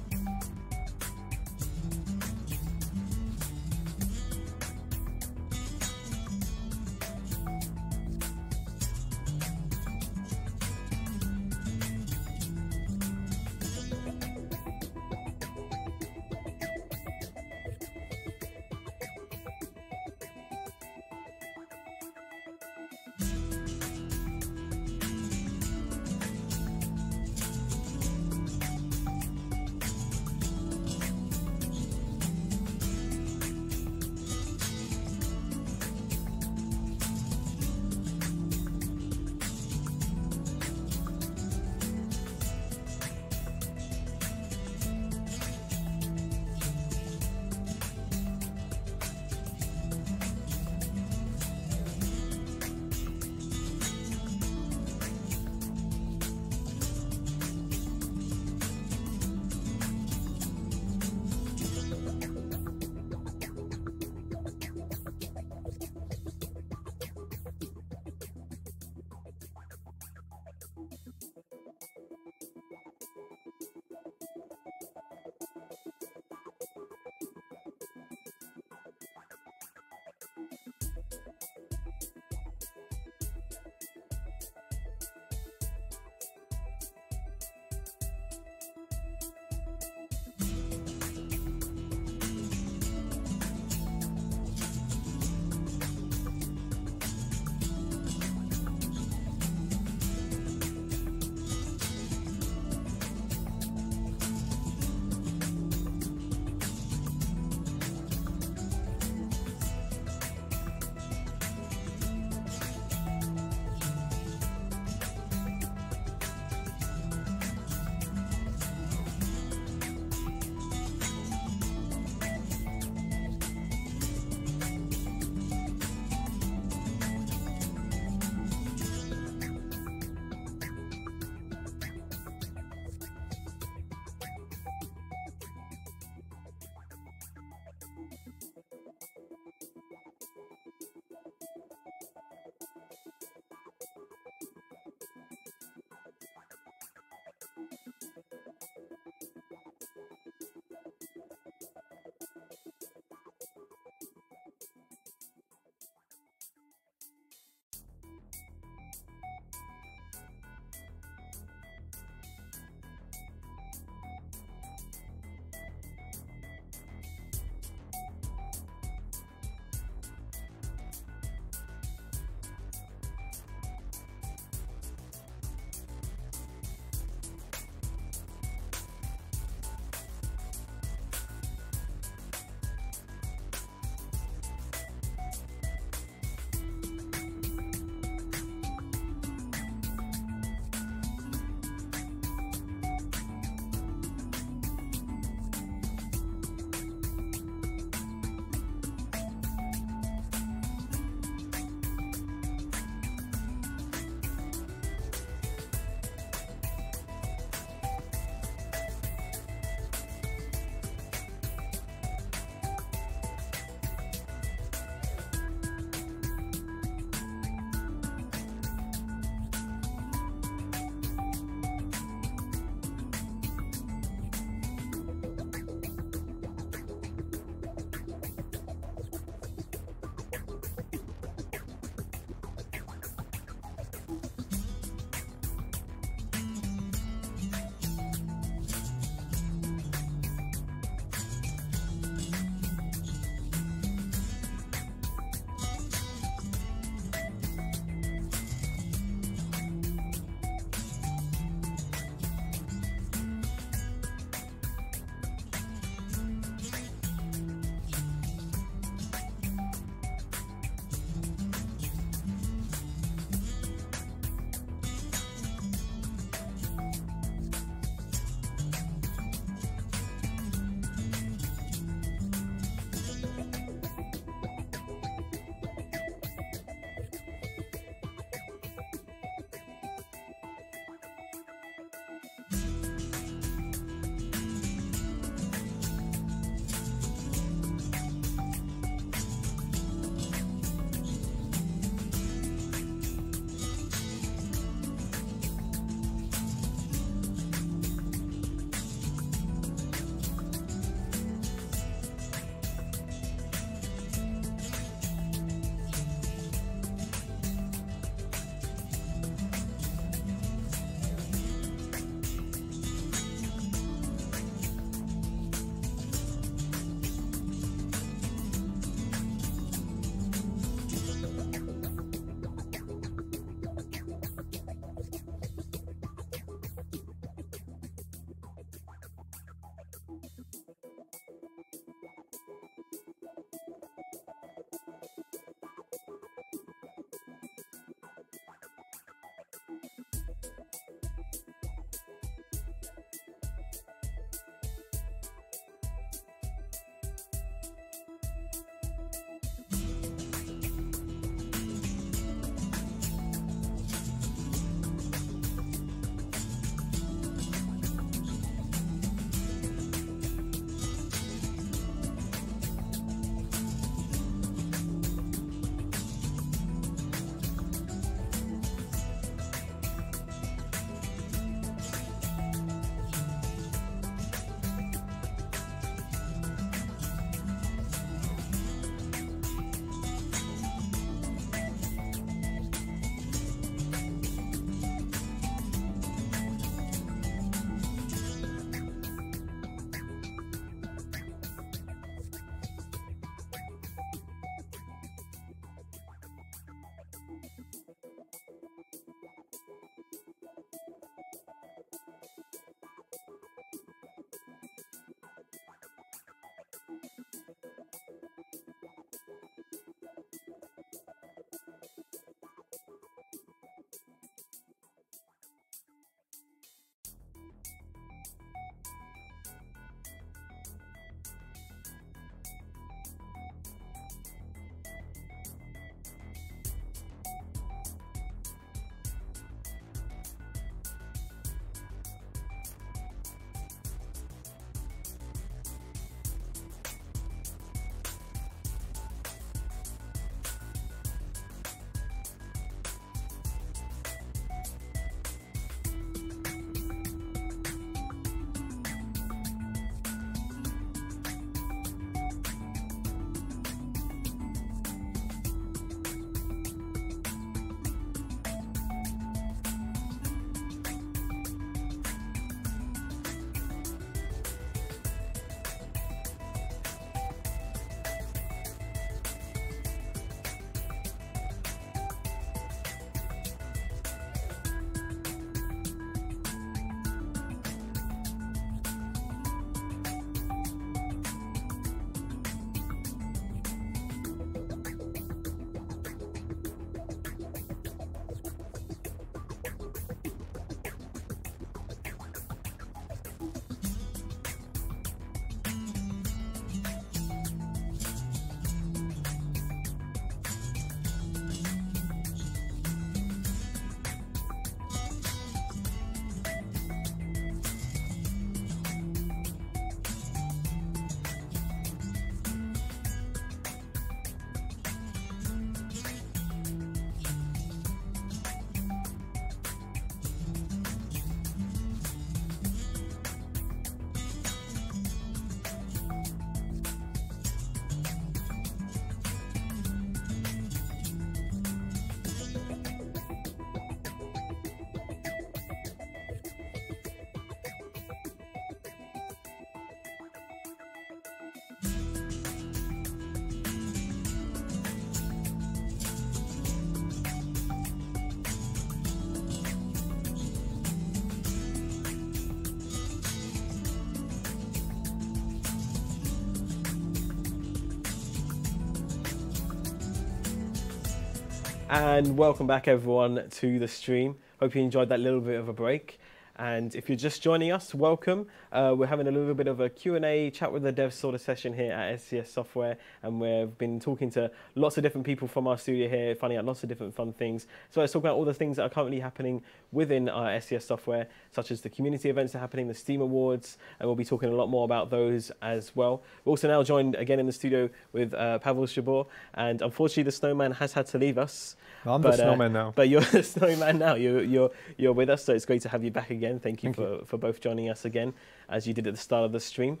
And welcome back everyone to the stream. Hope you enjoyed that little bit of a break. And if you're just joining us, welcome. We're having a little bit of a Q&A chat with the dev sort of session here at SCS Software, and we've been talking to lots of different people from our studio here, finding out lots of different fun things. So let's talk about all the things that are currently happening within our SCS Software, such as the community events that are happening, the Steam Awards, and we'll be talking a lot more about those as well. We're also now joined again in the studio with Pavel Shabor, and unfortunately the snowman has had to leave us. I'm the snowman now. But you're the snowman now. You're with us, so it's great to have you back again. Thank you for both joining us again, as you did at the start of the stream.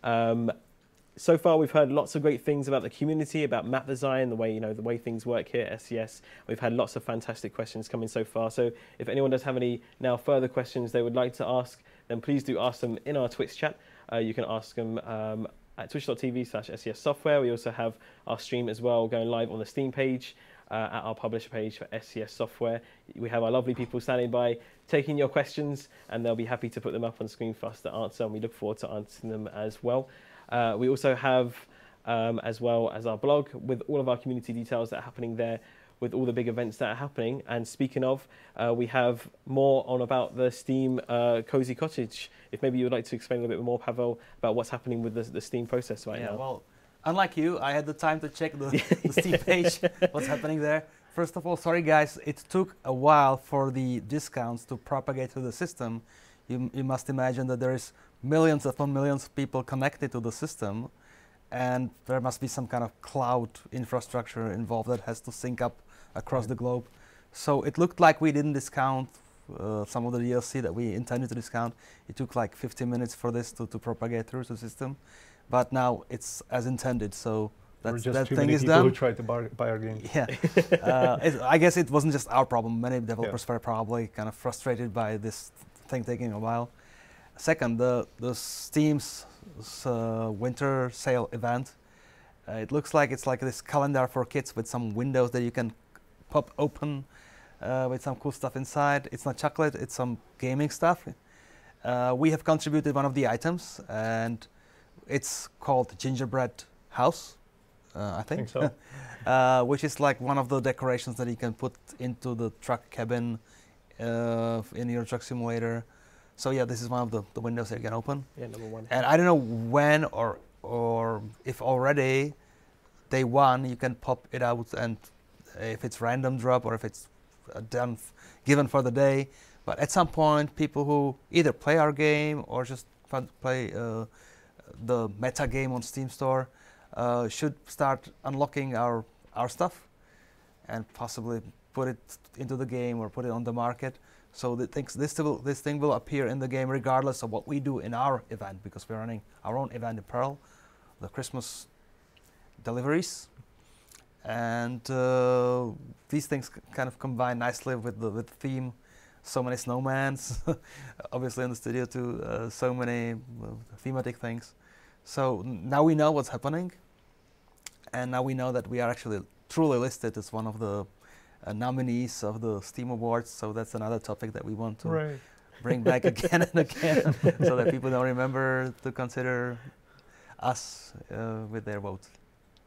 So far, we've heard lots of great things about the community, about map design, the way things work here at SCS. We've had lots of fantastic questions coming so far. So if anyone does have any now further questions they would like to ask, then please do ask them in our Twitch chat. You can ask them at twitch.tv/SCS Software. We also have our stream as well going live on the Steam page. At our publisher page for SCS Software. We have our lovely people standing by taking your questions, and they'll be happy to put them up on screen for us to answer, and we look forward to answering them as well. We also have, as well as our blog, with all of our community details that are happening there, with all the big events that are happening. And speaking of, we have more on about the Steam Cozy Cottage. If maybe you would like to explain a little bit more, Pavel, about what's happening with the Steam process right now. Well, unlike you, I had the time to check the Steam page, what's happening there. First of all, sorry guys, it took a while for the discounts to propagate through the system. You must imagine that there is millions upon millions of people connected to the system, and there must be some kind of cloud infrastructure involved that has to sync up across the globe. So it looked like we didn't discount some of the DLC that we intended to discount. It took like 15 minutes for this to propagate through the system. But now it's as intended, so that thing is done. Who tried to buy our games. Yeah, I guess it wasn't just our problem. Many developers were probably kind of frustrated by this thing taking a while. Second, the Steam's winter sale event. It looks like it's like this calendar for kids with some windows that you can pop open with some cool stuff inside. It's not chocolate; it's some gaming stuff. We have contributed one of the items, and it's called Gingerbread House, I think so. Which is like one of the decorations that you can put into the truck cabin in your truck simulator. So yeah, this is one of the windows that you can open. Yeah, number one. And I don't know when or if already day one you can pop it out, and if it's random drop or if it's given for the day. But at some point, people who either play our game or just play the meta game on Steam Store should start unlocking our stuff and possibly put it into the game or put it on the market. So this thing will appear in the game regardless of what we do in our event, because we're running our own event in parallel, the Christmas deliveries. And these things kind of combine nicely with the theme. So many snowmans, obviously in the studio too, so many thematic things. So now we know what's happening, and now we know that we are actually truly listed as one of the nominees of the Steam Awards. So that's another topic that we want to bring back again and again, so that people don't remember to consider us with their vote.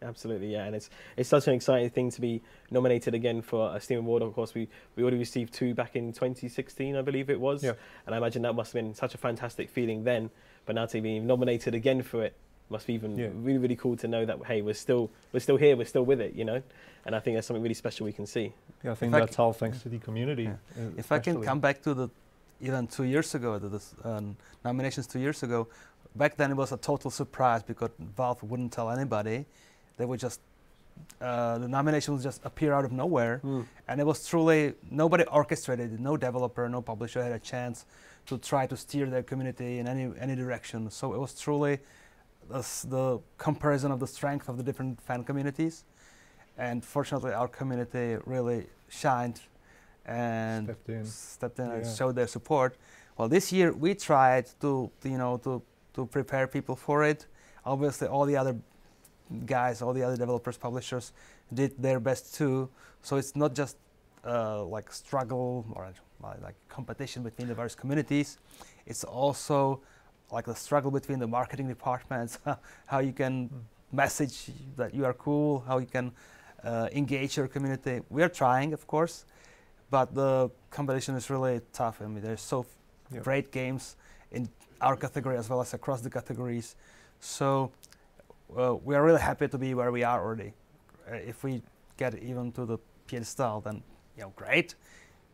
Absolutely, yeah, and it's such an exciting thing to be nominated again for a Steam Award. Of course, we already received 2 back in 2016, I believe it was, and I imagine that must have been such a fantastic feeling then. But now to be nominated again for it must be even really, really cool to know that hey, we're still here, we're still with it, you know. And I think that's something really special we can see. Yeah, I think that's all thanks to the community. Yeah. If I can come back to the event 2 years ago, the nominations 2 years ago, back then it was a total surprise because Valve wouldn't tell anybody. They would just, the nomination would just appear out of nowhere. And it was truly, nobody orchestrated it, no developer, no publisher had a chance to try to steer their community in any direction. So it was truly the comparison of the strength of the different fan communities. And fortunately, our community really shined and stepped in and showed their support. Well, this year we tried to prepare people for it. Obviously, all the other guys, all the other developers, publishers did their best too. So it's not just like struggle or like competition between the various communities. It's also like the struggle between the marketing departments, how you can message that you are cool, how you can engage your community. We are trying, of course, but the competition is really tough. I mean, there's so great games in our category as well as across the categories. So we are really happy to be where we are already. If we get even to the pedestal, then great.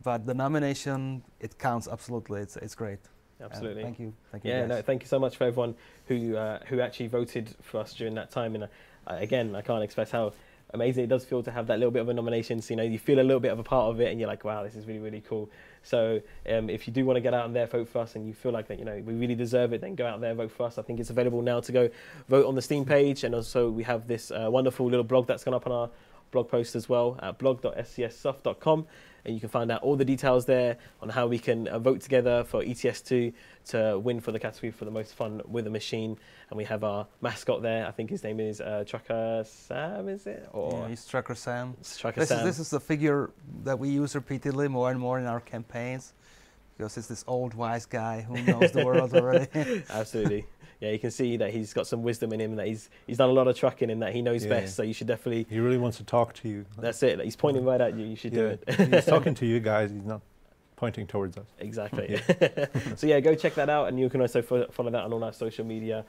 But the nomination, it counts absolutely. It's great. Absolutely. Thank you. Yeah, guys. no, thank you so much for everyone who actually voted for us during that time. And again, I can't express how amazing it does feel to have that little bit of a nomination. So, you feel a little bit of a part of it, and you're like, wow, this is really, really cool. So if you do want to get out there, vote for us, and you feel like that, we really deserve it, then go out there, vote for us. I think it's available now to go vote on the Steam page. And also we have this wonderful little blog that's gone up on our blog post as well at blog.scssoft.com. And you can find out all the details there on how we can vote together for ETS2 to win for the category for the most fun with a machine. And we have our mascot there. I think his name is Trucker Sam, is it? Yeah, he's Trucker Sam. It's Trucker Sam. This is the figure that we use repeatedly more and more in our campaigns, because it's this old wise guy who knows the world already. Absolutely. Yeah, you can see that he's got some wisdom in him, and that he's done a lot of trucking, and that he knows best. So you should definitely. He really wants to talk to you. That's it. He's pointing right at you. You should do it. He's talking to you guys. He's not pointing towards us. Exactly. So yeah, go check that out, and you can also follow that on all our social media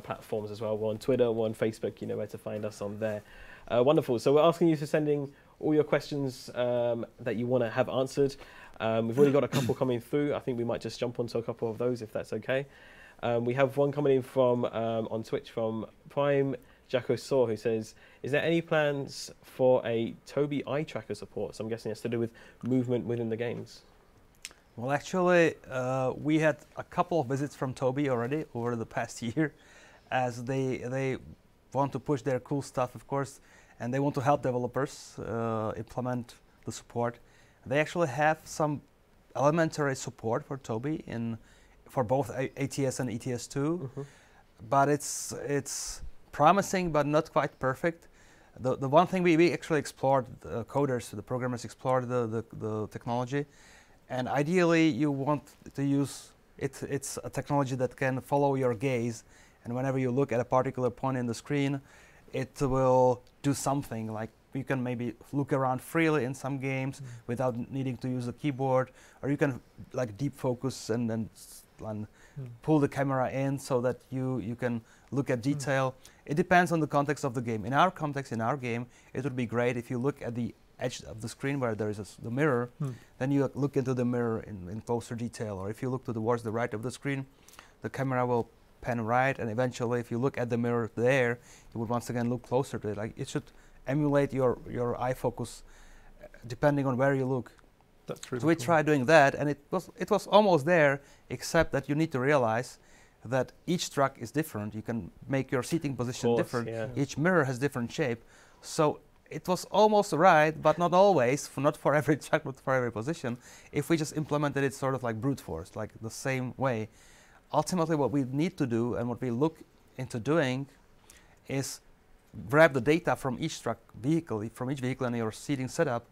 platforms as well. We're on Twitter, we're on Facebook. You know where to find us on there. Wonderful. So we're asking you to send in all your questions that you want to have answered. We've already got a couple coming through. I think we might just jump onto a couple of those if that's okay. We have one coming in from on Twitch from Prime Jacko Saw, who says, is there any plans for a Tobii eye tracker support? So I'm guessing it's to do with movement within the games. Well, actually, we had a couple of visits from Tobii already over the past year, as they want to push their cool stuff, of course, and they want to help developers implement the support. They actually have some elementary support for Tobii for both ATS and ETS2, but it's promising but not quite perfect. The one thing we actually explored, the coders, the programmers explored the technology, and ideally you want to use it's a technology that can follow your gaze, and whenever you look at a particular point in the screen, it will do something. Like you can maybe look around freely in some games without needing to use the keyboard, or you can like deep focus and pull the camera in so that you can look at detail. It depends on the context of the game. In our context, in our game, it would be great if you look at the edge of the screen where there is the mirror, then you look into the mirror in closer detail. Or if you look towards the right of the screen, the camera will pan right, and eventually if you look at the mirror there, you would once again look closer to it. Like it should emulate your eye focus depending on where you look. That's really so we cool. tried doing that, and it was almost there, except that you need to realize that each truck is different. You can make your seating position different. Yeah. Each mirror has different shape. So it was almost right, but not always, not for every truck, but for every position. If we just implemented it sort of like brute force, like the same way. Ultimately, what we need to do and what we look into doing is grab the data from each truck vehicle, from each vehicle and your seating setup,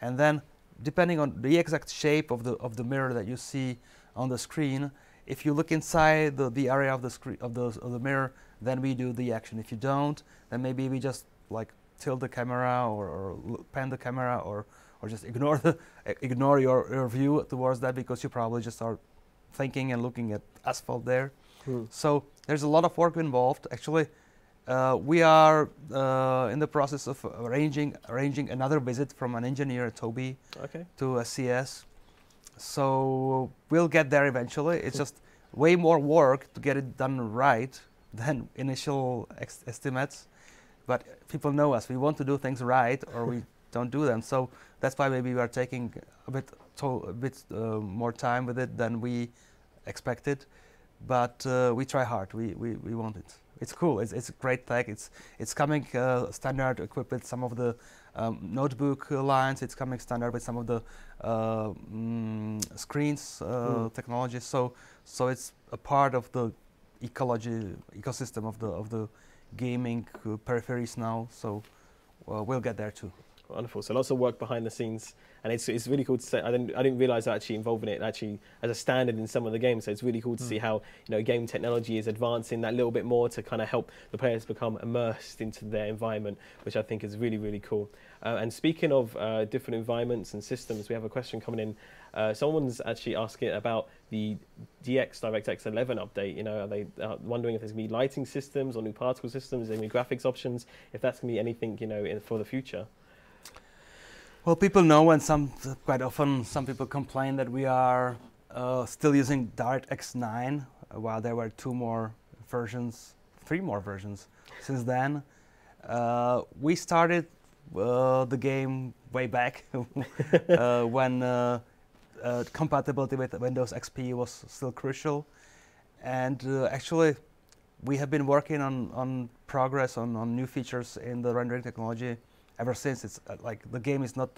and then depending on the exact shape of the mirror that you see on the screen, if you look inside the area of the screen of the mirror, then we do the action. If you don't, then maybe we just like tilt the camera or pan the camera or just ignore your view towards that, because you probably just are thinking and looking at asphalt there. So there's a lot of work involved. Actually, we are in the process of arranging another visit from an engineer at Tobii to SCS. So we'll get there eventually. It's just way more work to get it done right than initial estimates. But people know us. We want to do things right, or we don't do them. So that's why maybe we are taking a bit more time with it than we expected. But we try hard. We want it. It's cool. It's great tech. It's coming standard equipped with some of the notebook lines. It's coming standard with some of the screens technology. So it's a part of the ecosystem of the gaming peripheries now. So we'll get there too. Wonderful. So lots of work behind the scenes, and it's really cool to say. I didn't realize that actually involving it actually as a standard in some of the games. So it's really cool to see how game technology is advancing that little bit more to kind of help the players become immersed into their environment, which I think is really, really cool. And speaking of different environments and systems, we have a question coming in. Someone's actually asking about the DirectX 11 update. Are they wondering if there's going to be lighting systems or new particle systems, is there going to be graphics options, if that's going to be anything for the future? Well, people know, and quite often some people complain that we are still using DirectX 9, while there were three more versions since then. We started the game way back when compatibility with Windows XP was still crucial, and actually we have been working on progress on new features in the rendering technology ever since. It's like the game is not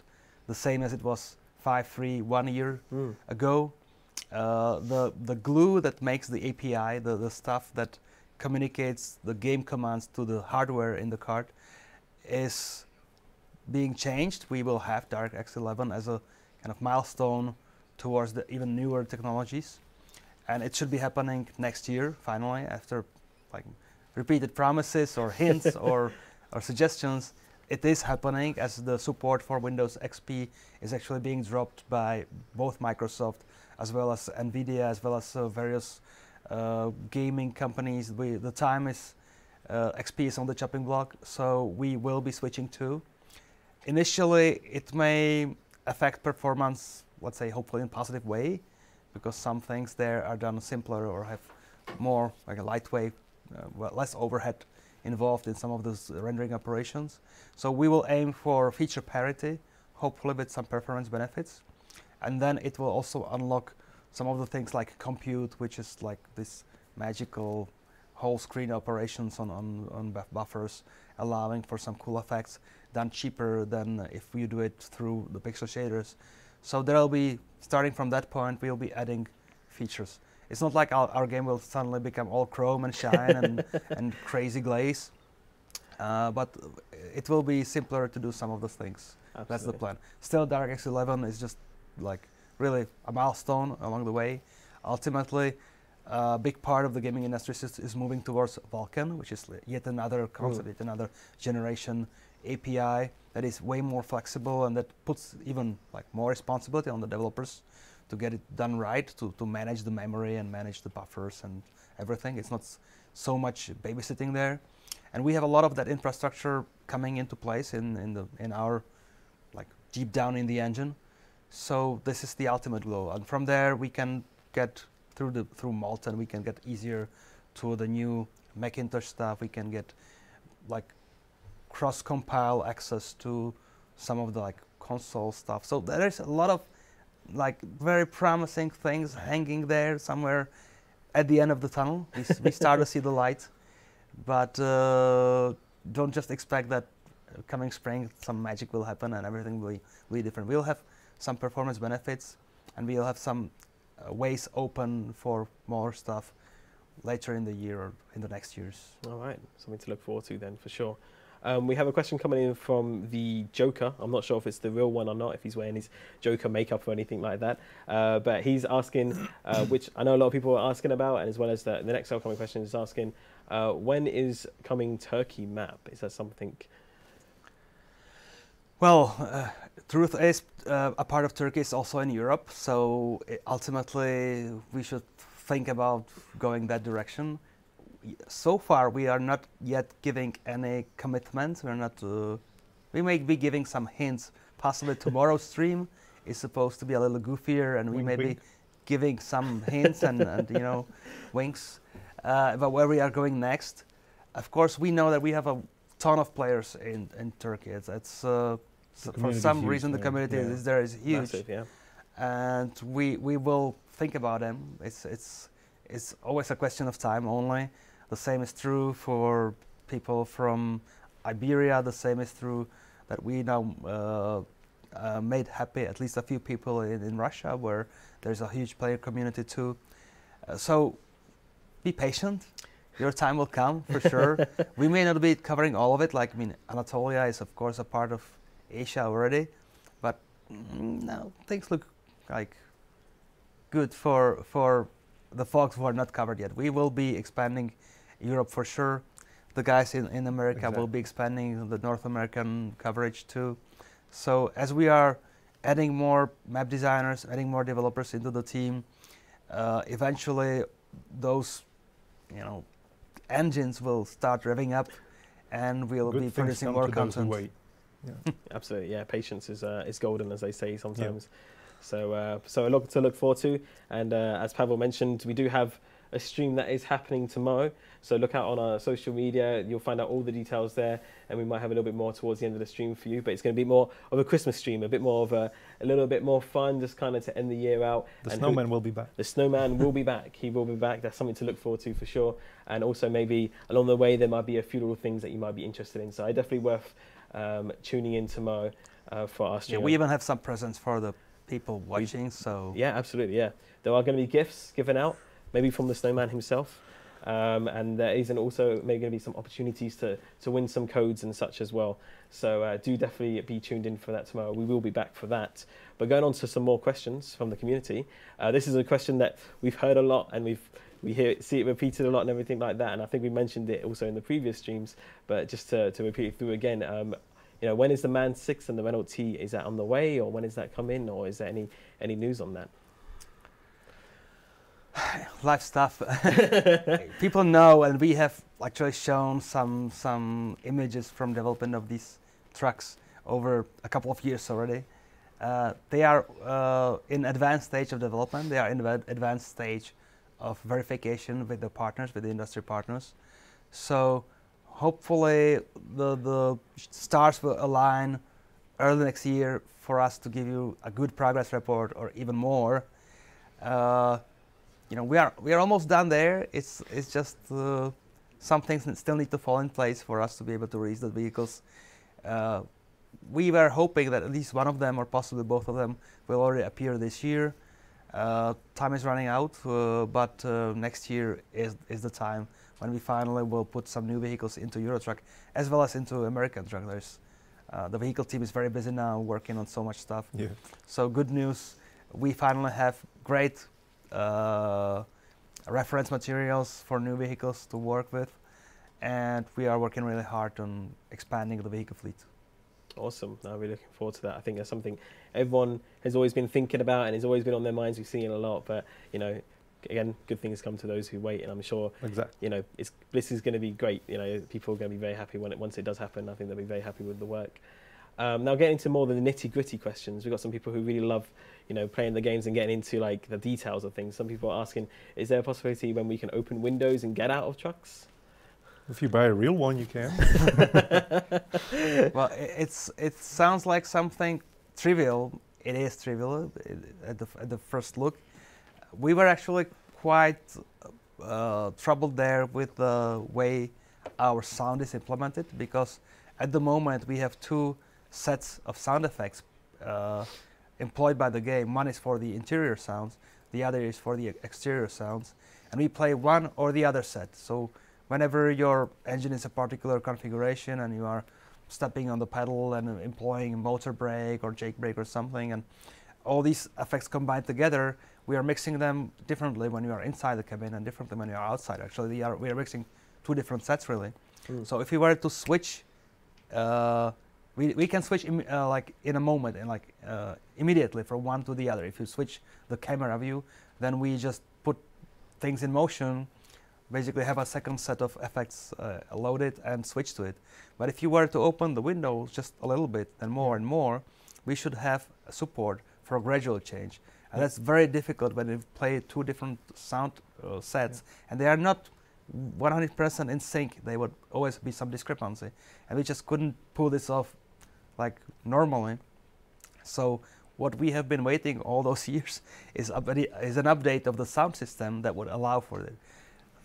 the same as it was 1 year ago. The glue that makes the API, the stuff that communicates the game commands to the hardware in the card, is being changed. We will have DirectX 11 as a kind of milestone towards the even newer technologies, and it should be happening next year finally, after like repeated promises or hints or suggestions. It is happening, as the support for Windows XP is actually being dropped by both Microsoft as well as Nvidia, as well as various gaming companies. The time is XP is on the chopping block, so we will be switching to. Initially, it may affect performance, let's say, hopefully in a positive way, because some things there are done simpler or have more like a lightweight, less overhead involved in some of those rendering operations. So we will aim for feature parity, hopefully with some performance benefits. And then it will also unlock some of the things like compute, which is like this magical whole screen operations on buffers, allowing for some cool effects, done cheaper than if you do it through the pixel shaders. So there will be, starting from that point, we'll be adding features. It's not like our game will suddenly become all chrome and shine and crazy glaze, but it will be simpler to do some of those things. Absolutely. That's the plan. Still, DirectX 11 is just like really a milestone along the way. Ultimately, a big part of the gaming industry is moving towards Vulkan, which is yet another concept, yet another generation API that is way more flexible and that puts even like more responsibility on the developers to get it done right, to manage the memory and manage the buffers and everything. It's not so much babysitting there, and we have a lot of that infrastructure coming into place in our like deep down in the engine. So this is the ultimate goal, and from there we can get through Molten. We can get easier to the new Macintosh stuff. We can get like cross-compile access to some of the like console stuff. So there is a lot of like very promising things hanging there somewhere at the end of the tunnel. We start to see the light, but don't just expect that coming spring some magic will happen and everything will be different. We'll have some performance benefits, and we'll have some ways open for more stuff later in the year or in the next years. All right, something to look forward to then for sure. We have a question coming in from the Joker. I'm not sure if it's the real one or not, if he's wearing his Joker makeup or anything like that. But he's asking, which I know a lot of people are asking about, and as well as the next upcoming question is asking, when is coming Turkey map? Is that something? Well, truth is, a part of Turkey is also in Europe, so ultimately we should think about going that direction. So far, we are not yet giving any commitments. We're not. We may be giving some hints. Possibly tomorrow's stream is supposed to be a little goofier, and we may be giving some hints and winks about where we are going next. Of course, we know that we have a ton of players in Turkey. It's for some reason the community is huge. Massive, yeah. And we will think about them. It's always a question of time only. The same is true for people from Iberia. The same is true that we now made happy at least a few people in Russia, where there's a huge player community too. So be patient. Your time will come for sure. We may not be covering all of it. Like, I mean, Anatolia is of course a part of Asia already, but now things look like good for the folks who are not covered yet. We will be expanding Europe for sure. The guys in America will be expanding the North American coverage too. So as we are adding more map designers, adding more developers into the team, eventually those, engines will start revving up, and we'll be producing more content. Yeah. Absolutely, yeah. Patience is golden, as they say sometimes. Yeah. So a lot to look forward to. And as Pavel mentioned, we do have a stream that is happening tomorrow. So look out on our social media. You'll find out all the details there, and we might have a little bit more towards the end of the stream for you. But it's going to be more of a Christmas stream, a bit more of a little bit more fun, just kind of to end the year out. The snowman will be back. The snowman will be back. He will be back. That's something to look forward to for sure. And also maybe along the way there might be a few little things that you might be interested in. So definitely worth tuning in tomorrow for our stream. Yeah, we even have some presents for the people watching. So yeah, absolutely. Yeah, there are going to be gifts given out, maybe from the snowman himself. And there is also maybe going to be some opportunities to win some codes and such as well. So do definitely be tuned in for that tomorrow. We will be back for that. But going on to some more questions from the community. This is a question that we've heard a lot, and we see it repeated a lot and everything like that. And I think we mentioned it also in the previous streams. But just to repeat it through again, when is the Man 6 and the Renault T? Is that on the way, or when does that come in, or is there any news on that? Live stuff. People know, and we have actually shown some images from development of these trucks over a couple of years already. They are in advanced stage of development. They are in advanced stage of verification with the partners, with the industry partners. So hopefully the stars will align early next year for us to give you a good progress report, or even more. We are almost done there. It's just some things that still need to fall in place for us to be able to release the vehicles. We were hoping that at least one of them, or possibly both of them, will already appear this year. Time is running out, but next year is the time when we finally will put some new vehicles into Eurotruck, as well as into American Truck. The vehicle team is very busy now, working on so much stuff. Yeah. So good news, we finally have great reference materials for new vehicles to work with, and we are working really hard on expanding the vehicle fleet. Awesome. I'm really looking forward to that. I think that's something everyone has always been thinking about, and it's always been on their minds. We've seen it a lot, but again, good things come to those who wait, and I'm sure this is going to be great. People are going to be very happy once it does happen. I think they'll be very happy with the work. Now getting into more of the nitty-gritty questions, we've got some people who really love playing the games and getting into like the details of things. Some people are asking, is there a possibility when we can open windows and get out of trucks? If you buy a real one, you can. Well, it sounds like something trivial. It is trivial at the first look. We were actually quite troubled there with the way our sound is implemented, because at the moment we have two sets of sound effects employed by the game. One is for the interior sounds, the other is for the exterior sounds, and we play one or the other set. So whenever your engine is a particular configuration and you are stepping on the pedal and employing a motor brake or jake brake or something, and all these effects combined together, we are mixing them differently when you are inside the cabin and differently when you are outside. Actually, we are mixing two different sets really. So if we were to switch, we can switch like in a moment and like immediately from one to the other. If you switch the camera view, then we just put things in motion, basically have a second set of effects loaded and switch to it. But if you were to open the window just a little bit and more, we should have support for a gradual change. And that's very difficult when you play two different sound sets, and they are not 100% in sync. There would always be some discrepancy, and we just couldn't pull this off like normally. So what we have been waiting all those years is an update of the sound system that would allow for it.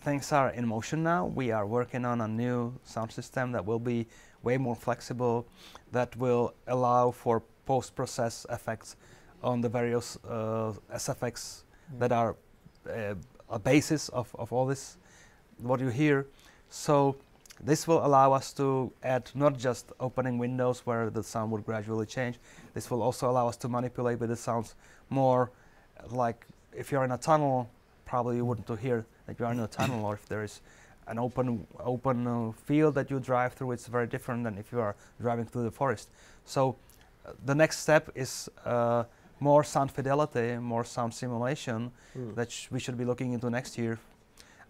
Things are in motion now. We are working on a new sound system that will be way more flexible, that will allow for post-process effects on the various SFX that are a basis of all this, what you hear. So This will allow us to add not just opening windows where the sound would gradually change. This will also allow us to manipulate with the sounds more, like if you're in a tunnel, probably you wouldn't hear that you are in a tunnel, or if there is an open field that you drive through, it's very different than if you are driving through the forest. So the next step is more sound fidelity, more sound simulation that we should be looking into next year.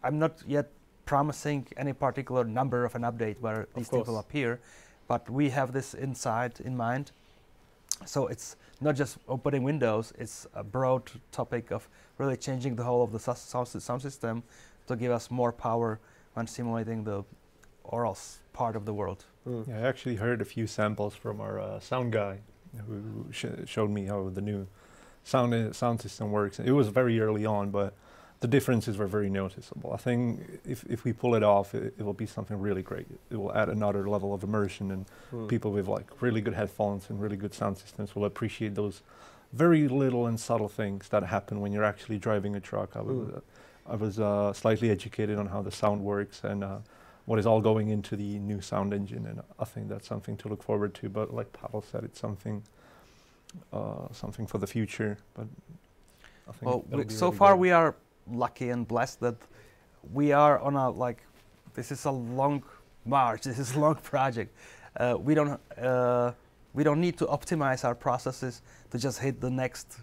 I'm not yet promising any particular number of an update where these things will appear, but we have this insight in mind. So it's not just opening windows, it's a broad topic of really changing the whole of the sound system to give us more power when simulating the oral part of the world. Yeah, I actually heard a few samples from our sound guy who showed me how the new sound system works. It was very early on, but the differences were very noticeable. I think if we pull it off, it will be something really great. It will add another level of immersion, and people with like really good headphones and really good sound systems will appreciate those very little and subtle things that happen when you're actually driving a truck. I was slightly educated on how the sound works and what is all going into the new sound engine, and I think that's something to look forward to. But like Pavel said, it's something for the future. But I think so far we are lucky and blessed that we are on a this is a long march. This is a long project. We don't need to optimize our processes to just hit the next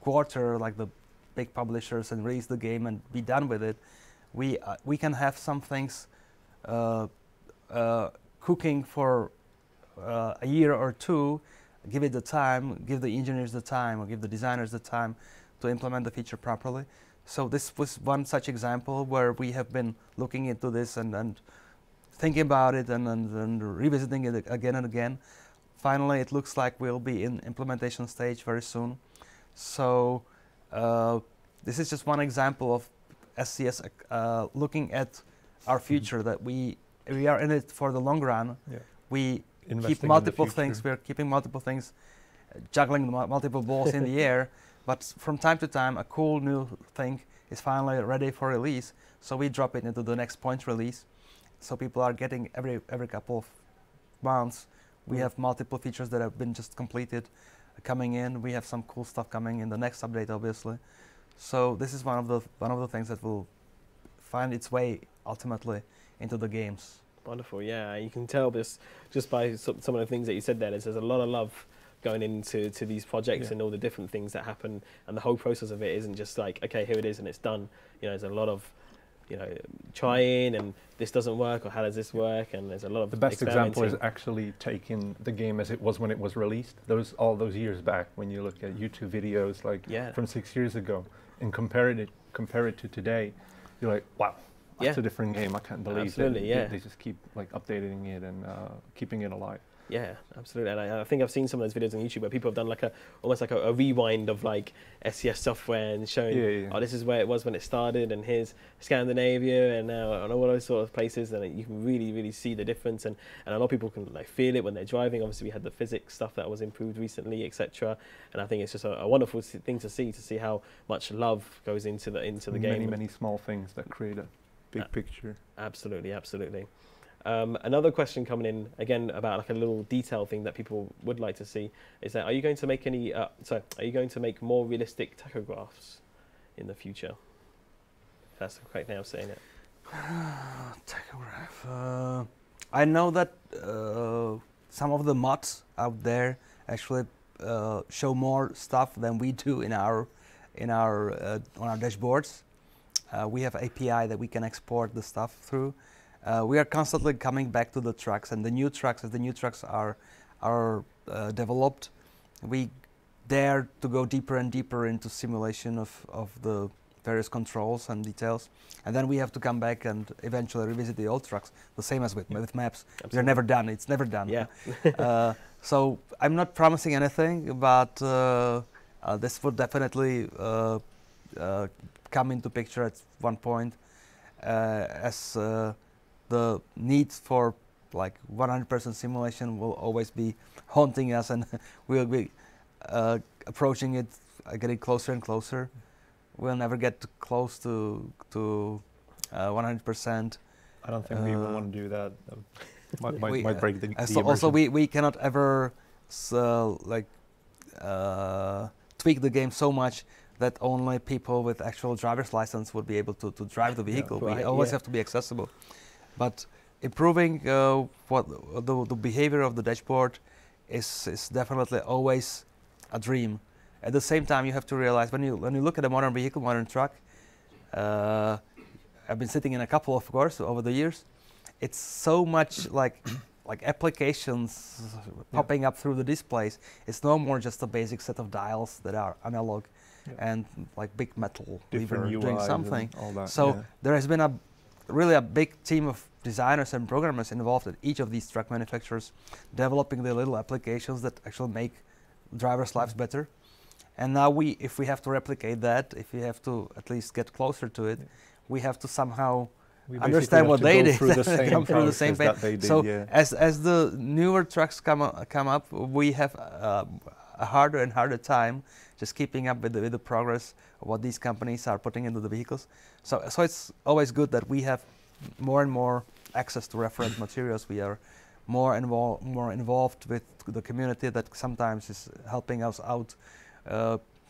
quarter like the big publishers and release the game and be done with it. We can have some things cooking for a year or two, give it the time, give the engineers the time, or give the designers the time to implement the feature properly. So this was one such example where we have been looking into this and thinking about it and revisiting it again and again. Finally, it looks like we'll be in implementation stage very soon. So this is just one example of SCS looking at our future, that we are in it for the long run. Yeah. We keep multiple things. We're keeping multiple things, juggling multiple balls in the air. But from time to time, a cool new thing is finally ready for release. So we drop it into the next point release. So people are getting every couple of months. We have multiple features that have been just completed coming in. We have some cool stuff coming in the next update, obviously. So this is one of the things that will find its way ultimately into the games. Wonderful, yeah. You can tell this just by some of the things that you said there. There's a lot of love going into these projects and all the different things that happen, and the whole process of it isn't just like, okay, here it is and it's done. You know, there's a lot of, you know, trying and this doesn't work, or how does this work, and there's a lot of the best example is actually taking the game as it was when it was released. All those years back, when you look at YouTube videos like from 6 years ago and compare it to today, you're like, wow, that's a different game. I can't believe they just keep like updating it and keeping it alive. Yeah, absolutely. And I think I've seen some of those videos on YouTube where people have done like almost like a rewind of like SCS software and showing, oh, this is where it was when it started, and here's Scandinavia and now on all those sort of places, and you can really, really see the difference. And a lot of people can like feel it when they're driving. Obviously, we had the physics stuff that was improved recently, etc. And I think it's just a wonderful thing to see how much love goes into the game. Many small things that create a big picture. Absolutely, absolutely. Another question coming in again about like a little detail thing that people would like to see is that are you going to make more realistic tachographs in the future? If that's the correct way of saying it. Tachograph. I know that some of the mods out there actually show more stuff than we do on our dashboards. We have API that we can export the stuff through. We are constantly coming back to the trucks, and the new trucks, as the new trucks are developed, we dare to go deeper and deeper into simulation of the various controls and details, and then we have to come back and eventually revisit the old trucks, the same as with maps. Absolutely. We're never done. It's never done. Yeah. So I'm not promising anything, but this would definitely come into picture at one point as the need for like 100% simulation will always be haunting us, and we'll be approaching it, getting closer and closer. We'll never get close to 100%. I don't think we even want to do that. Might break the also immersion. we cannot ever tweak the game so much that only people with actual driver's license would be able to drive the vehicle. Right, We always have to be accessible. But improving what the behavior of the dashboard is definitely always a dream. At the same time, you have to realize when you look at a modern vehicle, modern truck, I've been sitting in a couple, of course, over the years. It's so much like applications popping up through the displays. It's no more just a basic set of dials that are analog and like big metal Different lever doing UIs something. and all that, So yeah. there has been really a big team of designers and programmers involved at each of these truck manufacturers, developing the little applications that actually make drivers' lives better. And now if we have to replicate that, if we have to at least get closer to it, we have to somehow We understand basically what have to they go did, through the same come through the same process pain. that they did, So yeah. as the newer trucks come up, we have a harder and harder time just keeping up with the progress of what these companies are putting into the vehicles. So it's always good that we have more and more access to reference materials. We are more involved with the community that sometimes is helping us out,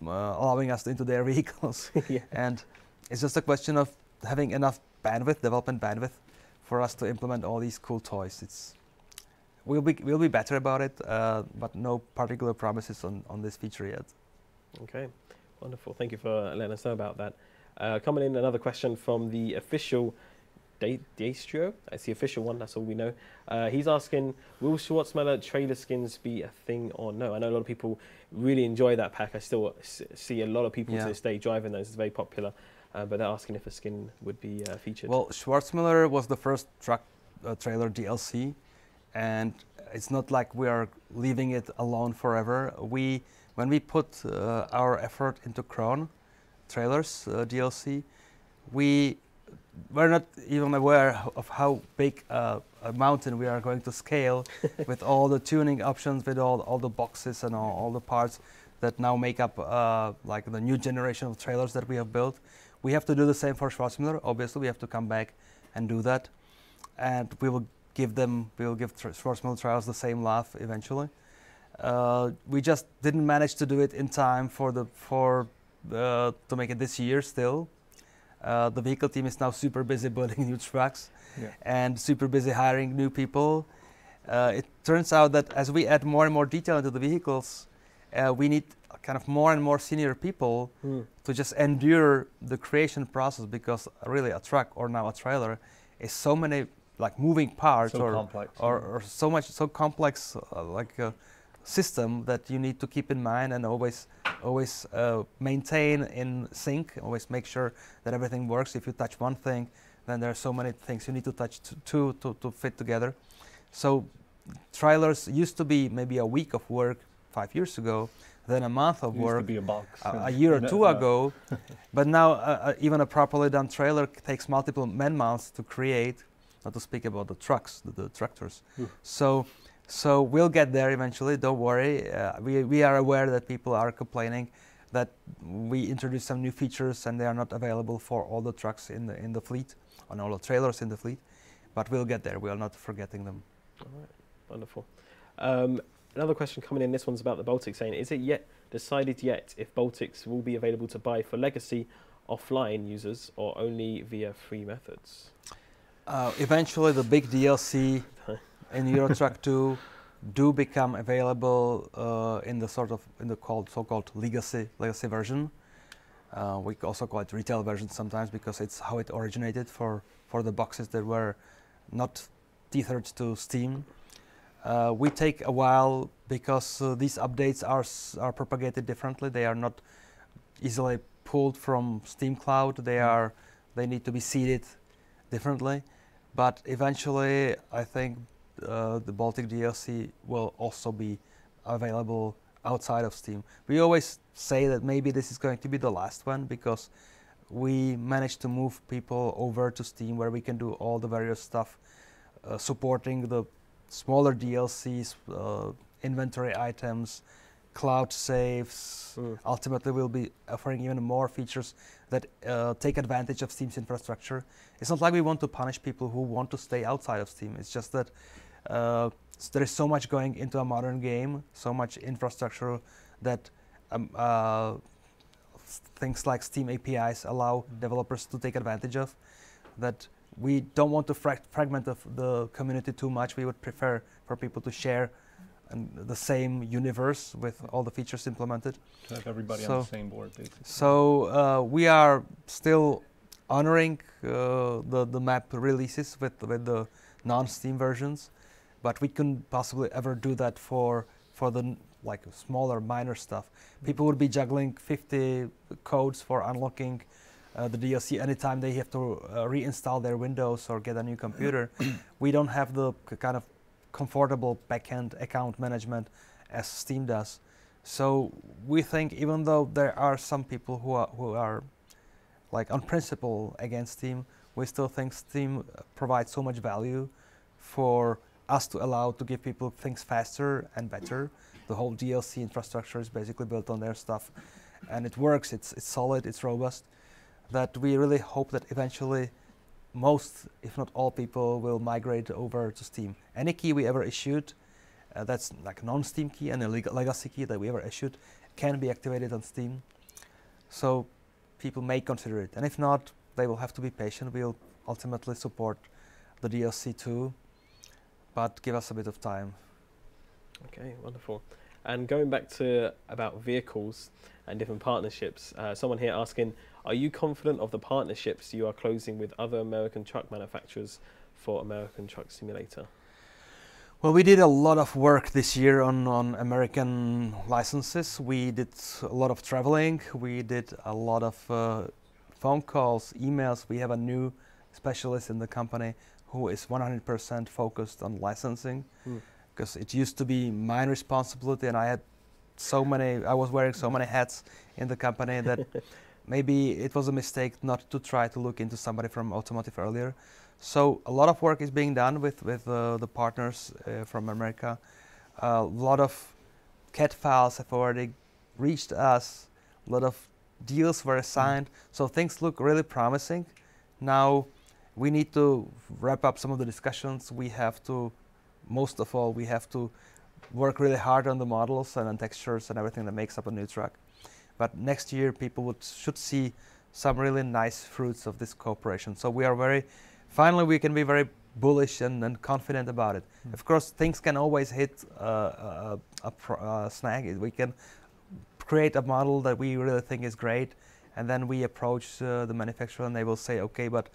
allowing us into their vehicles. Yeah. And it's just a question of having enough bandwidth, development bandwidth, for us to implement all these cool toys. We'll be better about it, but no particular promises on this feature yet. Okay, wonderful. Thank you for letting us know about that. Coming in, another question from the official Daistrio. That's the official one, that's all we know. He's asking, will Schwarzmüller trailer skins be a thing or no? I know a lot of people really enjoy that pack. I still see a lot of people to this day driving those. It's very popular. But they're asking if a skin would be featured. Well, Schwarzmüller was the first truck trailer DLC, and it's not like we are leaving it alone forever. When we put our effort into Kron trailers DLC, we were not even aware of how big a mountain we are going to scale with all the tuning options, with all the boxes and all the parts that now make up like the new generation of trailers that we have built. We have to do the same for Schwarzmüller. Obviously, we have to come back and do that, and we will give Schwarzmüller trials the same love eventually. We just didn't manage to do it in time to make it this year still. The vehicle team is now super busy building new trucks and super busy hiring new people. It turns out that as we add more and more detail into the vehicles, we need kind of more and more senior people to just endure the creation process, because really a truck or now a trailer is so many like moving parts or so complex like a system that you need to keep in mind and always maintain in sync, always make sure that everything works. If you touch one thing, then there are so many things you need to touch to fit together. So trailers used to be maybe a week of work 5 years ago, then a month of work a year or two ago. But now even a properly done trailer takes multiple man-months to create, not to speak about the trucks, the tractors. So we'll get there eventually, don't worry. We are aware that people are complaining that we introduced some new features and they are not available for all the trucks in the fleet, on all the trailers in the fleet. But we'll get there, we are not forgetting them. All right, wonderful. Another question coming in, this one's about the Baltics, saying, is it yet decided yet if Baltics will be available to buy for legacy offline users or only via free methods? Eventually the big DLC in Euro Truck 2 do become available in the so-called legacy version. We also call it retail version sometimes, because it's how it originated for the boxes that were not tethered to Steam. We take a while because these updates are propagated differently. They are not easily pulled from Steam Cloud. They need to be seeded differently. But eventually, I think the Baltic DLC will also be available outside of Steam. We always say that maybe this is going to be the last one, because we managed to move people over to Steam, where we can do all the various stuff, supporting the smaller DLCs, inventory items, cloud saves. Ultimately, we'll be offering even more features that take advantage of Steam's infrastructure. It's not like we want to punish people who want to stay outside of Steam. It's just that there is so much going into a modern game, so much infrastructure that things like Steam APIs allow developers to take advantage of, that we don't want to fragment the community too much. We would prefer for people to share the same universe with all the features implemented. To have everybody on the same board, basically. So we are still honoring the map releases with the non-Steam versions, but we couldn't possibly ever do that for the like smaller, minor stuff. People would be juggling 50 codes for unlocking the DLC anytime they have to reinstall their Windows or get a new computer. We don't have the kind of comfortable backend account management as Steam does. So we think, even though there are some people who are like on principle against Steam, we still think Steam provides so much value for us to allow to give people things faster and better. The whole DLC infrastructure is basically built on their stuff, and it works. It's solid. It's robust. That we really hope that eventually most, if not all, people will migrate over to Steam. Any key we ever issued, that's like a non-Steam key and a legacy key that we ever issued, can be activated on Steam. So people may consider it, and if not, they will have to be patient. We'll ultimately support the DLC too, but give us a bit of time. Okay, wonderful. And going back to about vehicles and different partnerships, someone here asking, are you confident of the partnerships you are closing with other American truck manufacturers for American Truck Simulator? Well, we did a lot of work this year on American licenses. We did a lot of traveling. We did a lot of phone calls, emails. We have a new specialist in the company who is 100% focused on licensing. Because it used to be my responsibility, and I was wearing so many hats in the company that maybe it was a mistake not to try to look into somebody from automotive earlier. So a lot of work is being done with the partners from America. A lot of CAD files have already reached us. A lot of deals were signed. So things look really promising. Now we need to wrap up some of the discussions. Most of all, we have to work really hard on the models and on textures and everything that makes up a new truck. But next year, people should see some really nice fruits of this cooperation. So finally, we can be very bullish and confident about it. Of course, things can always hit a snag. We can create a model that we really think is great, and then we approach the manufacturer, and they will say, okay, but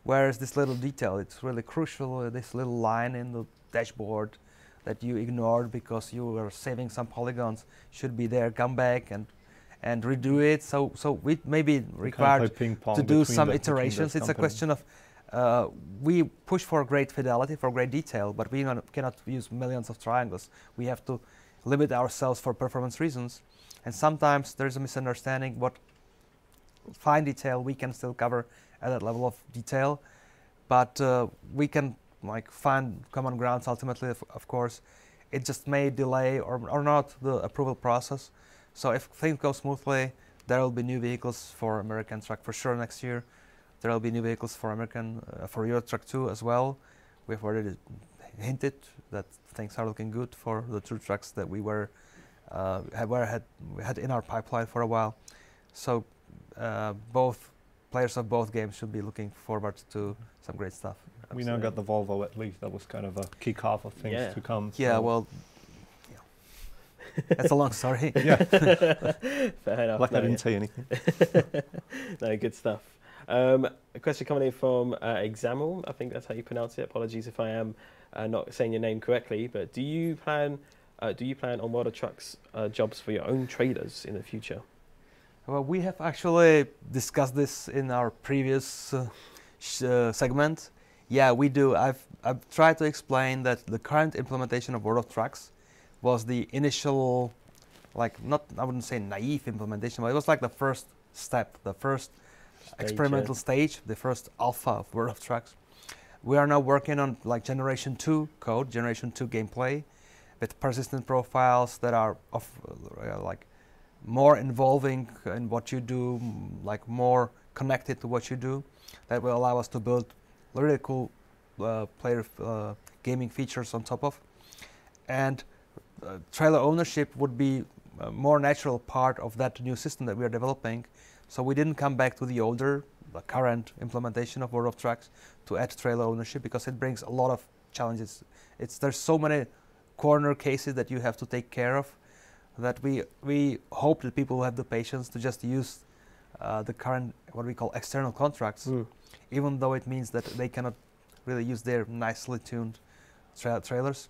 where is this little detail? It's really crucial, this little line in the dashboard that you ignored because you were saving some polygons should be there. Come back and redo it. So we may be required to do some iterations. It's a question of we push for great fidelity, for great detail, but we cannot use millions of triangles. We have to limit ourselves for performance reasons, and sometimes there's a misunderstanding what fine detail we can still cover at that level of detail, but we can find common grounds ultimately. Of course, it just may delay or not the approval process. So if things go smoothly, there will be new vehicles for American truck for sure next year. There will be new vehicles for Euro Truck 2 as well. We've already hinted that things are looking good for the two trucks that we had in our pipeline for a while. So both players of both games should be looking forward to some great stuff. We now got the Volvo at least. That was kind of a kickoff of things to come. Yeah, so. Well, that's a long story. Yeah. Fair enough. Like I didn't say anything. No, good stuff. A question coming in from Examil. I think that's how you pronounce it. Apologies if I am not saying your name correctly. But do you plan on World of Trucks jobs for your own traders in the future? Well, we have actually discussed this in our previous segment. Yeah, we do. I've tried to explain that the current implementation of World of Trucks was the initial, I wouldn't say naive implementation, but it was like the first step, the first experimental stage, the first alpha of World of Trucks. We are now working on generation 2 code, generation 2 gameplay, with persistent profiles that are of like more involving in what you do, like more connected to what you do. That will allow us to build really cool player gaming features on top of. And trailer ownership would be a more natural part of that new system that we are developing. So we didn't come back to the older, the current implementation of World of Trucks to add trailer ownership, because it brings a lot of challenges. There's so many corner cases that you have to take care of, that we hope that people will have the patience to just use the current, what we call external contracts, even though it means that they cannot really use their nicely tuned trailers.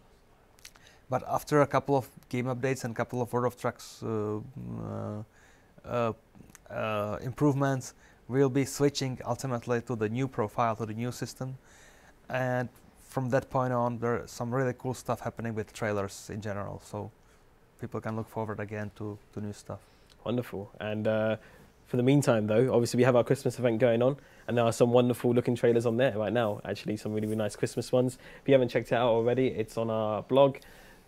But after a couple of game updates and a couple of World of Trucks improvements, we'll be switching ultimately to the new profile, to the new system. And from that point on, there's some really cool stuff happening with trailers in general. So people can look forward again to new stuff. Wonderful. And for the meantime, though, obviously we have our Christmas event going on, and there are some wonderful looking trailers on there right now. Actually, some really, really nice Christmas ones. If you haven't checked it out already, it's on our blog,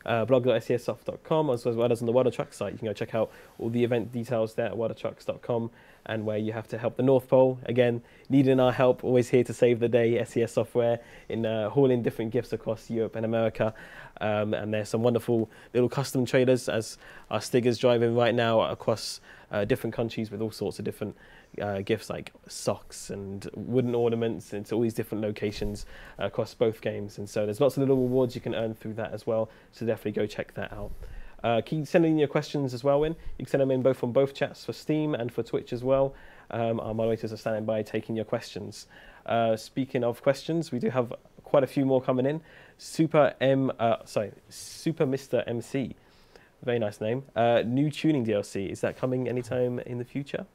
blog.scsoft.com, as well as on the World of Trucks site. You can go check out all the event details there at worldoftrucks.com, and where you have to help the North Pole. Again, needing our help, always here to save the day, SCS Software, in hauling different gifts across Europe and America. And there's some wonderful little custom trailers, as our Stigger's driving right now across different countries with all sorts of different gifts like socks and wooden ornaments into all these different locations across both games. And so there's lots of little rewards you can earn through that as well. So definitely go check that out. Keep sending in your questions as well, Win. You can send them in both on both chats for Steam and for Twitch as well. Our moderators are standing by taking your questions. Speaking of questions, we do have quite a few more coming in. Super Mr. MC, very nice name. New tuning DLC, is that coming anytime in the future?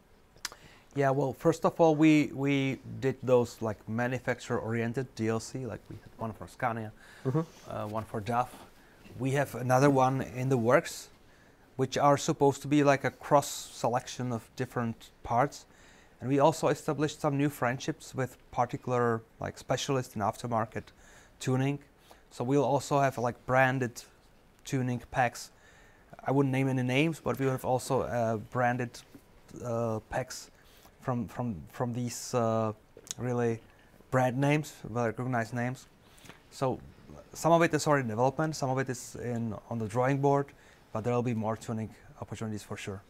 Yeah, well, first of all, we did those like manufacturer-oriented DLC, like we had one for Scania, one for DAF. We have another one in the works, which are supposed to be like a cross selection of different parts. And we also established some new friendships with particular like specialists in aftermarket tuning. So we'll also have like branded tuning packs. I wouldn't name any names, but we have also branded packs from these really brand names, well recognized names. So some of it is already in development, some of it is on the drawing board, but there will be more tuning opportunities for sure.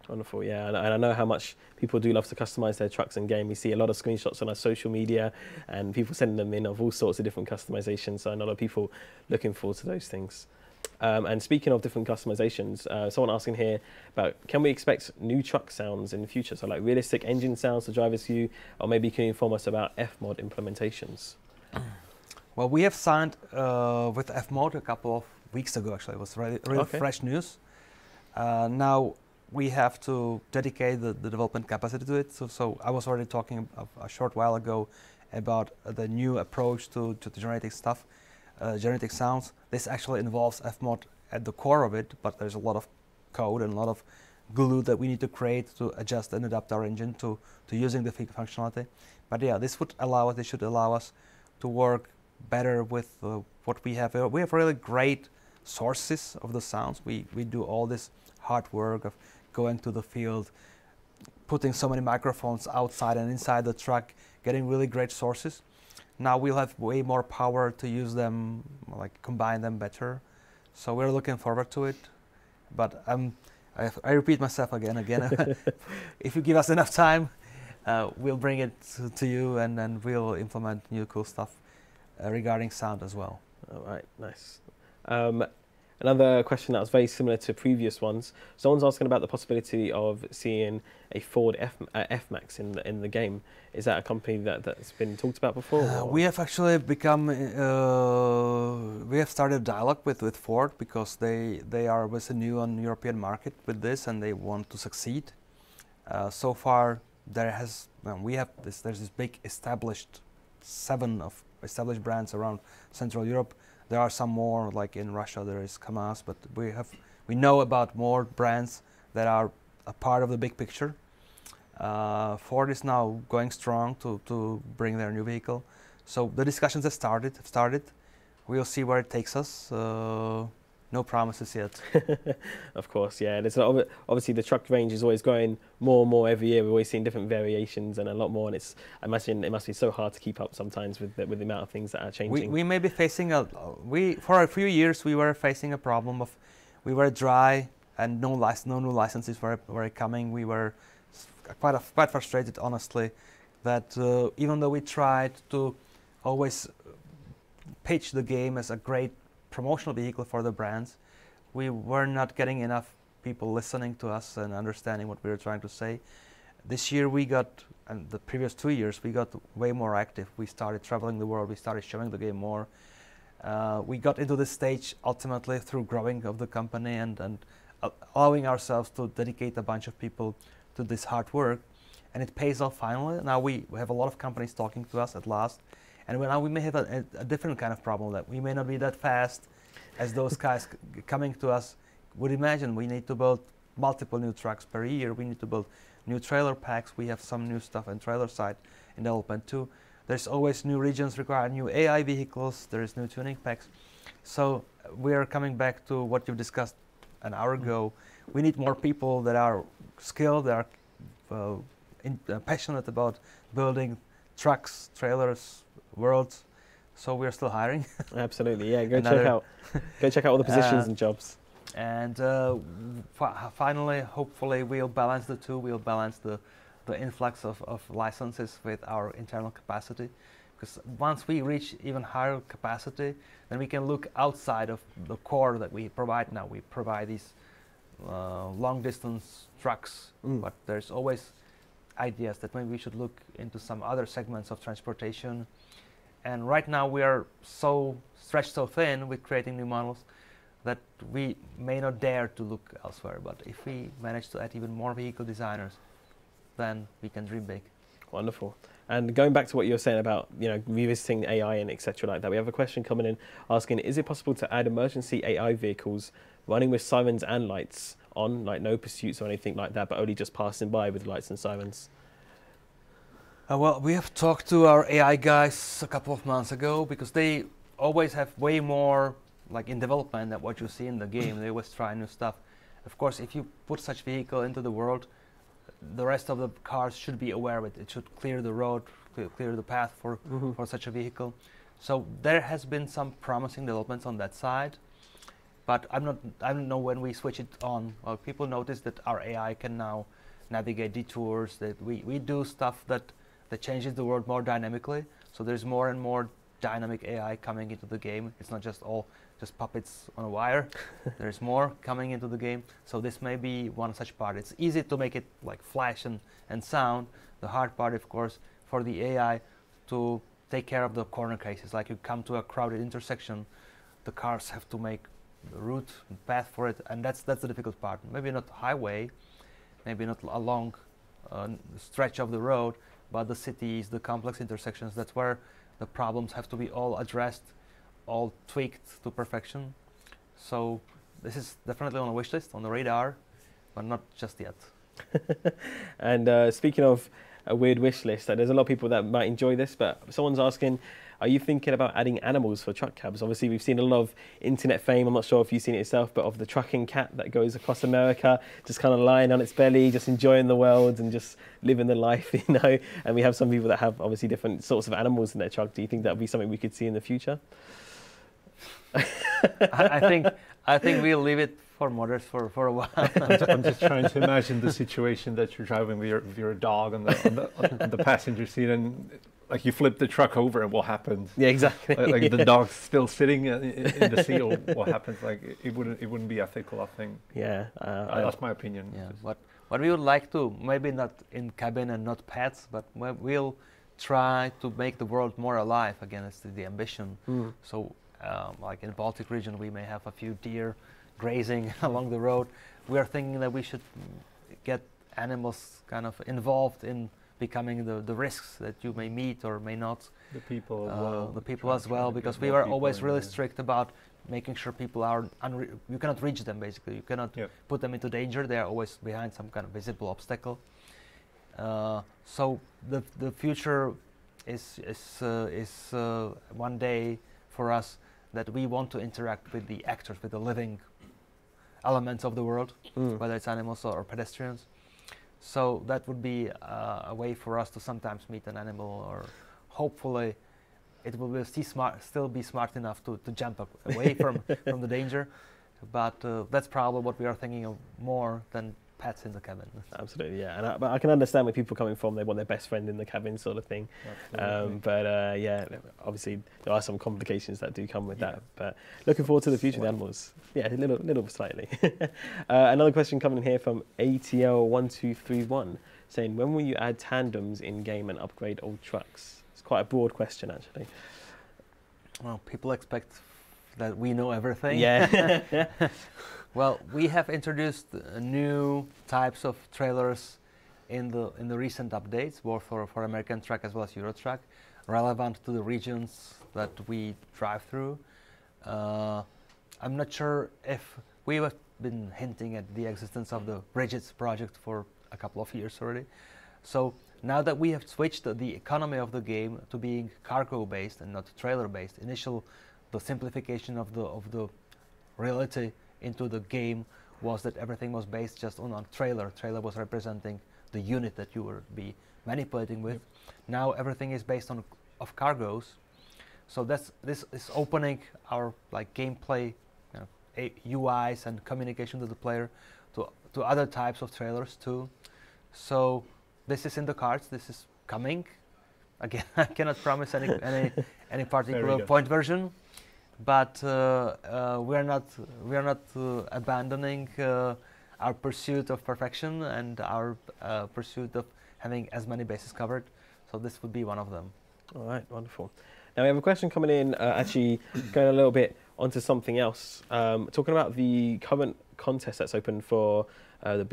Wonderful, yeah, and I know how much people do love to customize their trucks in game. We see a lot of screenshots on our social media and people sending them in of all sorts of different customizations, so I know a lot of people looking forward to those things. And speaking of different customizations, someone asking here about, can we expect new truck sounds in the future? So like realistic engine sounds the drivers use, or maybe can you inform us about F-mod implementations? Well, we have signed with F-mod a couple of weeks ago, actually. It was really Okay. fresh news. Now we have to dedicate the development capacity to it. So I was already talking a short while ago about the new approach to generating stuff, generating sounds. This actually involves F-mod at the core of it, but there's a lot of code and a lot of glue that we need to create to adjust and adapt our engine to using the functionality. But yeah, this should allow us to work better with what we have. We have really great sources of the sounds. We do all this hard work of going to the field, putting so many microphones outside and inside the truck, getting really great sources. Now we'll have way more power to use them, like combine them better. So we're looking forward to it. But I repeat myself again. If you give us enough time, we'll bring it to you, and then we'll implement new cool stuff regarding sound as well. All right, nice. Another question that was very similar to previous ones. Someone's asking about the possibility of seeing a Ford F-Max in the game. Is that a company that's been talked about before? We have actually become, we have started dialogue with Ford, because they are with new on European market with this, and they want to succeed. So far, there's this big established 7 of established brands around Central Europe. There are some more, like in Russia there is KAMAZ, but we know about more brands that are a part of the big picture. Ford is now going strong to bring their new vehicle. So the discussions have started. We'll see where it takes us. no promises yet. Of course, yeah. There's a lot of it. Obviously, the truck range is always going more and more every year. We're always seeing different variations and a lot more. And I imagine it must be so hard to keep up sometimes with the amount of things that are changing. We may be facing for a few years we were facing a problem of we were dry and no new licenses were coming. We were quite frustrated, honestly, that even though we tried to always pitch the game as a great promotional vehicle for the brands, we were not getting enough people listening to us and understanding what we were trying to say. This year we got, and the previous 2 years, we got way more active. We started traveling the world, we started showing the game more. We got into this stage ultimately through growing of the company and allowing ourselves to dedicate a bunch of people to this hard work. And it pays off finally. Now we have a lot of companies talking to us at last. And now we may have a different kind of problem, that we may not be that fast as those guys coming to us would imagine. We need to build multiple new trucks per year. We need to build new trailer packs. We have some new stuff on trailer side in development too. There's always new regions require new AI vehicles. There's new tuning packs. So we are coming back to what you discussed an hour ago. We need more people that are skilled, that are passionate about building trucks, trailers, worlds. So we're still hiring. Absolutely, yeah. Go check out all the positions and jobs. And finally, hopefully, we'll balance the two. We'll balance the influx of licenses with our internal capacity. Because once we reach even higher capacity, then we can look outside of the core that we provide now. We provide these long-distance trucks, but there's always ideas that maybe we should look into some other segments of transportation. And right now we are so stretched so thin with creating new models that we may not dare to look elsewhere. But if we manage to add even more vehicle designers, then we can dream big. Wonderful. And going back to what you were saying about, revisiting AI and etc. like that, we have a question coming in asking, is it possible to add emergency AI vehicles running with sirens and lights on, like no pursuits or anything like that, but only just passing by with lights and sirens? Well, we have talked to our AI guys a couple of months ago, because they always have way more like in development than what you see in the game. They always try new stuff. Of course, if you put such vehicle into the world, the rest of the cars should be aware of it. It should clear the road, clear the path for such a vehicle. So there has been some promising developments on that side. But I don't know when we switch it on. Well, people notice that our AI can now navigate detours, that we do stuff that changes the world more dynamically. So there's more and more dynamic AI coming into the game. It's not just all just puppets on a wire. There's more coming into the game. So this may be one such part. It's easy to make it like flash and sound. The hard part, of course, for the AI to take care of the corner cases. Like you come to a crowded intersection, the cars have to make the route and path for it, and that's the difficult part. Maybe not highway, maybe not a long stretch of the road, but the cities, the complex intersections, that's where the problems have to be all addressed, all tweaked to perfection. So this is definitely on the wish list, on the radar, but not just yet. And speaking of a weird wish list, there's a lot of people that might enjoy this, but someone's asking, are you thinking about adding animals for truck cabs? Obviously, we've seen a lot of internet fame. I'm not sure if you've seen it yourself, but of the trucking cat that goes across America, just kind of lying on its belly, just enjoying the world and just living the life, And we have some people that have obviously different sorts of animals in their truck. Do you think that would be something we could see in the future? I think we'll leave it for modders for a while. I'm just trying to imagine the situation that you're driving with your dog on the passenger seat, and like you flip the truck over, and what happens? Yeah, exactly. Like the dog's still sitting in the seat, or what happens? Like it wouldn't be ethical, I think. Yeah, that's my opinion. Yeah, what we would like to, maybe not in cabin and not pets, but we'll try to make the world more alive again. It's the ambition. So like in the Baltic region, we may have a few deer grazing along the road. We are thinking that we should get animals kind of involved in becoming the risks that you may meet or may not. The people as well. The people as well, because we were always really strict about making sure people are, you cannot reach them basically. You cannot put them into danger. They are always behind some kind of visible obstacle. So the future is one day for us that we want to interact with the actors, with the living elements of the world, whether it's animals or pedestrians. So that would be a way for us to sometimes meet an animal, or hopefully it will be still be smart enough to jump up away from the danger. But that's probably what we are thinking of more than pets in the cabin. Absolutely, yeah. And but I can understand where people are coming from. They want their best friend in the cabin, sort of thing. But yeah, obviously there are some complications that do come with that. But looking forward to the future of the animals. Yeah, a little slightly. Another question coming in here from ATL1231, saying, when will you add tandems in game and upgrade old trucks? It's quite a broad question, actually. Well, people expect that we know everything. Yeah. Well, we have introduced new types of trailers in the recent updates, both for American truck as well as Euro truck, relevant to the regions that we drive through. I'm not sure if we have been hinting at the existence of the Bridges project for a couple of years already. So now that we have switched the economy of the game to being cargo-based and not trailer-based, the simplification of the reality into the game was that everything was based just on a trailer. Trailer was representing the unit that you would be manipulating with. Yep. Now everything is based on of cargos. So this is opening our gameplay, UIs and communication to the player to other types of trailers too. So this is in the cards. This is coming. Again, I cannot promise any particular point version. But we are not abandoning our pursuit of perfection and our pursuit of having as many bases covered. So this would be one of them. All right, wonderful. Now we have a question coming in, actually going a little bit onto something else, talking about the current contest that's open for the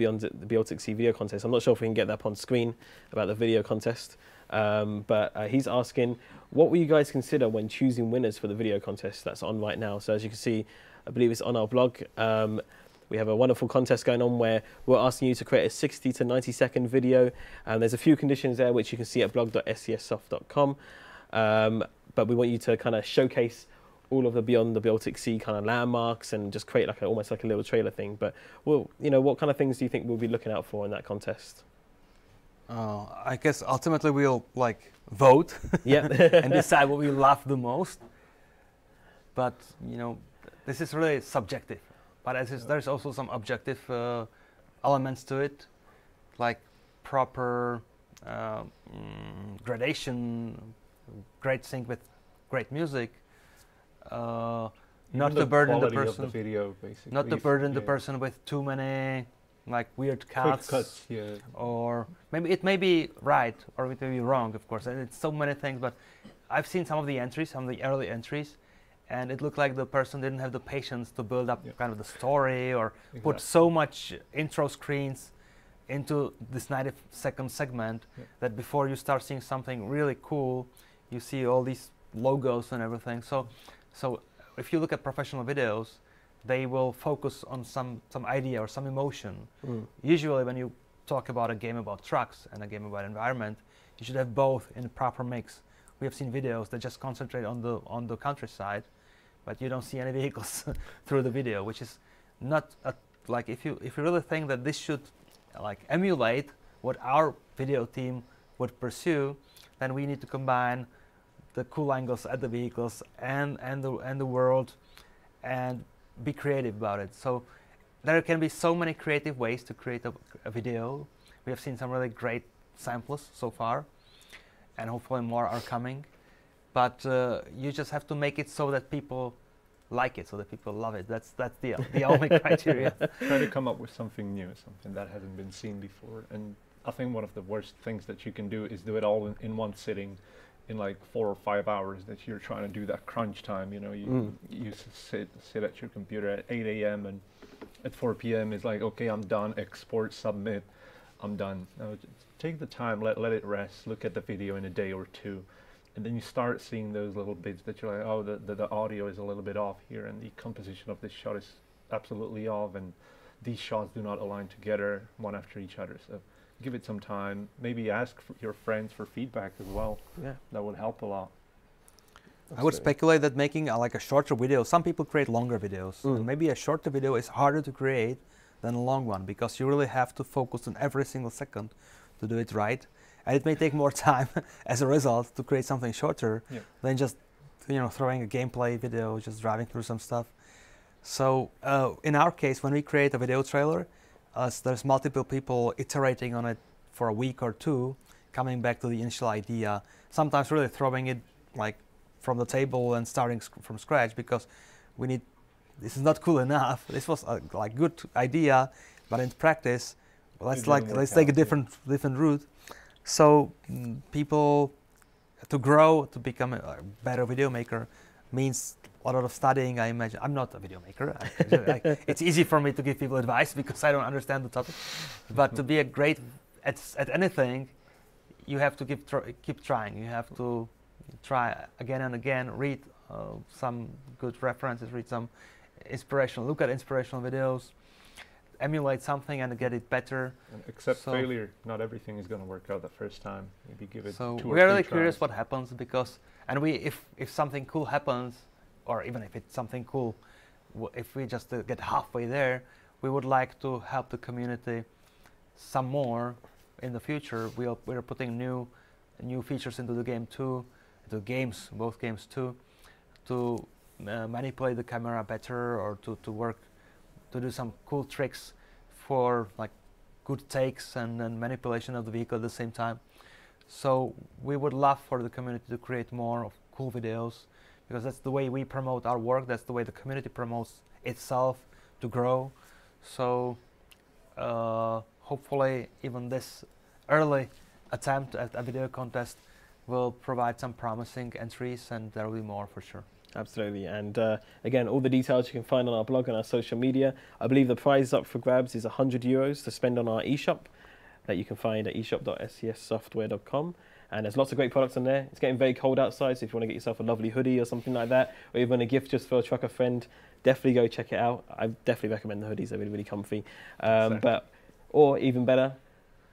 Baltic Sea video contest. I'm not sure if we can get that up on screen about the video contest. But he's asking, what will you guys consider when choosing winners for the video contest that's on right now? So as you can see, I believe it's on our blog. We have a wonderful contest going on where we're asking you to create a 60 to 90 second video. There's a few conditions there which you can see at blog.scssoft.com. But we want you to kind of showcase all of the Beyond the Baltic Sea kind of landmarks and just create almost like a little trailer thing. But what kind of things do you think we'll be looking out for in that contest? I guess ultimately we'll vote and decide what we love the most. But this is really subjective. But there's also some objective elements to it, like proper gradation, great sync with great music. Not to burden the person. Of the video, basically. Not to burden the person with too many weird cuts, or maybe it may be right or it may be wrong, of course, and it's so many things. But I've seen some of the early entries, and it looked like the person didn't have the patience to build up kind of the story or put so much intro screens into this 90-second segment that before you start seeing something really cool, you see all these logos and everything. So if you look at professional videos, they will focus on some idea or some emotion. Usually when you talk about a game about trucks and a game about environment, you should have both in a proper mix. We have seen videos that just concentrate on the countryside, but you don't see any vehicles through the video, which is not if you really think that this should emulate what our video team would pursue, then we need to combine the cool angles at the vehicles and the world, and be creative about it. So there can be so many creative ways to create a video. We have seen some really great samples so far, and hopefully more are coming. But you just have to make it so that people like it, so that people love it. That's the only criteria. Try to come up with something new, something that hasn't been seen before. And I think one of the worst things that you can do is do it all in one sitting, in 4 or 5 hours that you're trying to do that crunch time. You sit at your computer at 8 a.m. and at 4 p.m. it's like, okay, I'm done, export, submit, I'm done. Now, just take the time, let it rest, look at the video in a day or two, and then you start seeing those little bits that you're like, oh, the audio is a little bit off here, and the composition of this shot is absolutely off, and these shots do not align together one after each other. So give it some time. Maybe ask your friends for feedback as well. Yeah, that would help a lot. I would Absolutely. speculate that making like a shorter video, some people create longer videos. And maybe a shorter video is harder to create than a long one because you really have to focus on every single second to do it right. And it may take more time as a result to create something shorter than just throwing a gameplay video, just driving through some stuff. So in our case, when we create a video trailer, there's multiple people iterating on it for a week or two, coming back to the initial idea, sometimes really throwing it like from the table and starting from scratch because this is not cool enough. This was a like good idea, but in practice, let's take a different route. So people to grow, to become a better video maker means a lot of studying, I imagine. I'm not a video maker. It's easy for me to give people advice because I don't understand the topic. But to be a great at anything, you have to keep trying. You have to try again and again, read some good references, read some look at inspirational videos, emulate something and get it better. And accept failure. Not everything is going to work out the first time. Maybe give it 2 or 3 we're really tries. curious what happens because, and if something cool happens, or even if it's something cool, if we just get halfway there, we would like to help the community some more in the future. We're putting new features into the game too, both games too, to manipulate the camera better or to do some cool tricks for like good takes and manipulation of the vehicle at the same time. So we would love for the community to create more of cool videos because that's the way we promote our work. That's the way the community promotes itself to grow. So hopefully even this early attempt at a video contest will provide some promising entries, and there will be more for sure. Absolutely, and again, all the details you can find on our blog and our social media. I believe the prize up for grabs is €100 to spend on our eShop that you can find at eshop.scssoftware.com. And there's lots of great products on there. It's getting very cold outside, so if you want to get yourself a lovely hoodie or something like that, or even a gift just for a trucker friend, definitely go check it out. I definitely recommend the hoodies. They're really, really comfy. Or even better,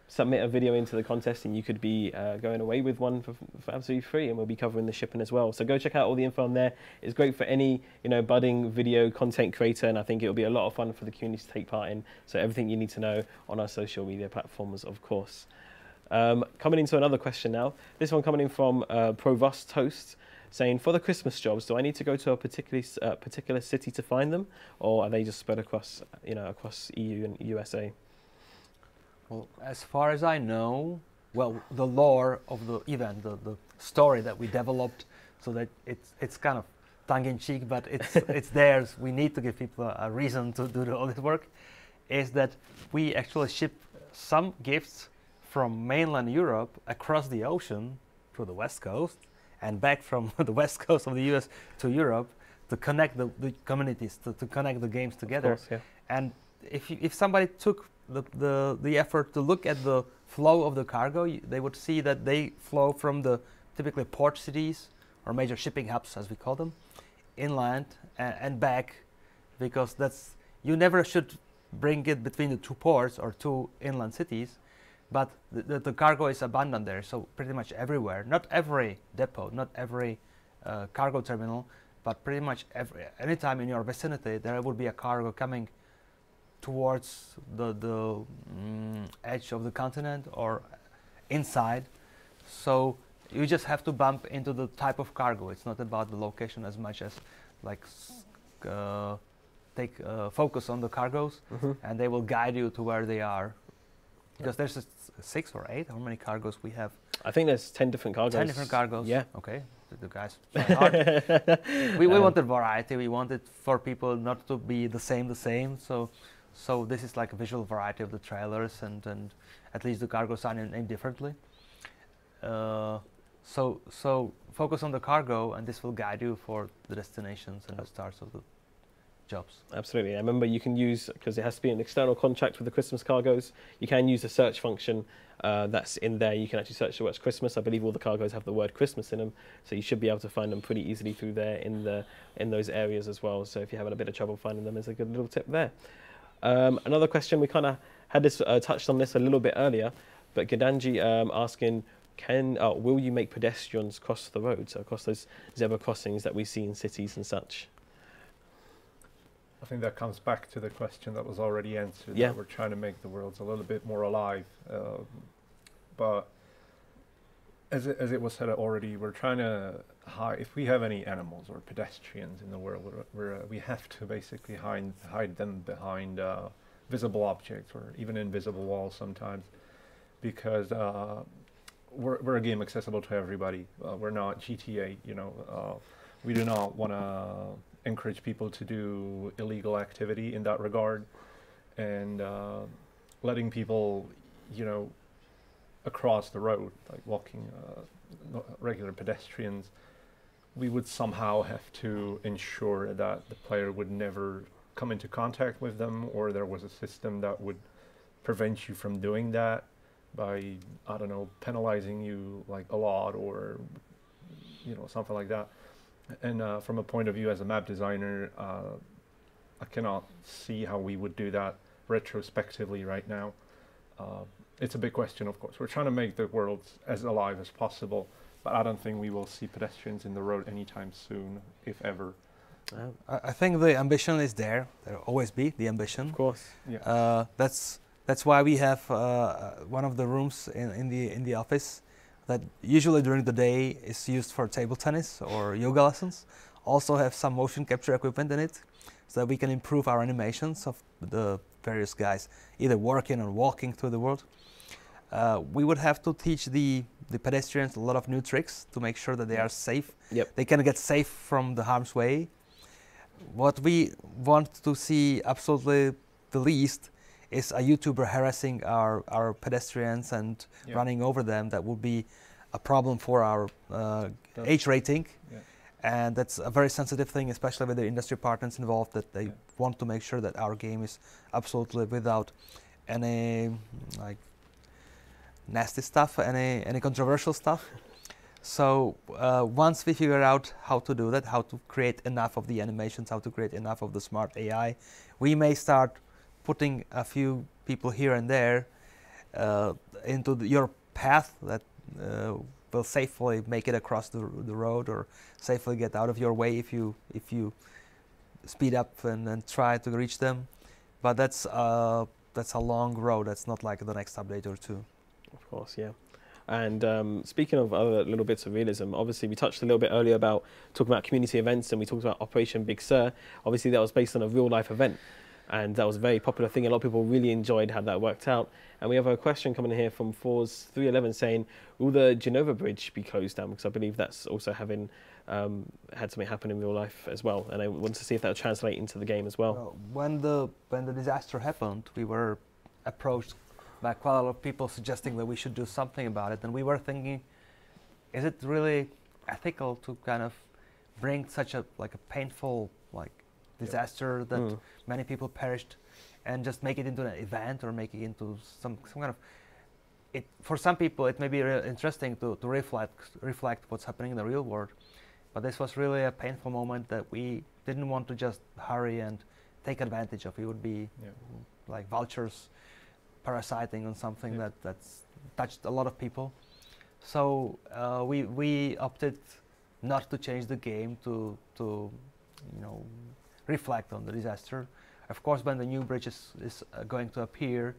submit a video into the contest and you could be going away with one for absolutely free, and we'll be covering the shipping as well. So go check out all the info on there. It's great for any budding video content creator, and I think it'll be a lot of fun for the community to take part in. So everything you need to know on our social media platforms, of course. Coming into another question now. This one coming in from Provost Toast, saying, for the Christmas jobs, do I need to go to a particular city to find them, or are they just spread across across EU and USA? Well, as far as I know, the lore of the event, the story that we developed, so that it's kind of tongue-in-cheek, but it's theirs. We need to give people a reason to do all this work. Is that we actually ship some gifts from mainland Europe across the ocean to the West Coast, and back from the West Coast of the US to Europe to connect the communities, to connect the games together. Of course, yeah. And if somebody took the effort to look at the flow of the cargo, they would see that they flow from the typically port cities or major shipping hubs, as we call them, inland and back, because you never should bring it between the two ports or two inland cities, but the cargo is abundant there, so pretty much everywhere. Not every depot, not every cargo terminal, but pretty much anytime in your vicinity there would be a cargo coming towards the edge of the continent or inside. So you just have to bump into the type of cargo. It's not about the location as much as like take focus on the cargoes, and they will guide you to where they are. Because there's 6 or 8. How many cargoes we have? I think there's 10 different cargoes. 10 different cargoes. Yeah. Okay. The guys try hard. we wanted variety. We wanted for people not to be the same. So this is like a visual variety of the trailers, and at least the cargoes are named differently. So focus on the cargo, and this will guide you for the destinations and the starts of the jobs. Absolutely. I remember you can use, because it has to be an external contract with the Christmas cargoes, you can use the search function that's in there. You can actually search the word Christmas. I believe all the cargoes have the word Christmas in them, so you should be able to find them pretty easily through there in those areas as well. So if you're having a bit of trouble finding them, there's a good little tip there. Another question, we kind of had this touched on this a little bit earlier, but Gadanji asking, will you make pedestrians cross the road, so across those zebra crossings that we see in cities and such? I think that comes back to the question that was already answered. Yeah. That we're trying to make the worlds a little bit more alive. But as it was said already, we're trying to hide. If we have any animals or pedestrians in the world, we have to basically hide them behind visible objects or even invisible walls sometimes, because we're a game accessible to everybody. We're not GTA, you know. We do not want to encourage people to do illegal activity in that regard, and letting people, you know, across the road, like walking, regular pedestrians, we would somehow have to ensure that the player would never come into contact with them, or there was a system that would prevent you from doing that by, I don't know, penalizing you like a lot, or, you know, something like that. And from a point of view as a map designer, I cannot see how we would do that retrospectively right now. It's a big question, of course. We're trying to make the world as alive as possible, but I don't think we will see pedestrians in the road anytime soon, if ever. I think the ambition is there. There'll always be the ambition. Of course. Yeah. That's why we have one of the rooms in the office that usually during the day is used for table tennis or yoga lessons. Also have some motion capture equipment in it, so that we can improve our animations of the various guys either working or walking through the world. We would have to teach the pedestrians a lot of new tricks to make sure that they are safe. Yep. They can get safe from the harm's way. What we want to see absolutely the least is a YouTuber harassing our pedestrians and running over them. That would be a problem for our age rating. Yeah. And that's a very sensitive thing, especially with the industry partners involved, that they Yeah. want to make sure that our game is absolutely without any like nasty stuff, any controversial stuff. So once we figure out how to do that, how to create enough of the animations, how to create enough of the smart AI, we may start putting a few people here and there into your path that will safely make it across the road, or safely get out of your way if you speed up and try to reach them. But that's a long road. That's not like the next update or two. Of course, yeah. And speaking of other little bits of realism, obviously we touched a little bit earlier about talking about community events, and we talked about Operation Big Sur. Obviously that was based on a real life event, and that was a very popular thing. A lot of people really enjoyed how that worked out. And we have a question coming in here from Fours 311 saying, will the Genova Bridge be closed down? Because I believe that's also having had something happen in real life as well, and I want to see if that will translate into the game as well. When the disaster happened, we were approached by quite a lot of people suggesting that we should do something about it, and we were thinking, is it really ethical to kind of bring such a painful disaster that many people perished, and just make it into an event, or make it into some kind of it? For some people it may be interesting to reflect what's happening in the real world, but this was really a painful moment that we didn't want to just hurry and take advantage of. We would be like vultures parasiting on something that's touched a lot of people. So we opted not to change the game to reflect on the disaster. Of course, when the new bridge is going to appear,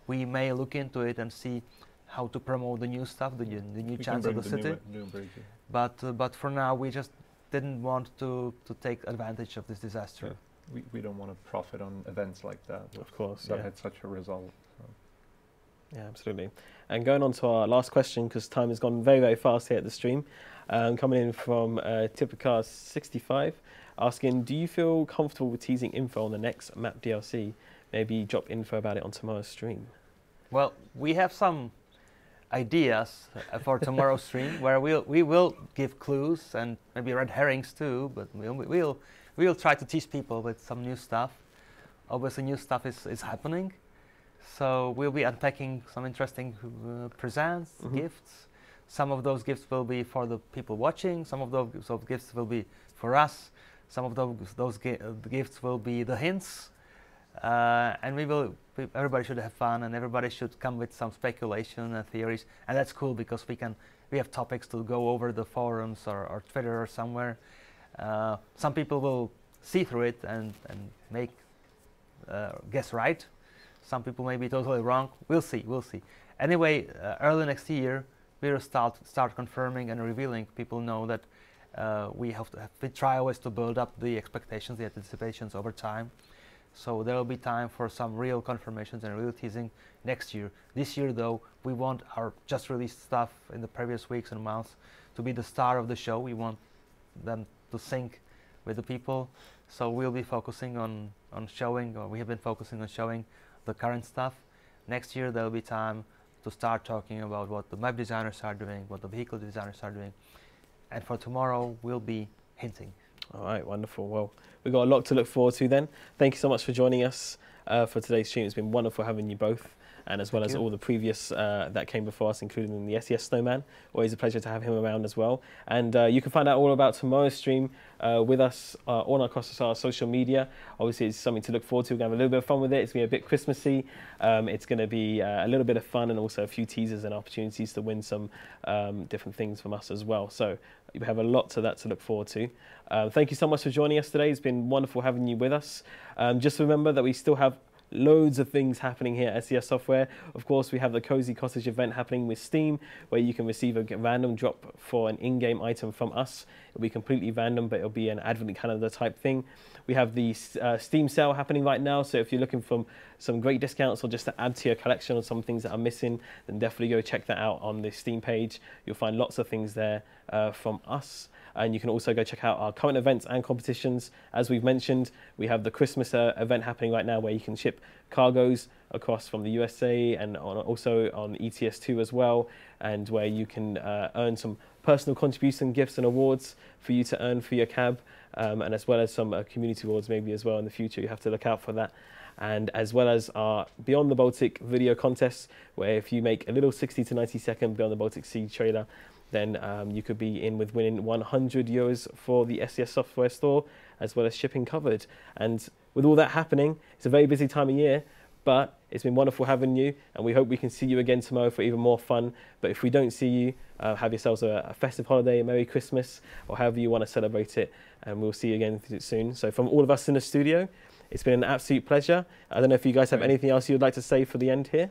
we may look into it and see how to promote the new stuff, the new chance of the city. New bridge, But for now, we just didn't want to take advantage of this disaster. yeah. We don't want to profit on events like that. Of course, that yeah. had such a result. So. Yeah, absolutely. And going on to our last question, because time has gone very, very fast here at the stream. Coming in from Typicar65, asking, do you feel comfortable with teasing info on the next map DLC? Maybe drop info about it on tomorrow's stream. Well, we have some ideas for tomorrow's stream where we will give clues and maybe red herrings too, but we'll try to tease people with some new stuff. Obviously, new stuff is happening. So we'll be unpacking some interesting presents, gifts. Some of those gifts will be for the people watching. Some of those gifts will be for us. Some of those gifts will be the hints. And we will everybody should have fun, and everybody should come with some speculation and theories, and that's cool because we have topics to go over the forums or Twitter or somewhere. Some people will see through it and make guess right. Some people may be totally wrong. We'll see. Anyway, early next year we will start confirming and revealing. People know that we try always to build up the expectations, the anticipations over time. So there will be time for some real confirmations and real teasing next year. This year, though, we want our just released stuff in the previous weeks and months to be the star of the show. We want them to sync with the people. So we'll be focusing on showing, or we have been focusing on showing the current stuff. Next year, there will be time to start talking about what the map designers are doing, what the vehicle designers are doing. And for tomorrow, we'll be hinting. All right, wonderful. Well, we've got a lot to look forward to then. Thank you so much for joining us for today's stream. It's been wonderful having you both, and as well as all the previous that came before us, including the SCS Snowman. Always a pleasure to have him around as well. And you can find out all about tomorrow's stream with us all across our social media. Obviously, it's something to look forward to. We're going to have a little bit of fun with it. It's going to be a bit Christmassy. It's going to be a little bit of fun and also a few teasers and opportunities to win some different things from us as well. So we have a lot to that to look forward to. Thank you so much for joining us today. It's been wonderful having you with us. Just remember that we still have loads of things happening here at SCS Software. Of course, we have the Cozy Cottage event happening with Steam, where you can receive a random drop for an in-game item from us. It'll be completely random, but it'll be an advent calendar type thing. We have the Steam sale happening right now, so if you're looking for some great discounts or just to add to your collection or some things that are missing, then definitely go check that out on the Steam page. You'll find lots of things there from us. And you can also go check out our current events and competitions. As we've mentioned, we have the Christmas event happening right now where you can ship cargoes across from the USA and also on ETS2 as well, and where you can earn some personal contribution gifts and awards for you to earn for your cab, and as well as some community awards maybe as well in the future. You have to look out for that. And as well as our Beyond the Baltic video contests, where if you make a little 60 to 90 second Beyond the Baltic Sea trailer, then you could be in with winning €100 for the SCS Software store, as well as shipping covered. And with all that happening, it's a very busy time of year, but it's been wonderful having you, and we hope we can see you again tomorrow for even more fun. But if we don't see you, have yourselves a festive holiday, a Merry Christmas, or however you want to celebrate it, and we'll see you again soon. So from all of us in the studio, it's been an absolute pleasure. I don't know if you guys have anything else you'd like to say for the end here?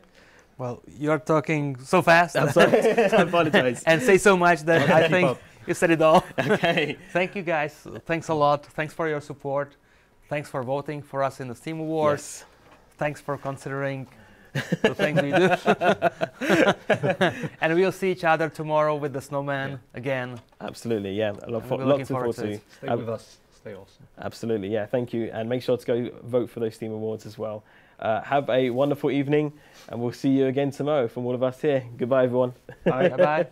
Well, you're talking so fast. I'm sorry. I apologize. And say so much that I think you said it all. Okay. Thank you guys. Thanks a lot. Thanks for your support. Thanks for voting for us in the Steam Awards. Yes. Thanks for considering the things we do. And we'll see each other tomorrow with the Snowman again. Absolutely, yeah. Lots to looking forward forward to. Stay with us. Stay awesome. Absolutely, yeah. Thank you. And make sure to go vote for those Steam Awards as well. Have a wonderful evening, and we'll see you again tomorrow from all of us here. Goodbye, everyone. Bye. Bye-bye.